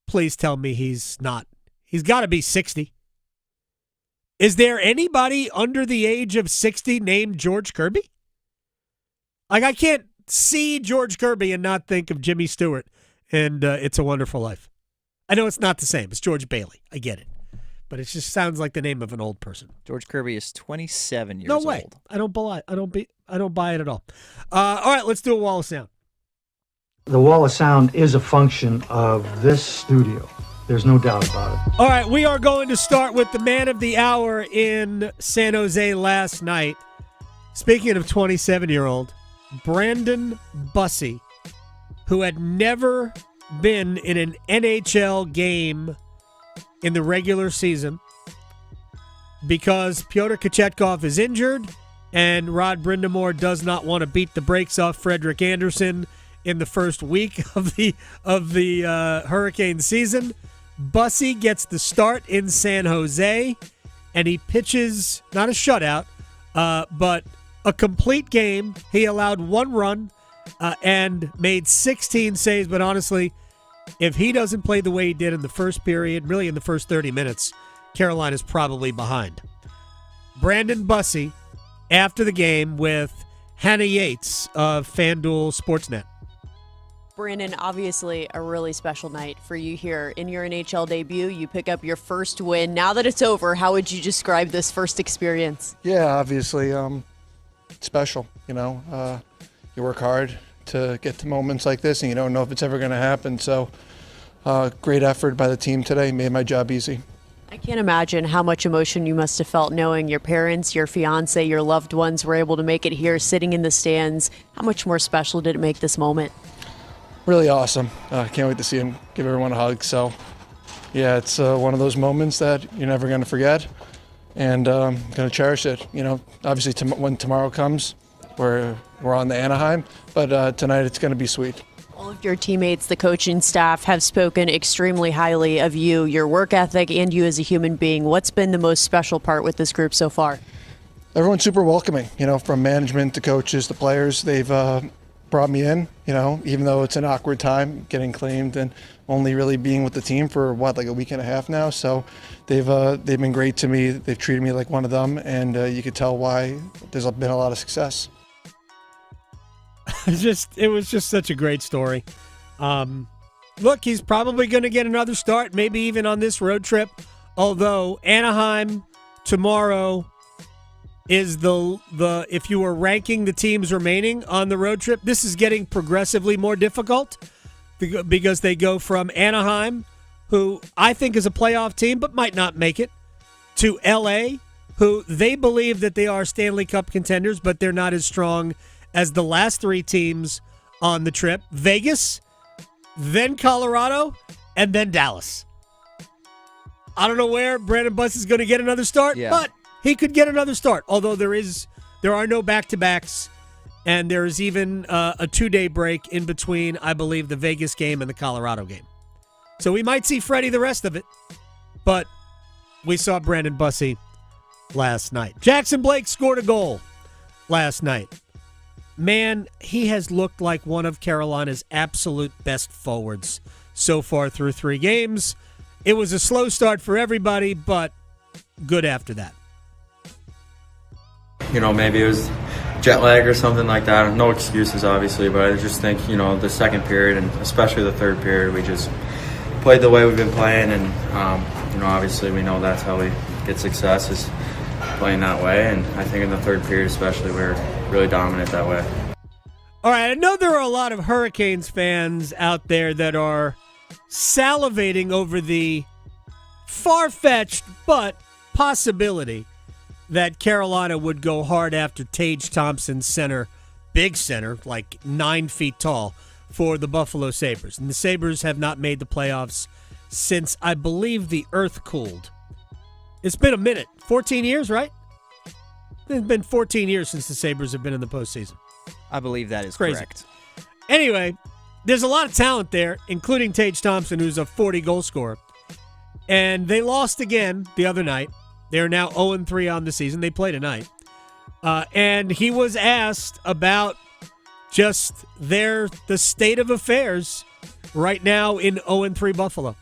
Speaker 8: please tell me he's not. He's got to be 60. Is there anybody under the age of 60 named George Kirby? Like, I can't see George Kirby and not think of Jimmy Stewart and It's a Wonderful Life. I know it's not the same. It's George Bailey. I get it. But it just sounds like the name of an old person.
Speaker 9: George Kirby is 27 years old.
Speaker 8: No way. I don't buy it at all. All right, let's do a wall of sound.
Speaker 4: The wall of sound is a function of this studio. There's no doubt about it.
Speaker 8: All right, we are going to start with the man of the hour in San Jose last night. Speaking of 27-year-old, Brandon Bussi, who had never been in an NHL game in the regular season because Pyotr Kochetkov is injured and Rod Brindamore does not want to beat the brakes off Frederik Andersen in the first week of the Hurricane season. Bussi gets the start in San Jose, and he pitches, not a shutout, but a complete game. He allowed 1 run and made 16 saves, but honestly, if he doesn't play the way he did in the first period, really in the first 30 minutes, Carolina's probably behind. Brandon Bussi, after the game with Hannah Yates of FanDuel Sportsnet.
Speaker 7: Brandon, obviously a really special night for you here. In your NHL debut, you pick up your first win. Now that it's over, how would you describe this first experience?
Speaker 10: Yeah, obviously special. You work hard to get to moments like this, and you don't know if it's ever going to happen. So great effort by the team today. Made my job easy.
Speaker 7: I can't imagine how much emotion you must have felt knowing your parents, your fiance, your loved ones were able to make it here, sitting in the stands. How much more special did it make this moment?
Speaker 10: Really awesome. Can't wait to see him, give everyone a hug. So, yeah, it's one of those moments that you're never going to forget, and going to cherish it. Obviously when tomorrow comes, we're on the Anaheim, but tonight it's going to be sweet.
Speaker 7: All of your teammates, the coaching staff, have spoken extremely highly of you, your work ethic, and you as a human being. What's been the most special part with this group so far?
Speaker 10: Everyone's super welcoming, from management to coaches to players. They've brought me in, even though it's an awkward time getting claimed and only really being with the team for like a week and a half now. So they've been great to me. They've treated me like one of them, and you could tell why there's been a lot of success.
Speaker 8: It was just such a great story. Look, he's probably going to get another start, maybe even on this road trip. Although Anaheim tomorrow is the if you were ranking the teams remaining on the road trip, this is getting progressively more difficult because they go from Anaheim, who I think is a playoff team but might not make it, to LA, who they believe that they are Stanley Cup contenders, but they're not as strong as the last 3 teams on the trip. Vegas, then Colorado, and then Dallas. I don't know where Brandon Buss is going to get another start, but he could get another start. Although there are no back-to-backs, and there is even a 2-day break in between, I believe, the Vegas game and the Colorado game. So we might see Freddie the rest of it, but we saw Brandon Bussey last night. Jackson Blake scored a goal last night. Man, he has looked like one of Carolina's absolute best forwards so far through 3 games. It was a slow start for everybody, but good after that.
Speaker 11: Maybe it was jet lag or something like that. No excuses, obviously, but I just think, the second period and especially the third period, we just played the way we've been playing, and, obviously we know that's how we get success is playing that way, and I think in the third period especially, we're really dominant that way.
Speaker 8: All right, I know there are a lot of Hurricanes fans out there that are salivating over the far-fetched but possibility that Carolina would go hard after Tage Thompson, big center, like 9 feet tall, for the Buffalo Sabres. And the Sabres have not made the playoffs since, I believe, the earth cooled. It's been a minute. 14 years, right? It's been 14 years since the Sabres have been in the postseason.
Speaker 9: I believe that is
Speaker 8: crazy.
Speaker 9: Correct.
Speaker 8: Anyway, there's a lot of talent there, including Tage Thompson, who's a 40-goal scorer. And they lost again the other night. They're now 0-3 on the season. They play tonight. And he was asked about just the state of affairs right now in 0-3 Buffalo.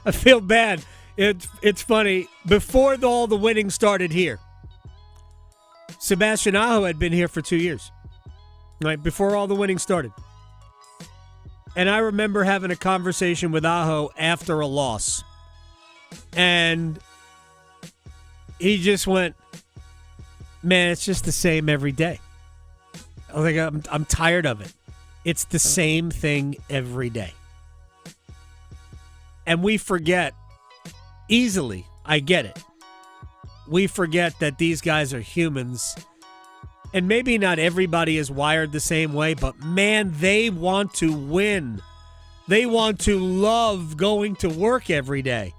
Speaker 8: I feel bad. It's funny. Before all the winning started here, Sebastian Aho had been here for 2 years, right before all the winning started. And I remember having a conversation with Aho after a loss, and he just went, "Man, it's just the same every day." I was like, "I'm tired of it. It's the same thing every day." And we forget easily. I get it. We forget that these guys are humans. And maybe not everybody is wired the same way, but man, they want to win. They want to love going to work every day.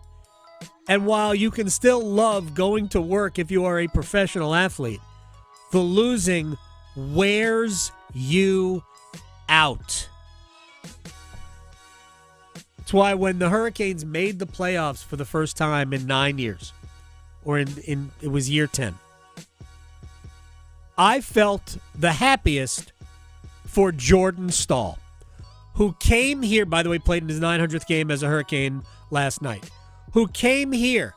Speaker 8: And while you can still love going to work if you are a professional athlete, the losing wears you out. That's why when the Hurricanes made the playoffs for the first time in 9 years, or it was year 10, I felt the happiest for Jordan Staal, who came here, by the way, played in his 900th game as a Hurricane last night, who came here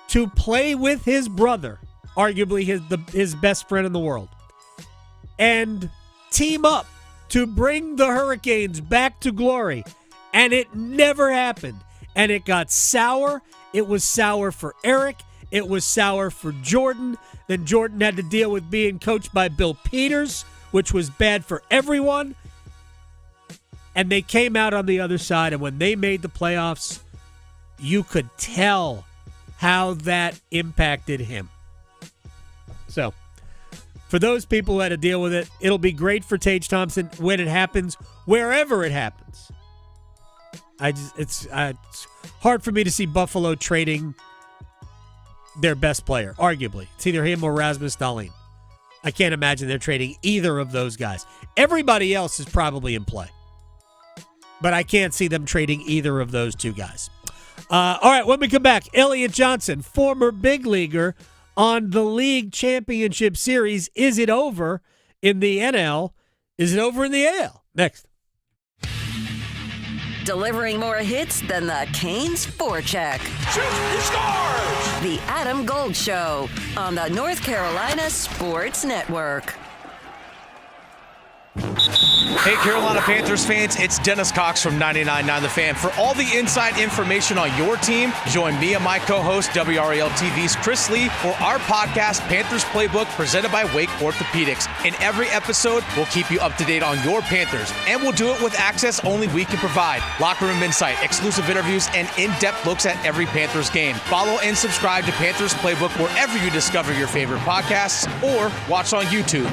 Speaker 8: to play with his brother, arguably his best friend in the world, and team up to bring the Hurricanes back to glory. And it never happened. And it got sour. It was sour for Eric. It was sour for Jordan. Then Jordan had to deal with being coached by Bill Peters, which was bad for everyone. And they came out on the other side. And when they made the playoffs, you could tell how that impacted him. So, for those people who had to deal with it, it'll be great for Tage Thompson when it happens, wherever it happens. It's hard for me to see Buffalo trading their best player, arguably. It's either him or Rasmus Dahlin. I can't imagine they're trading either of those guys. Everybody else is probably in play. But I can't see them trading either of those two guys. All right, when we come back, Elliot Johnson, former big leaguer on the league championship series. Is it over in the NL? Is it over in the AL? Next.
Speaker 5: Delivering more hits than the Canes forecheck.
Speaker 19: Shoot, he scores!
Speaker 5: The Adam Gold Show on the North Carolina Sports Network.
Speaker 3: Hey, Carolina Panthers fans, it's Dennis Cox from 99.9 The Fan. For all the inside information on your team, join me and my co-host, WRAL TV's Chris Lee, for our podcast, Panthers Playbook, presented by Wake Orthopedics. In every episode, we'll keep you up to date on your Panthers, and we'll do it with access only we can provide. Locker room insight, exclusive interviews, and in-depth looks at every Panthers game. Follow and subscribe to Panthers Playbook wherever you discover your favorite podcasts, or watch on YouTube.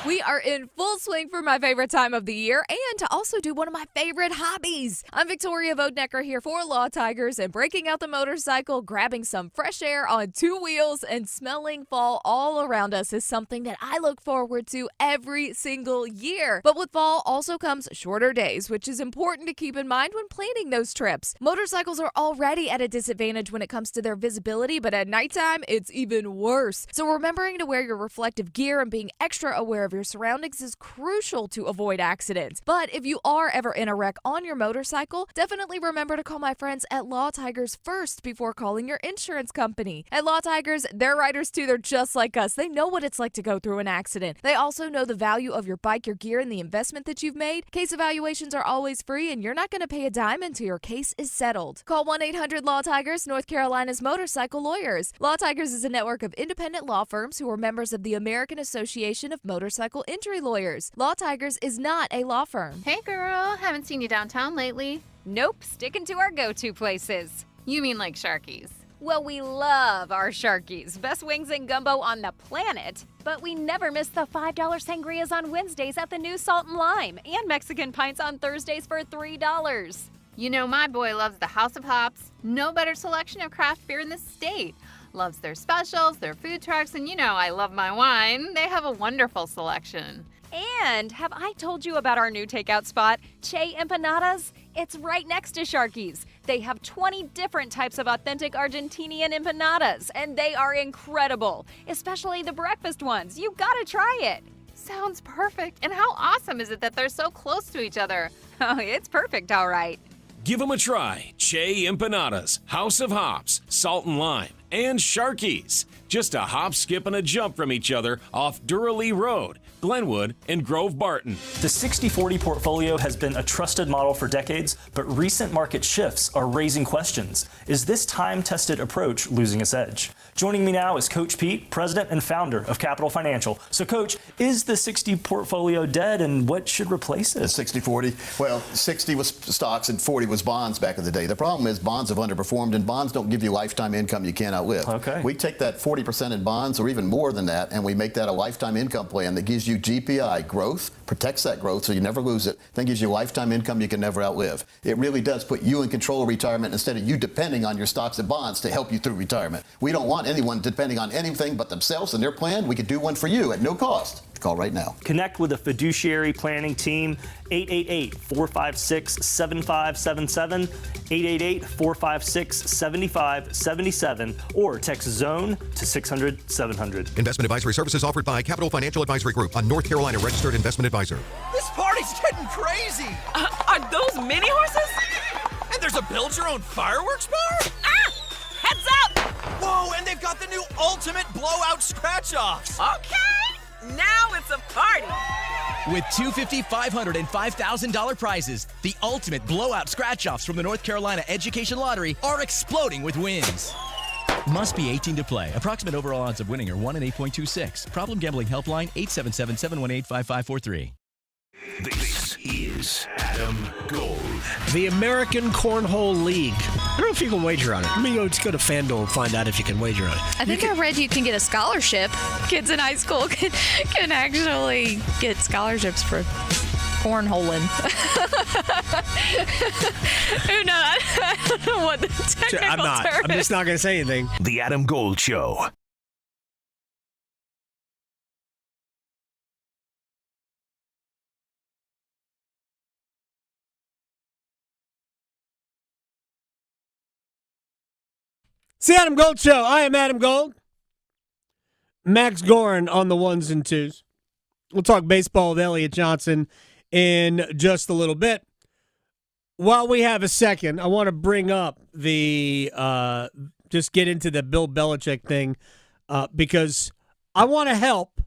Speaker 2: We are in full swing for my favorite time of the year and to also do one of my favorite hobbies. I'm Victoria Vodnecker here for Law Tigers, and breaking out the motorcycle, grabbing some fresh air on two wheels, and smelling fall all around us is something that I look forward to every single year. But with fall also comes shorter days, which is important to keep in mind when planning those trips. Motorcycles are already at a disadvantage when it comes to their visibility, but at nighttime, it's even worse. So remembering to wear your reflective gear and being extra aware of your surroundings is crucial to avoid accidents. But if you are ever in a wreck on your motorcycle, definitely remember to call my friends at Law Tigers first before calling your insurance company. At Law Tigers, they're riders too. They're just like us. They know what it's like to go through an accident. They also know the value of your bike, your gear, and the investment that you've made. Case evaluations are always free, and you're not going to pay a dime until your case is settled. Call 1-800-LAW-TIGERS, North Carolina's motorcycle lawyers. Law Tigers is a network of independent law firms who are members of the American Association of Motorcycle Injury Lawyers. Law Tigers is not a law firm.
Speaker 12: Hey girl, haven't seen you downtown lately.
Speaker 13: Nope, sticking to our go-to places.
Speaker 12: You mean like Sharky's?
Speaker 13: Well, we love our Sharky's. Best wings and gumbo on the planet. But we never miss the $5 sangrias on Wednesdays at the new Salt and Lime, and Mexican pints on Thursdays for $3.
Speaker 12: You know my boy loves the House of Hops. No better selection of craft beer in the state. Loves their specials, their food trucks, and you know I love my wine. They have a wonderful selection.
Speaker 13: And have I told you about our new takeout spot, Che Empanadas? It's right next to Sharky's. They have 20 different types of authentic Argentinian empanadas, and they are incredible, especially the breakfast ones. You gotta try it.
Speaker 12: Sounds perfect. And how awesome is it that they're so close to each other?
Speaker 13: Oh, it's perfect, all right.
Speaker 15: Give them a try. Che Empanadas, House of Hops, Salt and Lime, and Sharky's. Just a hop, skip, and a jump from each other off Durley Road, Glenwood, and Grove Barton.
Speaker 21: The 60/40 portfolio has been a trusted model for decades, but recent market shifts are raising questions. Is this time-tested approach losing its edge? Joining me now is Coach Pete, president and founder of Capital Financial. So, Coach, is the 60 portfolio dead, and what should replace it?
Speaker 23: 60/40. Well, 60 was stocks and 40 was bonds back in the day. The problem is bonds have underperformed, and bonds don't give you lifetime income you can't outlive.
Speaker 21: Okay.
Speaker 23: We take that 40% in bonds, or even more than that, and we make that a lifetime income plan that gives you GPI growth, protects that growth so you never lose it, then gives you lifetime income you can never outlive. It really does put you in control of retirement instead of you depending on your stocks and bonds to help you through retirement. We don't want anyone depending on anything but themselves and their plan. We could do one for you at no cost. Call right now.
Speaker 21: Connect with a fiduciary planning team, 888-456-7577, 888-456-7577, or text ZONE to 600-700.
Speaker 26: Investment advisory services offered by Capital Financial Advisory Group, a North Carolina registered investment advisor.
Speaker 27: This party's getting crazy. Are those mini horses? And there's a build-your-own fireworks bar?
Speaker 22: Ah! Heads up!
Speaker 27: Whoa, and they've got the new ultimate blowout scratch-offs.
Speaker 22: Okay! Now it's a party!
Speaker 28: With $250, $500, and $5,000 prizes, the ultimate blowout scratch-offs from the North Carolina Education Lottery are exploding with wins. Must be 18 to play. Approximate overall odds of winning are 1 in 8.26. Problem gambling helpline 877-718-5543.
Speaker 19: This is Adam Gold.
Speaker 8: The American Cornhole League. I don't know if you can wager on it. Let me just go to FanDuel and find out if you can wager on it.
Speaker 2: I think I read you can get a scholarship. Kids in high school can actually get scholarships for cornholing. Who knows? I don't know what the technical term is.
Speaker 8: I'm just not going to say anything.
Speaker 19: The Adam Gold Show.
Speaker 8: It's the Adam Gold Show. I am Adam Gold. Max Gorin on the ones and twos. We'll talk baseball with Elliot Johnson in just a little bit. While we have a second, I want to bring up the just get into the Bill Belichick thing because I want to help.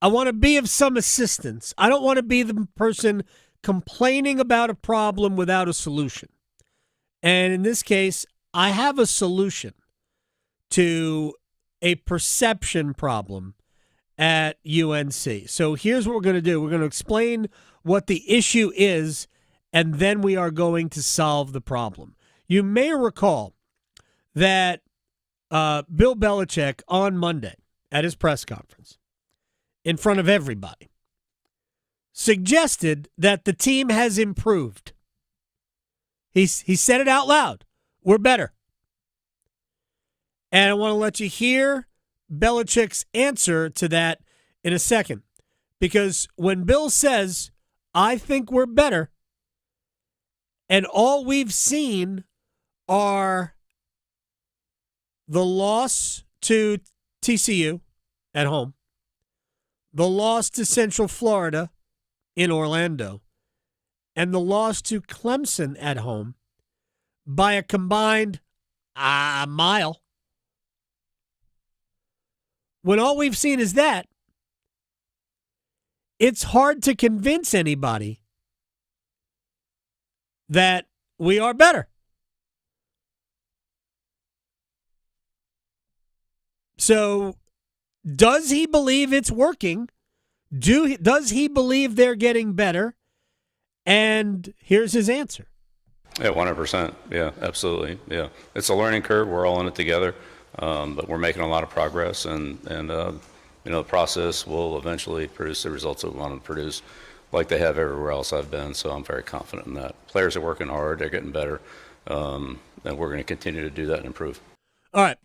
Speaker 8: I want to be of some assistance. I don't want to be the person complaining about a problem without a solution. And in this case, I have a solution to a perception problem at UNC. So here's what we're going to do. We're going to explain what the issue is, and then we are going to solve the problem. You may recall that Bill Belichick on Monday at his press conference, in front of everybody, suggested that the team has improved. He said it out loud. We're better. And I want to let you hear Belichick's answer to that in a second. Because when Bill says, I think we're better, and all we've seen are the loss to TCU at home, the loss to Central Florida in Orlando, and the loss to Clemson at home by a combined mile. When all we've seen is that, it's hard to convince anybody that we are better. So, does he believe it's working? Does he believe they're getting better? And here's his answer.
Speaker 1: Yeah, 100%. Yeah, absolutely. Yeah, it's a learning curve. We're all in it together, but we're making a lot of progress, and the process will eventually produce the results that we want to produce, like they have everywhere else I've been. So I'm very confident in that. Players are working hard. They're getting better, and we're going to continue to do that and improve.
Speaker 8: All right.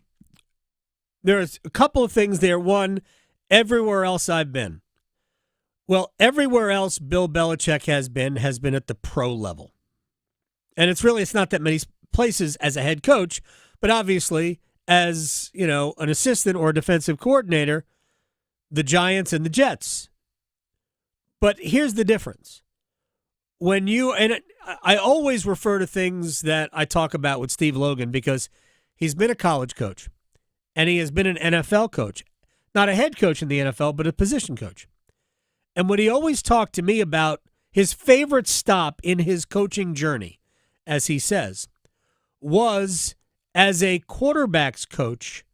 Speaker 8: There's a couple of things there. One, everywhere else I've been. Well, everywhere else Bill Belichick has been at the pro level. And it's not that many places as a head coach, but obviously as, an assistant or a defensive coordinator, the Giants and the Jets. But here's the difference. I always refer to things that I talk about with Steve Logan because he's been a college coach and he has been an NFL coach, not a head coach in the NFL, but a position coach. And what he always talked to me about, his favorite stop in his coaching journey, as he says, was as a quarterbacks coach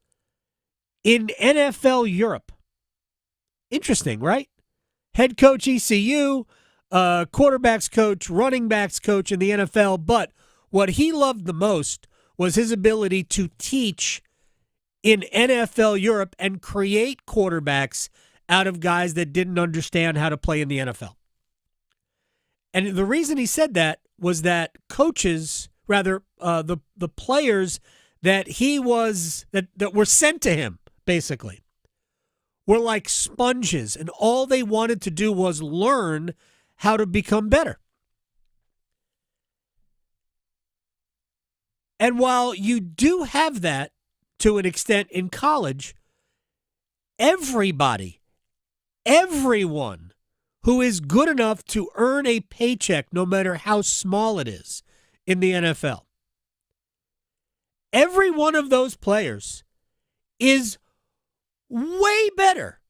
Speaker 8: in NFL Europe. Interesting, right? Head coach ECU, quarterbacks coach, running backs coach in the NFL. But what he loved the most was his ability to teach in NFL Europe and create quarterbacks out of guys that didn't understand how to play in the NFL. And the reason he said that was that coaches, rather the players that that were sent to him, basically, were like sponges, and all they wanted to do was learn how to become better. And while you do have that to an extent in college, everyone who is good enough to earn a paycheck, no matter how small it is, in the NFL, every one of those players is way better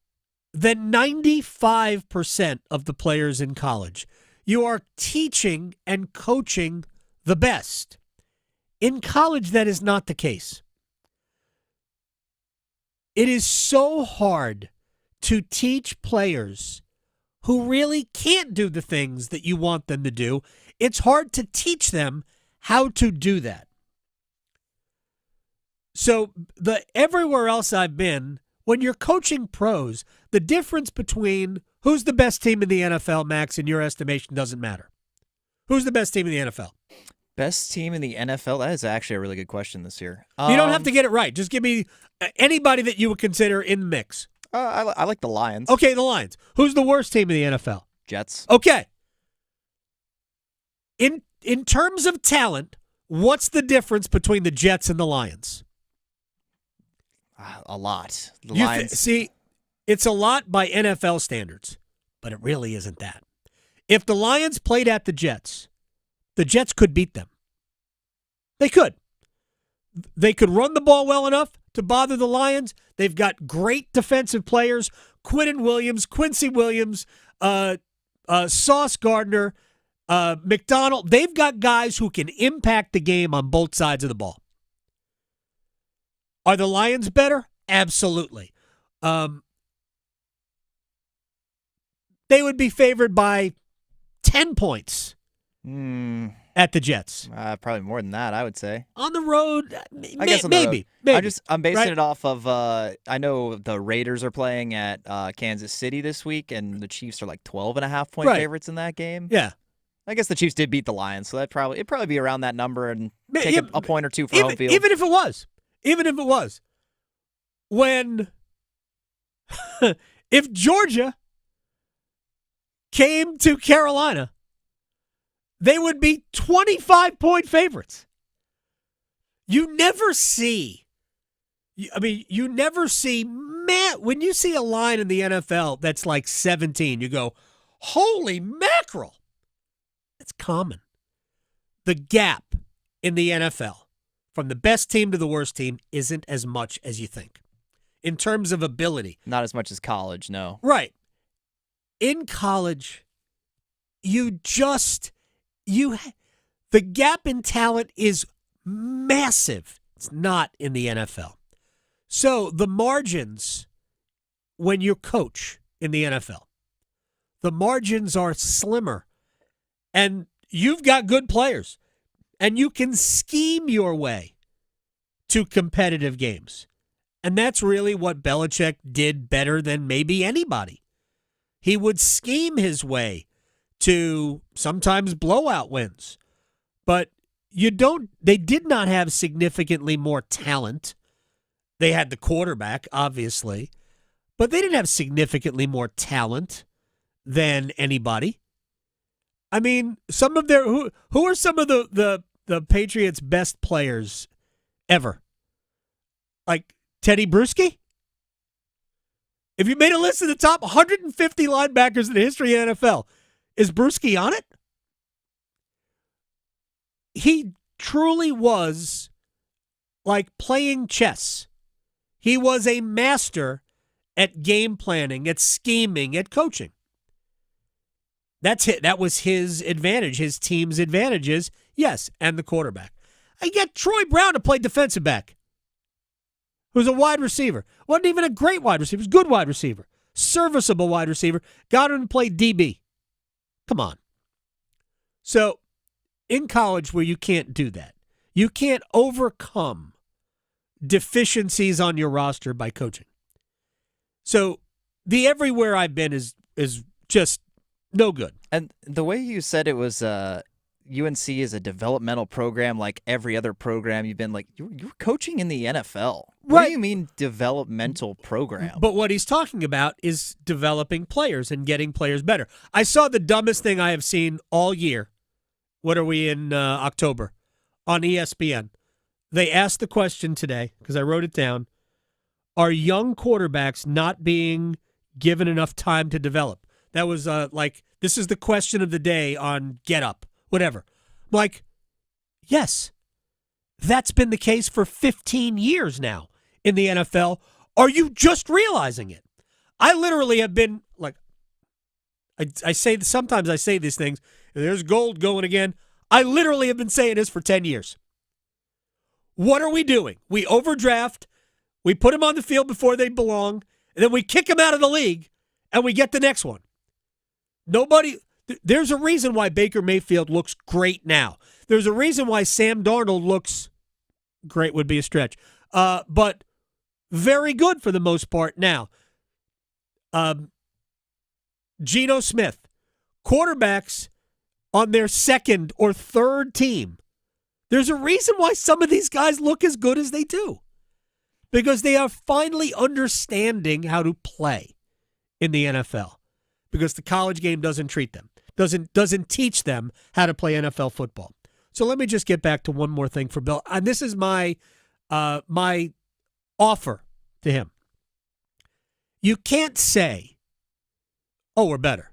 Speaker 8: than 95% of the players in college. You are teaching and coaching the best. In college, that is not the case. It is so hard to teach players who really can't do the things that you want them to do. It's hard to teach them how to do that. So everywhere else I've been, when you're coaching pros, the difference between who's the best team in the NFL, Max, in your estimation, doesn't matter. Who's the best team in the NFL?
Speaker 9: Best team in the NFL? That is actually a really good question this year.
Speaker 8: You don't have to get it right. Just give me anybody that you would consider in the mix.
Speaker 9: I like the Lions.
Speaker 8: Okay, the Lions. Who's the worst team in the NFL?
Speaker 9: Jets.
Speaker 8: Okay. In terms of talent, what's the difference between the Jets and the Lions?
Speaker 9: A lot. The
Speaker 8: You
Speaker 9: Lions.
Speaker 8: see, it's a lot by NFL standards, but it really isn't that. If the Lions played at the Jets could beat them. They could. They could run the ball well enough to bother the Lions. They've got great defensive players. Quincy Williams, Sauce Gardner, McDonald. They've got guys who can impact the game on both sides of the ball. Are the Lions better? Absolutely. They would be favored by 10 points at the Jets.
Speaker 9: Probably more than that, I would say.
Speaker 8: On the road,
Speaker 9: I guess on the road.
Speaker 8: maybe.
Speaker 9: I'm basing
Speaker 8: right?
Speaker 9: it off of, I know the Raiders are playing at Kansas City this week, and the Chiefs are like 12.5-point
Speaker 8: Right.
Speaker 9: favorites in that game.
Speaker 8: Yeah.
Speaker 9: I guess the Chiefs did beat the Lions, so it'd probably be around that number and take a point or two for home field.
Speaker 8: Even if it was. When if Georgia came to Carolina, they would be 25-point favorites. You never see, when you see a line in the NFL that's like 17, you go, holy mackerel. It's common. The gap in the NFL from the best team to the worst team isn't as much as you think in terms of ability.
Speaker 9: Not as much as college, no.
Speaker 8: Right. In college, the gap in talent is massive. It's not in the NFL. So the margins, when you coach in the NFL, the margins are slimmer. And you've got good players. And you can scheme your way to competitive games. And that's really what Belichick did better than maybe anybody. He would scheme his way to sometimes blowout wins. But they did not have significantly more talent. They had the quarterback, obviously, but they didn't have significantly more talent than anybody. I mean, who are some of the Patriots' best players ever? Like Teddy Bruschi? If you made a list of the top 150 linebackers in the history of the NFL, is Bruschi on it? He truly was like playing chess. He was a master at game planning, at scheming, at coaching. That's it. That was his advantage, his team's advantages, yes, and the quarterback. I get Troy Brown to play defensive back, who's a wide receiver. Wasn't even a great wide receiver. He was a good wide receiver. Serviceable wide receiver. Got him to play DB. Come on. So, in college where you can't do that, you can't overcome deficiencies on your roster by coaching. So, the everywhere I've been is just no good.
Speaker 9: And the way you said it was UNC is a developmental program like every other program you've been like, you're coaching in the NFL. What do you mean developmental program?
Speaker 8: But what he's talking about is developing players and getting players better. I saw the dumbest thing I have seen all year. What are we in October? On ESPN. They asked the question today, because I wrote it down, are young quarterbacks not being given enough time to develop? That was this is the question of the day on Get Up, whatever. Like, yes, that's been the case for 15 years now in the NFL. Are you just realizing it? I literally have been, like, sometimes I say these things, and there's gold going again. I literally have been saying this for 10 years. What are we doing? We overdraft, we put them on the field before they belong, and then we kick them out of the league, and we get the next one. There's a reason why Baker Mayfield looks great now. There's a reason why Sam Darnold looks great, would be a stretch, but very good for the most part now. Geno Smith, quarterbacks on their second or third team. There's a reason why some of these guys look as good as they do, because they are finally understanding how to play in the NFL. Because the college game doesn't treat them, doesn't teach them how to play NFL football. So let me just get back to one more thing for Bill. And this is my offer to him. You can't say, "Oh, we're better."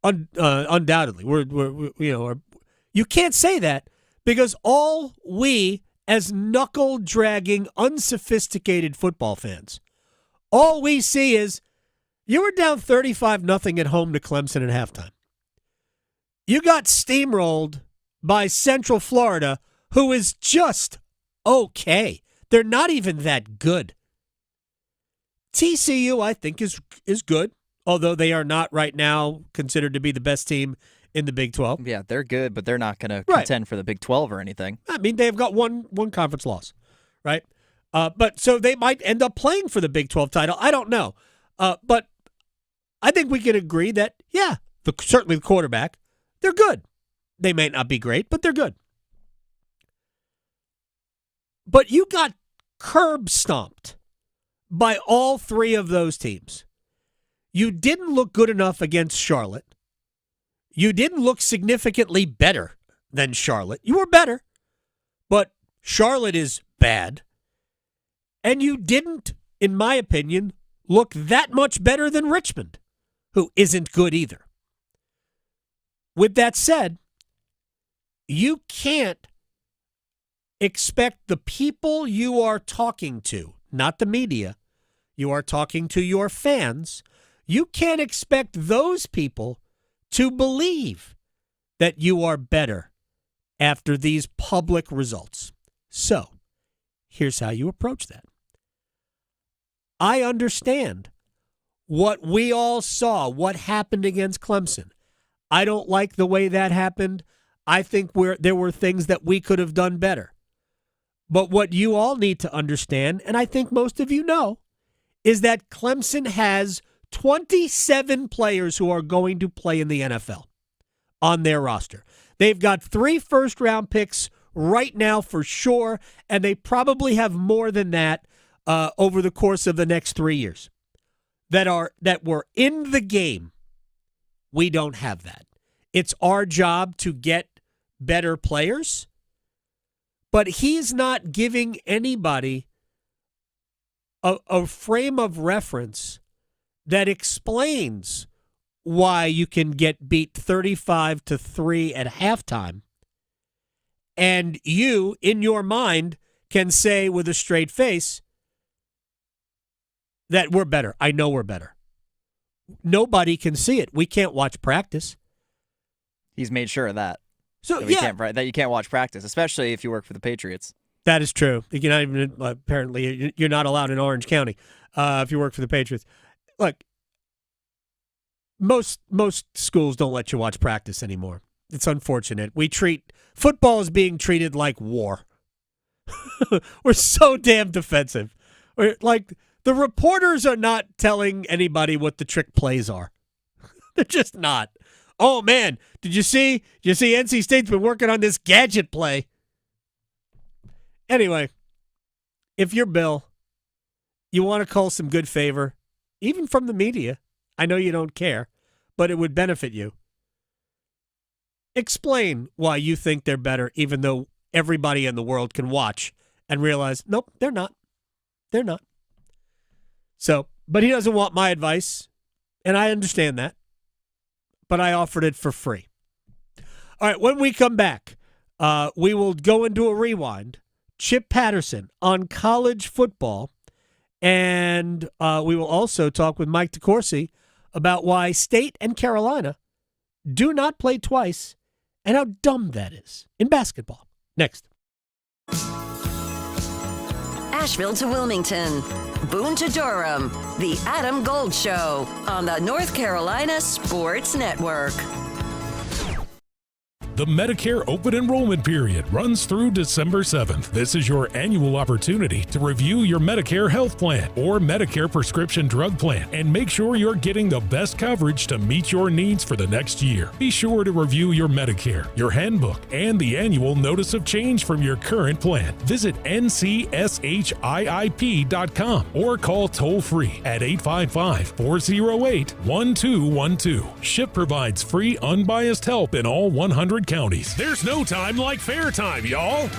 Speaker 8: Undoubtedly, you can't say that because all we, as knuckle-dragging, unsophisticated football fans, all we see is you were down 35-0 at home to Clemson at halftime. You got steamrolled by Central Florida, who is just okay. They're not even that good. TCU, I think, is good, although they are not right now considered to be the best team in the Big 12.
Speaker 9: Yeah, they're good, but they're not going to contend for the Big 12 or anything.
Speaker 8: I mean, they've got one conference loss, right? But so they might end up playing for the Big 12 title. I don't know. But I think we can agree that, yeah, certainly the quarterback, they're good. They may not be great, but they're good. But you got curb stomped by all three of those teams. You didn't look good enough against Charlotte. You didn't look significantly better than Charlotte. You were better, but Charlotte is bad. And you didn't, in my opinion, look that much better than Richmond, who isn't good either. With that said, you can't expect the people you are talking to, not the media, you are talking to your fans, you can't expect those people to believe that you are better after these public results. So, here's how you approach that. I understand what we all saw, what happened against Clemson. I don't like the way that happened. I think there were things that we could have done better. But what you all need to understand, and I think most of you know, is that Clemson has 27 players who are going to play in the NFL on their roster. They've got 3 first-round picks right now for sure, and they probably have more than that over the course of the next 3 years that were in the game. We don't have that. It's our job to get better players, but he's not giving anybody a frame of reference that explains why you can get beat 35-3 at halftime, and you, in your mind, can say with a straight face that we're better. I know we're better. Nobody can see it. We can't watch practice.
Speaker 9: He's made sure of that.
Speaker 8: So
Speaker 9: that you can't watch practice, especially if you work for the Patriots.
Speaker 8: That is true. You're not even, apparently, you're not allowed in Orange County if you work for the Patriots. Look, most schools don't let you watch practice anymore. It's unfortunate. Football is being treated like war. We're so damn defensive. The reporters are not telling anybody what the trick plays are. They're just not. Oh, man, did you see NC State's been working on this gadget play? Anyway, if you're Bill, you want to call some good favor, even from the media. I know you don't care, but it would benefit you. Explain why you think they're better, even though everybody in the world can watch and realize, nope, they're not. They're not. So, but he doesn't want my advice, and I understand that, but I offered it for free. All right, when we come back, we will go into a rewind. Chip Patterson on college football, and we will also talk with Mike DeCourcy about why State and Carolina do not play twice and how dumb that is in basketball. Next.
Speaker 5: Asheville to Wilmington, Boone to Durham, The Adam Gold Show on the North Carolina Sports Network.
Speaker 6: The Medicare open enrollment period runs through December 7th. This is your annual opportunity to review your Medicare health plan or Medicare prescription drug plan and make sure you're getting the best coverage to meet your needs for the next year. Be sure to review your Medicare, your handbook, and the annual notice of change from your current plan. Visit ncshiip.com or call toll-free at 855-408-1212. SHIP provides free, unbiased help in all 100 counties.
Speaker 15: There's no time like fair time, y'all.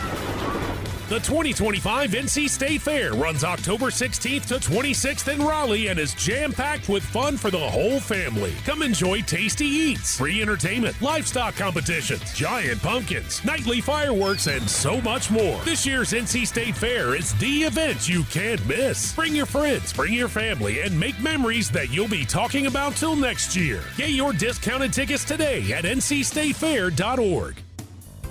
Speaker 6: The 2025 NC State Fair runs October 16th to 26th in Raleigh and is jam-packed with fun for the whole family. Come enjoy tasty eats, free entertainment, livestock competitions, giant pumpkins, nightly fireworks, and so much more. This year's NC State Fair is the event you can't miss. Bring your friends, bring your family, and make memories that you'll be talking about till next year. Get your discounted tickets today at ncstatefair.org.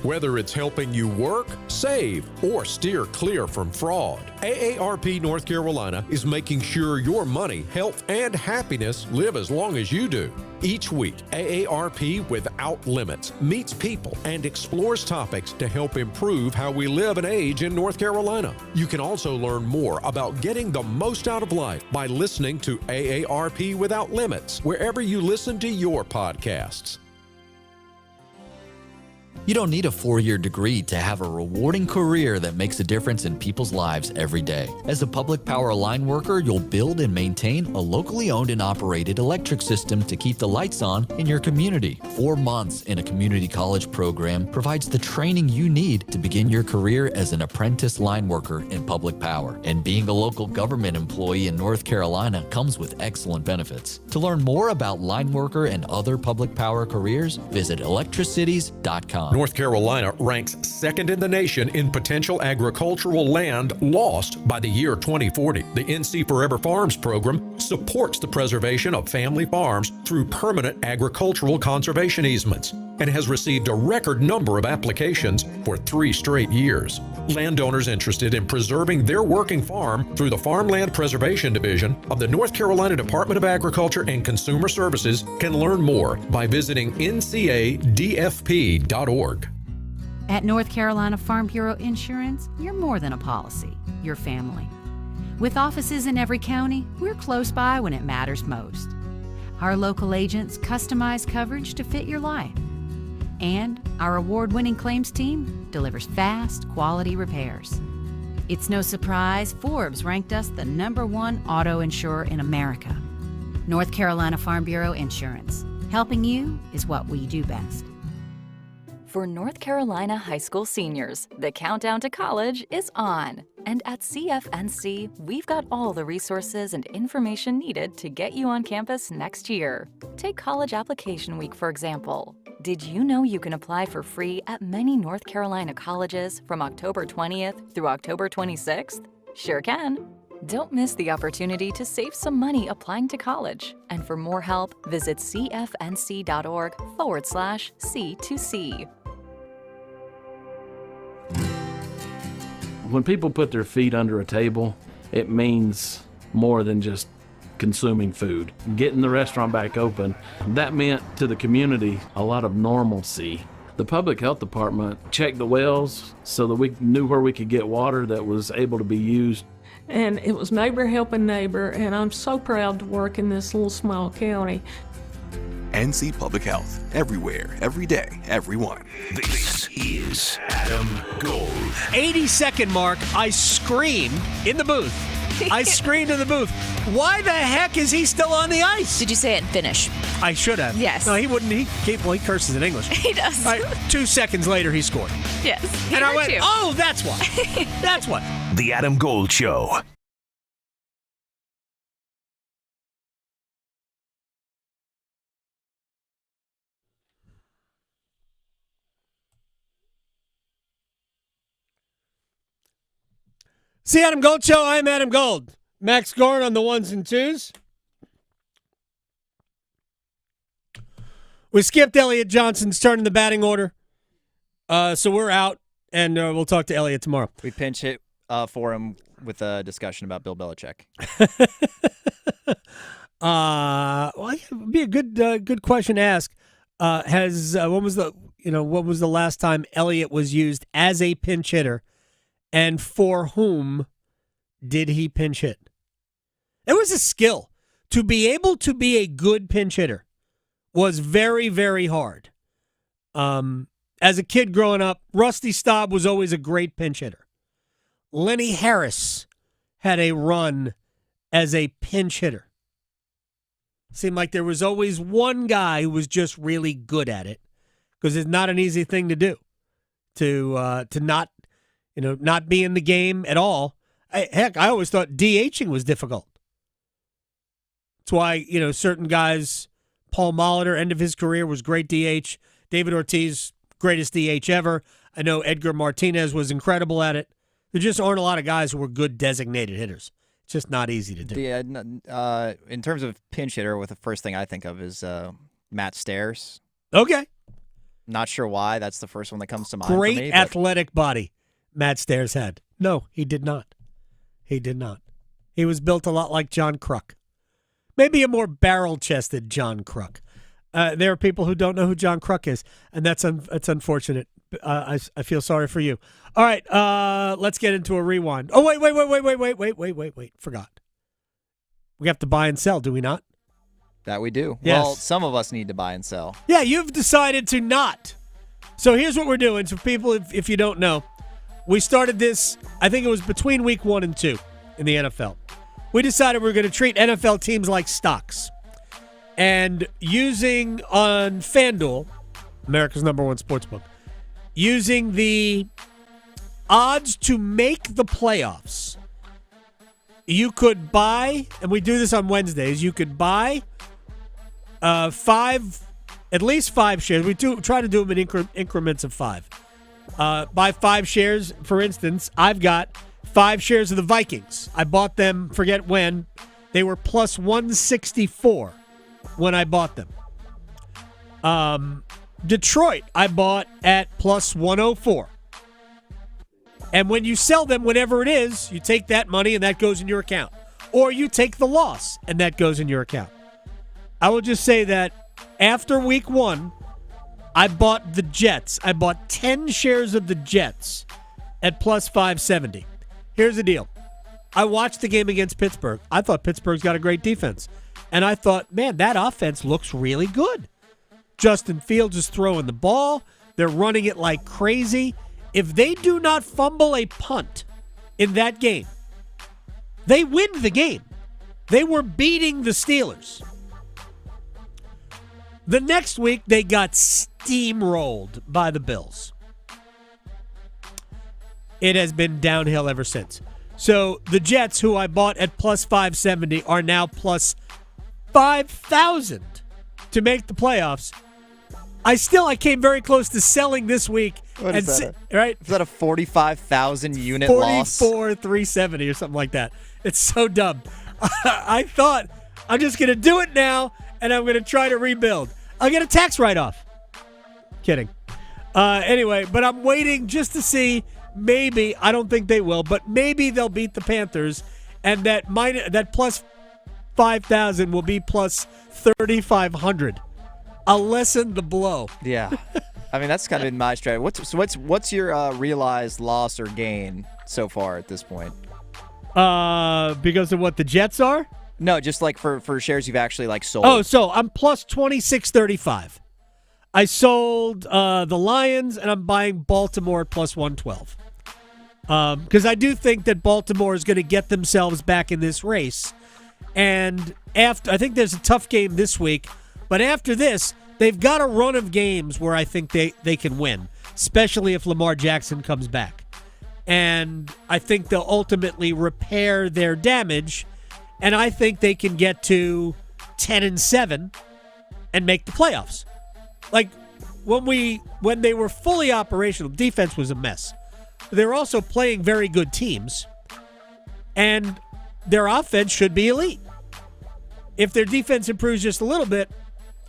Speaker 4: Whether it's helping you work, save, or steer clear from fraud, AARP North Carolina is making sure your money, health, and happiness live as long as you do. Each week, AARP Without Limits meets people and explores topics to help improve how we live and age in North Carolina. You can also learn more about getting the most out of life by listening to AARP Without Limits wherever you listen to your podcasts.
Speaker 14: You don't need a 4-year degree to have a rewarding career that makes a difference in people's lives every day. As a public power line worker, you'll build and maintain a locally owned and operated electric system to keep the lights on in your community. 4 months in a community college program provides the training you need to begin your career as an apprentice line worker in public power. And being a local government employee in North Carolina comes with excellent benefits. To learn more about line worker and other public power careers, visit electricities.com.
Speaker 4: North Carolina ranks second in the nation in potential agricultural land lost by the year 2040. The NC Forever Farms program supports the preservation of family farms through permanent agricultural conservation easements and has received a record number of applications for 3 straight years. Landowners interested in preserving their working farm through the Farmland Preservation Division of the North Carolina Department of Agriculture and Consumer Services can learn more by visiting ncadfp.org.
Speaker 16: At North Carolina Farm Bureau Insurance, you're more than a policy, you're family. With offices in every county, we're close by when it matters most. Our local agents customize coverage to fit your life. And our award-winning claims team delivers fast, quality repairs. It's no surprise Forbes ranked us the #1 auto insurer in America. North Carolina Farm Bureau Insurance. Helping you is what we do best.
Speaker 13: For North Carolina high school seniors, the countdown to college is on. And at CFNC, we've got all the resources and information needed to get you on campus next year. Take College Application Week, for example. Did you know you can apply for free at many North Carolina colleges from October 20th through October 26th? Sure can. Don't miss the opportunity to save some money applying to college. And for more help, visit cfnc.org/C2C.
Speaker 17: When people put their feet under a table, it means more than just consuming food. Getting the restaurant back open, that meant to the community a lot of normalcy. The public health department checked the wells so that we knew where we could get water that was able to be used.
Speaker 18: And it was neighbor helping neighbor, and I'm so proud to work in this little small county.
Speaker 20: NC Public Health. Everywhere, every day, everyone.
Speaker 19: This is Adam Gold.
Speaker 8: 80-second mark, I scream in the booth. I screamed in the booth. Why the heck is he still on the ice?
Speaker 2: Did you say it in Finnish?
Speaker 8: I should have.
Speaker 2: Yes.
Speaker 8: No, he wouldn't. He curses in English.
Speaker 2: He does.
Speaker 8: All right, 2 seconds later, he scored.
Speaker 2: Yes. He
Speaker 8: and I
Speaker 2: hurt
Speaker 8: went,
Speaker 2: you.
Speaker 8: oh, that's why. That's what.
Speaker 19: The Adam Gold Show.
Speaker 8: See Adam Gold Show. I'm Adam Gold. Max Gorn on the ones and twos. We skipped Elliot Johnson's turn in the batting order. So we're out, and we'll talk to Elliot tomorrow.
Speaker 9: We pinch hit for him with a discussion about Bill Belichick.
Speaker 8: Well, it'd be a good question to ask. What was the last time Elliot was used as a pinch hitter, and for whom did he pinch hit? It was a skill. To be able to be a good pinch hitter was very, very hard. As a kid growing up, Rusty Staub was always a great pinch hitter. Lenny Harris had a run as a pinch hitter. Seemed like there was always one guy who was just really good at it, because it's not an easy thing to do. To not not be in the game at all. I always thought DHing was difficult. That's why, certain guys, Paul Molitor, end of his career, was great DH. David Ortiz, greatest DH ever. I know Edgar Martinez was incredible at it. There just aren't a lot of guys who were good designated hitters. It's just not easy to do.
Speaker 9: In terms of pinch hitter, the first thing I think of is Matt Stairs.
Speaker 8: Okay.
Speaker 9: Not sure why. That's the first one that comes to mind.
Speaker 8: Great
Speaker 9: for me,
Speaker 8: athletic body Matt Stairs had. No, he did not. He did not. He was built a lot like John Kruk. Maybe a more barrel-chested John Kruk. There are people who don't know who John Kruk is, and that's unfortunate. I feel sorry for you. All right, let's get into a rewind. Oh, wait. Forgot. We have to buy and sell, do we not?
Speaker 9: That we do.
Speaker 8: Yes.
Speaker 9: Well, some of us need to buy and sell.
Speaker 8: Yeah, you've decided to not. So here's what we're doing. So people, if you don't know, we started this, I think it was between week 1 and 2 in the NFL. We decided we were going to treat NFL teams like stocks. And using on FanDuel, America's #1 sportsbook, using the odds to make the playoffs, you could buy, and we do this on Wednesdays, you could buy at least 5 shares. We try to do them in increments of 5. Buy 5 shares. For instance, I've got 5 shares of the Vikings. I bought them, forget when. They were plus 164 when I bought them. Detroit, I bought at plus 104. And when you sell them, whenever it is, you take that money and that goes in your account. Or you take the loss and that goes in your account. I will just say that after week 1, I bought the Jets. I bought 10 shares of the Jets at plus 570. Here's the deal. I watched the game against Pittsburgh. I thought Pittsburgh's got a great defense. And I thought, man, that offense looks really good. Justin Fields is throwing the ball. They're running it like crazy. If they do not fumble a punt in that game, they win the game. They were beating the Steelers. The next week, they got steamrolled by the Bills. It has been downhill ever since. So the Jets, who I bought at plus 570, are now plus 5,000 to make the playoffs. I came very close to selling this week.
Speaker 9: What is that?
Speaker 8: Right?
Speaker 9: Is that a 45,000 unit loss?
Speaker 8: 44,370 or something like that. It's so dumb. I thought, I'm just going to do it now, and I'm going to try to rebuild. I'll get a tax write-off. Kidding. Anyway, but I'm waiting just to see, maybe, I don't think they will, but maybe they'll beat the Panthers, and that plus 5,000 will be plus 3,500. I'll lessen the blow.
Speaker 9: Yeah. I mean, that's kind of been my strategy. What's your realized loss or gain so far at this point?
Speaker 8: Because of what the Jets are?
Speaker 9: No, just like for shares you've actually sold.
Speaker 8: Oh, so I'm plus 26.35. I sold the Lions, and I'm buying Baltimore at plus 112. Because I do think that Baltimore is going to get themselves back in this race. And I think there's a tough game this week. But after this, they've got a run of games where I think they can win, especially if Lamar Jackson comes back. And I think they'll ultimately repair their damage, and I think they can get to 10-7 and make the playoffs. Like when they were fully operational, defense was a mess. They were also playing very good teams, and their offense should be elite. If their defense improves just a little bit,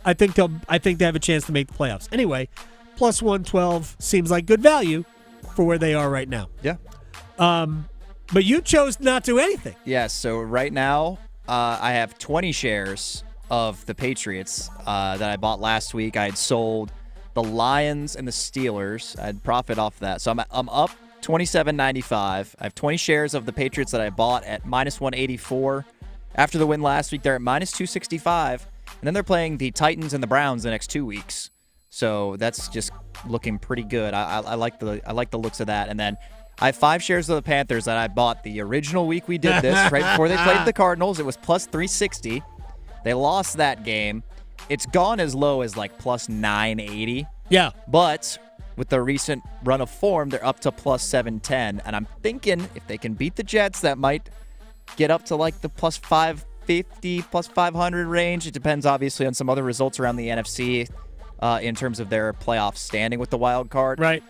Speaker 8: I think they have a chance to make the playoffs. Anyway, plus 112 seems like good value for where they are right now.
Speaker 9: Yeah.
Speaker 8: But you chose not to do anything.
Speaker 9: Yeah, so right now I have 20 shares of the Patriots that I bought last week. I had sold the Lions and the Steelers. I had profit off that. So I'm up $27.95. I have 20 shares of the Patriots that I bought at minus 184. After the win last week, they're at minus 265. And then they're playing the Titans and the Browns the next 2 weeks. So that's just looking pretty good. I like the looks of that. And then I have 5 shares of the Panthers that I bought the original week we did this, right before they played the Cardinals. It was plus 360. They lost that game. It's gone as low as plus 980.
Speaker 8: Yeah.
Speaker 9: But with the recent run of form, they're up to plus 710. And I'm thinking if they can beat the Jets, that might get up to like the plus 550, plus 500 range. It depends, obviously, on some other results around the NFC in terms of their playoff standing with the wild card.
Speaker 8: Right.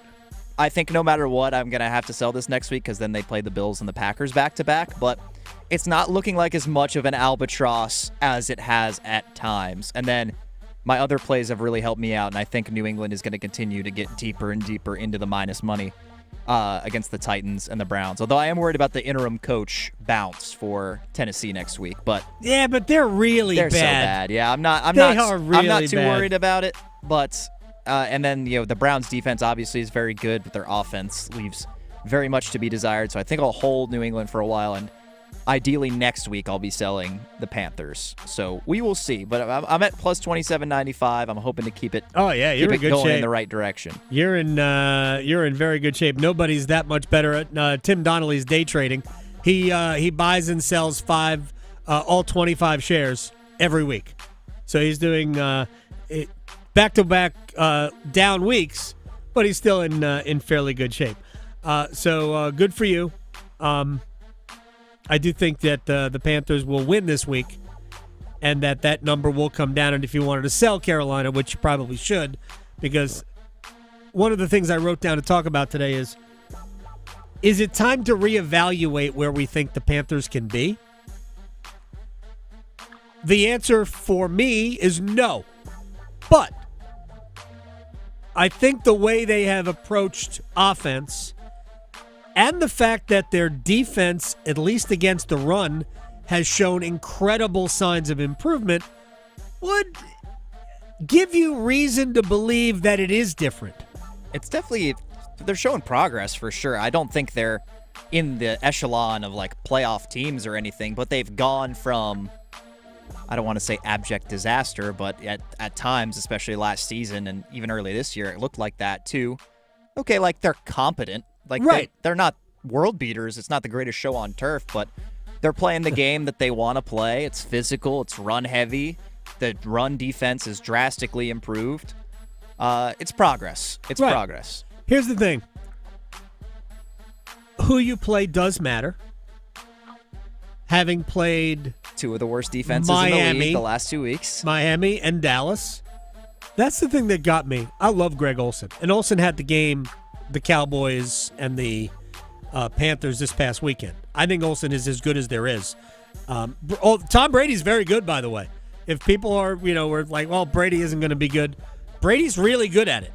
Speaker 9: I think no matter what, I'm going to have to sell this next week because then they play the Bills and the Packers back-to-back. But it's not looking like as much of an albatross as it has at times. And then my other plays have really helped me out, and I think New England is going to continue to get deeper and deeper into the minus money against the Titans and the Browns. Although I am worried about the interim coach bounce for Tennessee next week. But
Speaker 8: yeah, but they're really
Speaker 9: they're
Speaker 8: bad.
Speaker 9: So bad. Yeah, I'm not too worried about it. But and then the Browns defense obviously is very good, but their offense leaves very much to be desired. So I think I'll hold New England for a while, and ideally next week I'll be selling the Panthers. So we will see. But I'm at plus 27.95. I'm hoping to keep it.
Speaker 8: Oh yeah, you're in good
Speaker 9: going
Speaker 8: shape.
Speaker 9: In the right direction.
Speaker 8: You're in very good shape. Nobody's that much better at Tim Donnelly's day trading. He buys and sells all 25 shares every week. So he's doing back-to-back down weeks, but he's still in fairly good shape. So good for you. I do think that the Panthers will win this week and that number will come down. And if you wanted to sell Carolina, which you probably should, because one of the things I wrote down to talk about today is it time to reevaluate where we think the Panthers can be? The answer for me is no. But I think the way they have approached offense and the fact that their defense, at least against the run, has shown incredible signs of improvement would give you reason to believe that it is different.
Speaker 9: It's definitely, they're showing progress for sure. I don't think they're in the echelon of like playoff teams or anything, but they've gone from, I don't want to say abject disaster, but at times, especially last season and even early this year, it looked like that too. Okay, like they're competent. Like
Speaker 8: right.
Speaker 9: They're not world beaters. It's not the greatest show on turf, but they're playing the game that they want to play. It's physical. It's run heavy. The run defense is drastically improved. It's progress. It's
Speaker 8: right.
Speaker 9: progress.
Speaker 8: Here's the thing. Who you play does matter. Having played
Speaker 9: two of the worst defenses in the league the last 2 weeks.
Speaker 8: Miami and Dallas. That's the thing that got me. I love Greg Olsen. And Olsen had the game, the Cowboys and the Panthers this past weekend. I think Olsen is as good as there is. Tom Brady's very good, by the way. If people are, we're like, well, Brady isn't going to be good. Brady's really good at it.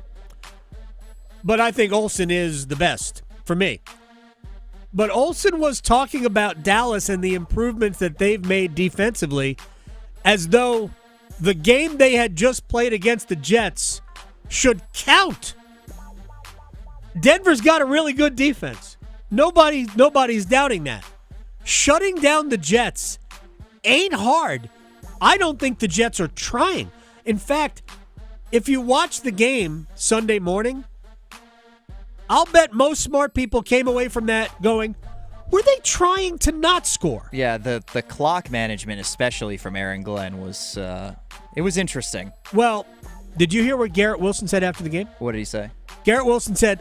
Speaker 8: But I think Olsen is the best for me. But Olsen was talking about Dallas and the improvements that they've made defensively as though the game they had just played against the Jets should count. Denver's got a really good defense. Nobody's doubting that. Shutting down the Jets ain't hard. I don't think the Jets are trying. In fact, if you watch the game Sunday morning, I'll bet most smart people came away from that going, were they trying to not score?
Speaker 9: Yeah, the clock management, especially from Aaron Glenn, was it was interesting.
Speaker 8: Well, did you hear what Garrett Wilson said after the game?
Speaker 9: What did he say?
Speaker 8: Garrett Wilson said,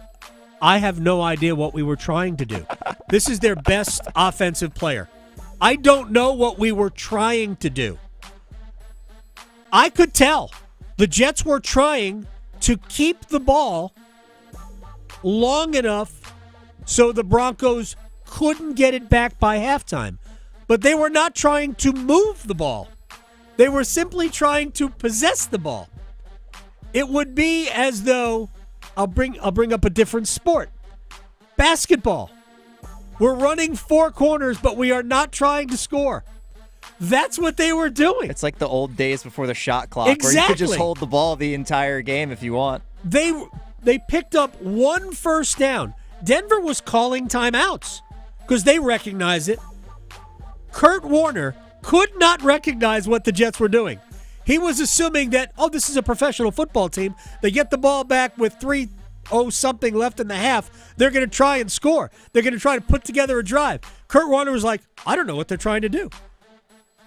Speaker 8: I have no idea what we were trying to do. This is their best offensive player. I don't know what we were trying to do. I could tell the Jets were trying to keep the ball long enough so the Broncos couldn't get it back by halftime. But they were not trying to move the ball. They were simply trying to possess the ball. It would be as though, I'll bring up a different sport. Basketball. We're running four corners, but we are not trying to score. That's what they were doing.
Speaker 9: It's like the old days before the shot clock,
Speaker 8: exactly.
Speaker 9: Where you could just hold the ball the entire game if you want.
Speaker 8: They picked up one first down. Denver was calling timeouts because they recognize it. Kurt Warner could not recognize what the Jets were doing. He was assuming that, this is a professional football team. They get the ball back with 3-0-something left in the half. They're going to try and score. They're going to try to put together a drive. Kurt Warner was like, I don't know what they're trying to do.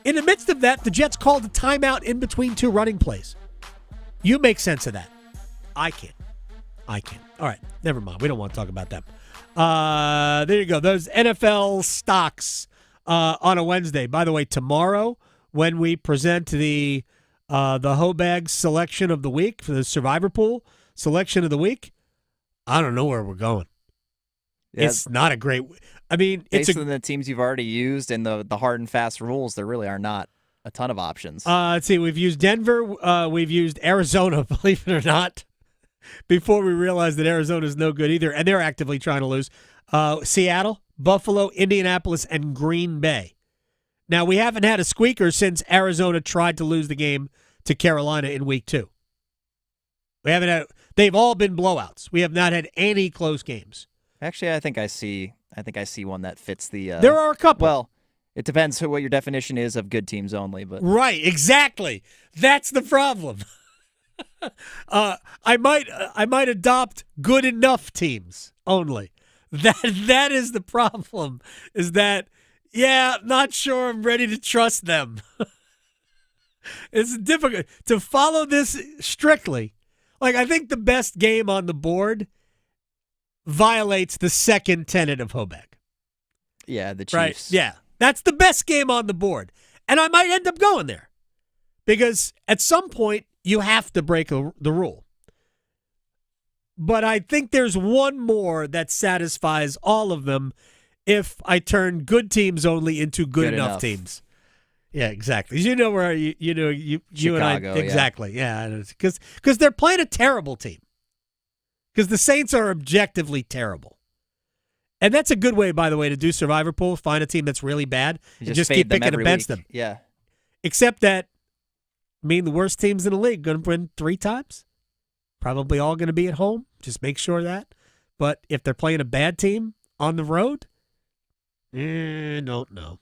Speaker 8: In the midst of that, the Jets called a timeout in between two running plays. You make sense of that. I can't. I can't. All right, never mind. We don't want to talk about them. There you go. Those NFL stocks on a Wednesday. By the way, tomorrow when we present the Hobag selection of the week for the Survivor Pool selection of the week, I don't know where we're going. Yeah, it's not a great. I mean,
Speaker 9: based on the teams you've already used and the hard and fast rules, there really are not a ton of options.
Speaker 8: Let's see. We've used Denver. We've used Arizona, believe it or not, before we realized that Arizona's no good either, and they're actively trying to lose. Seattle, Buffalo, Indianapolis, and Green Bay. Now, we haven't had a squeaker since Arizona tried to lose the game to Carolina in week 2. We haven't had. They've all been blowouts. We have not had any close games.
Speaker 9: Actually, I think I see one that fits the.
Speaker 8: There are a couple.
Speaker 9: Well, it depends what your definition is of good teams only, but
Speaker 8: right, exactly. That's the problem. I might adopt good enough teams only. That is the problem. Is that not sure I'm ready to trust them. It's difficult to follow this strictly. Like, I think the best game on the board violates the second tenet of Hobag.
Speaker 9: Yeah, the Chiefs.
Speaker 8: Right? Yeah, that's the best game on the board. And I might end up going there because at some point you have to break the rule. But I think there's one more that satisfies all of them if I turn good teams only into good enough teams. Yeah, exactly. You know where you and I exactly. Yeah, because they're playing a terrible team. Because the Saints are objectively terrible. And that's a good way, by the way, to do Survivor Pool. Find a team that's really bad and just keep picking against them.
Speaker 9: Yeah.
Speaker 8: Except that, the worst teams in the league going to win 3 times. Probably all going to be at home. Just make sure of that. But if they're playing a bad team on the road, don't know.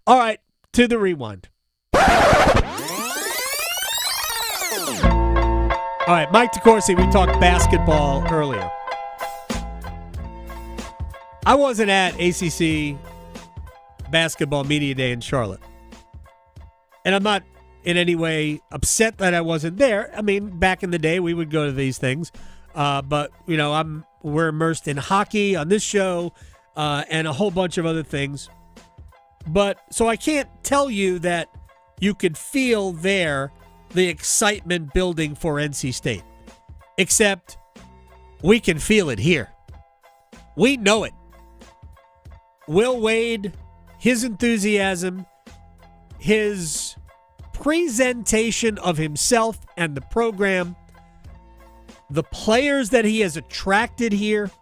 Speaker 8: All right, to the rewind. All right, Mike DeCourcy, we talked basketball earlier. I wasn't at ACC Basketball Media Day in Charlotte. And I'm not in any way upset that I wasn't there. Back in the day, we would go to these things. But, we're immersed in hockey on this show and a whole bunch of other things. But so I can't tell you that you could feel there the excitement building for NC State. Except we can feel it here. We know it. Will Wade, his enthusiasm, his presentation of himself and the program, the players that he has attracted here.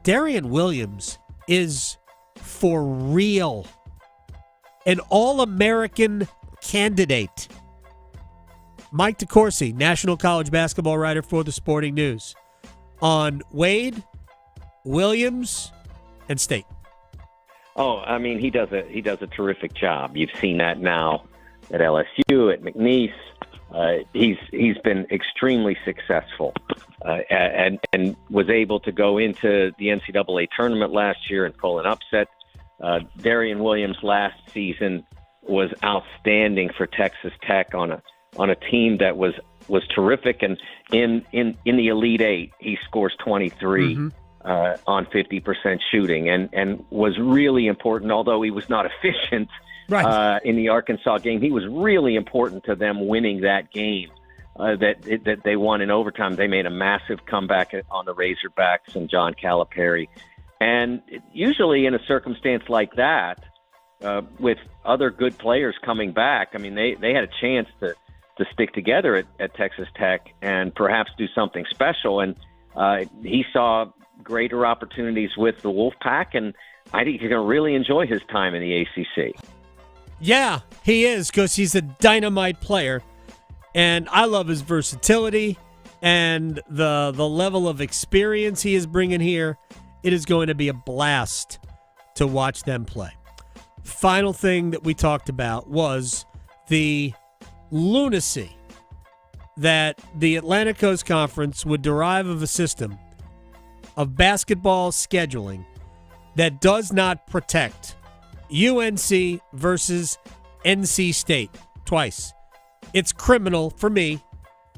Speaker 8: Darian Williams is for real an All-American candidate. Mike DeCourcy, national college basketball writer for the Sporting News, on Wade, Williams, and State.
Speaker 3: Oh, he does a terrific job. You've seen that now at LSU, at McNeese. He's been extremely successful and was able to go into the NCAA tournament last year and pull an upset. Darian Williams last season was outstanding for Texas Tech on a team that was terrific, and in the Elite Eight he scores 23 on 50% shooting and was really important. Although he was not efficient in the Arkansas game, he was really important to them winning that game that they won in overtime. They made a massive comeback on the Razorbacks and John Calipari. And usually in a circumstance like that, with other good players coming back, they had a chance to stick together at Texas Tech and perhaps do something special. And he saw greater opportunities with the Wolfpack, and I think he's going to really enjoy his time in the ACC.
Speaker 8: Yeah, he is, because he's a dynamite player, and I love his versatility and the level of experience he is bringing here. It is going to be a blast to watch them play. Final thing that we talked about was the lunacy that the Atlantic Coast Conference would derive of a system of basketball scheduling that does not protect UNC versus NC State twice. It's criminal for me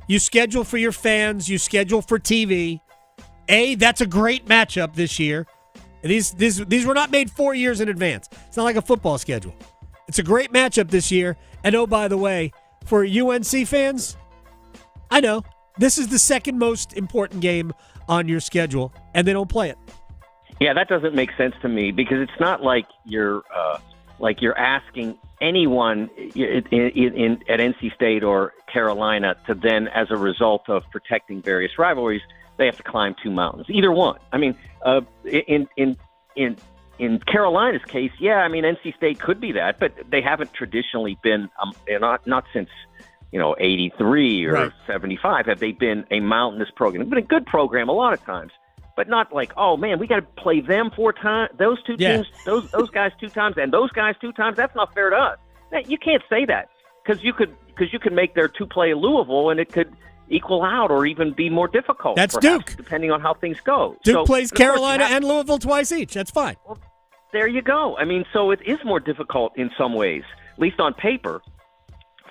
Speaker 8: You schedule for your fans. You schedule for TV. That's a great matchup this year. These were not made 4 years in advance. It's not like a football schedule. It's a great matchup this year. And oh, by the way, for UNC fans, I know this is the second most important game on your schedule, and they don't play it.
Speaker 3: Yeah, that doesn't make sense to me because it's not like you're asking anyone at NC State or Carolina to then, as a result of protecting various rivalries, they have to climb two mountains. Either one. I mean, in Carolina's case, yeah, I mean, NC State could be that, but they haven't traditionally been, not since 83 or 75 have they been a mountainous program. It's been a good program a lot of times, but not like, oh man, we got to play them 4 times, those two teams, those guys 2 times, and those guys 2 times. That's not fair to us. You can't say that because you could make their 2 play Louisville, and it could equal out or even be more difficult.
Speaker 8: That's
Speaker 3: perhaps,
Speaker 8: Duke,
Speaker 3: depending on how things go.
Speaker 8: Duke plays Carolina and Louisville twice each. That's fine.
Speaker 3: Well, there you go. I mean, so it is more difficult in some ways, at least on paper,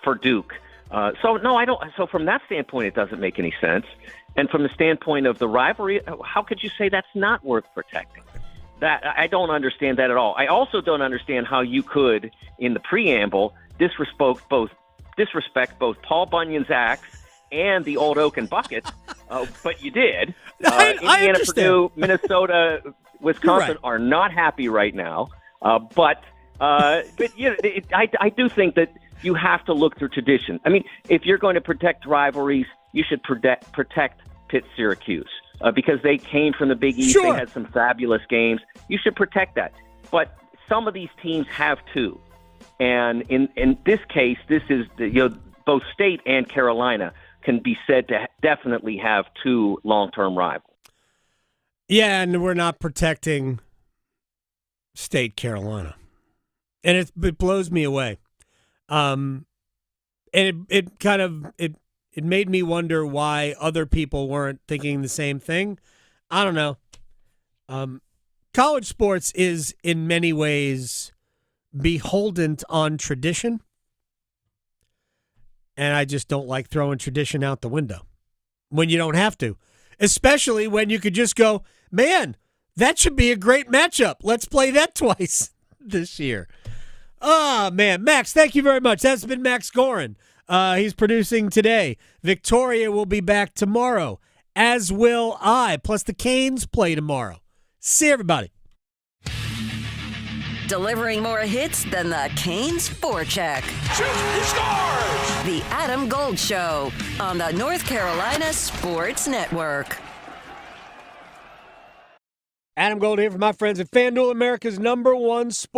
Speaker 3: for Duke. No, I don't. So from that standpoint, it doesn't make any sense. And from the standpoint of the rivalry, how could you say that's not worth protecting? That I don't understand that at all. I also don't understand how you could, in the preamble, disrespect both Paul Bunyan's axe and the Old Oak and Bucket, but you did. Indiana, Purdue, Minnesota, Wisconsin are not happy right now. But I do think that you have to look through tradition. I mean, if you're going to protect rivalries, you should protect Pitt-Syracuse because they came from the Big East. Sure. They had some fabulous games. You should protect that. But some of these teams have too. And in this case, this is both State and Carolina can be said to definitely have 2 long-term rivals.
Speaker 8: Yeah, and we're not protecting State Carolina. And it blows me away. And it kind of it made me wonder why other people weren't thinking the same thing. I don't know. College sports is in many ways beholden on tradition. And I just don't like throwing tradition out the window when you don't have to, especially when you could just go, man, that should be a great matchup. Let's play that twice this year. Oh, man. Max, thank you very much. That's been Max Gorin. He's producing today. Victoria will be back tomorrow, as will I. Plus, the Canes play tomorrow. See everybody.
Speaker 5: Delivering more hits than the Canes forecheck.
Speaker 27: He scores!
Speaker 5: The Adam Gold Show on the North Carolina Sports Network.
Speaker 8: Adam Gold here for my friends at FanDuel, America's #1 sport.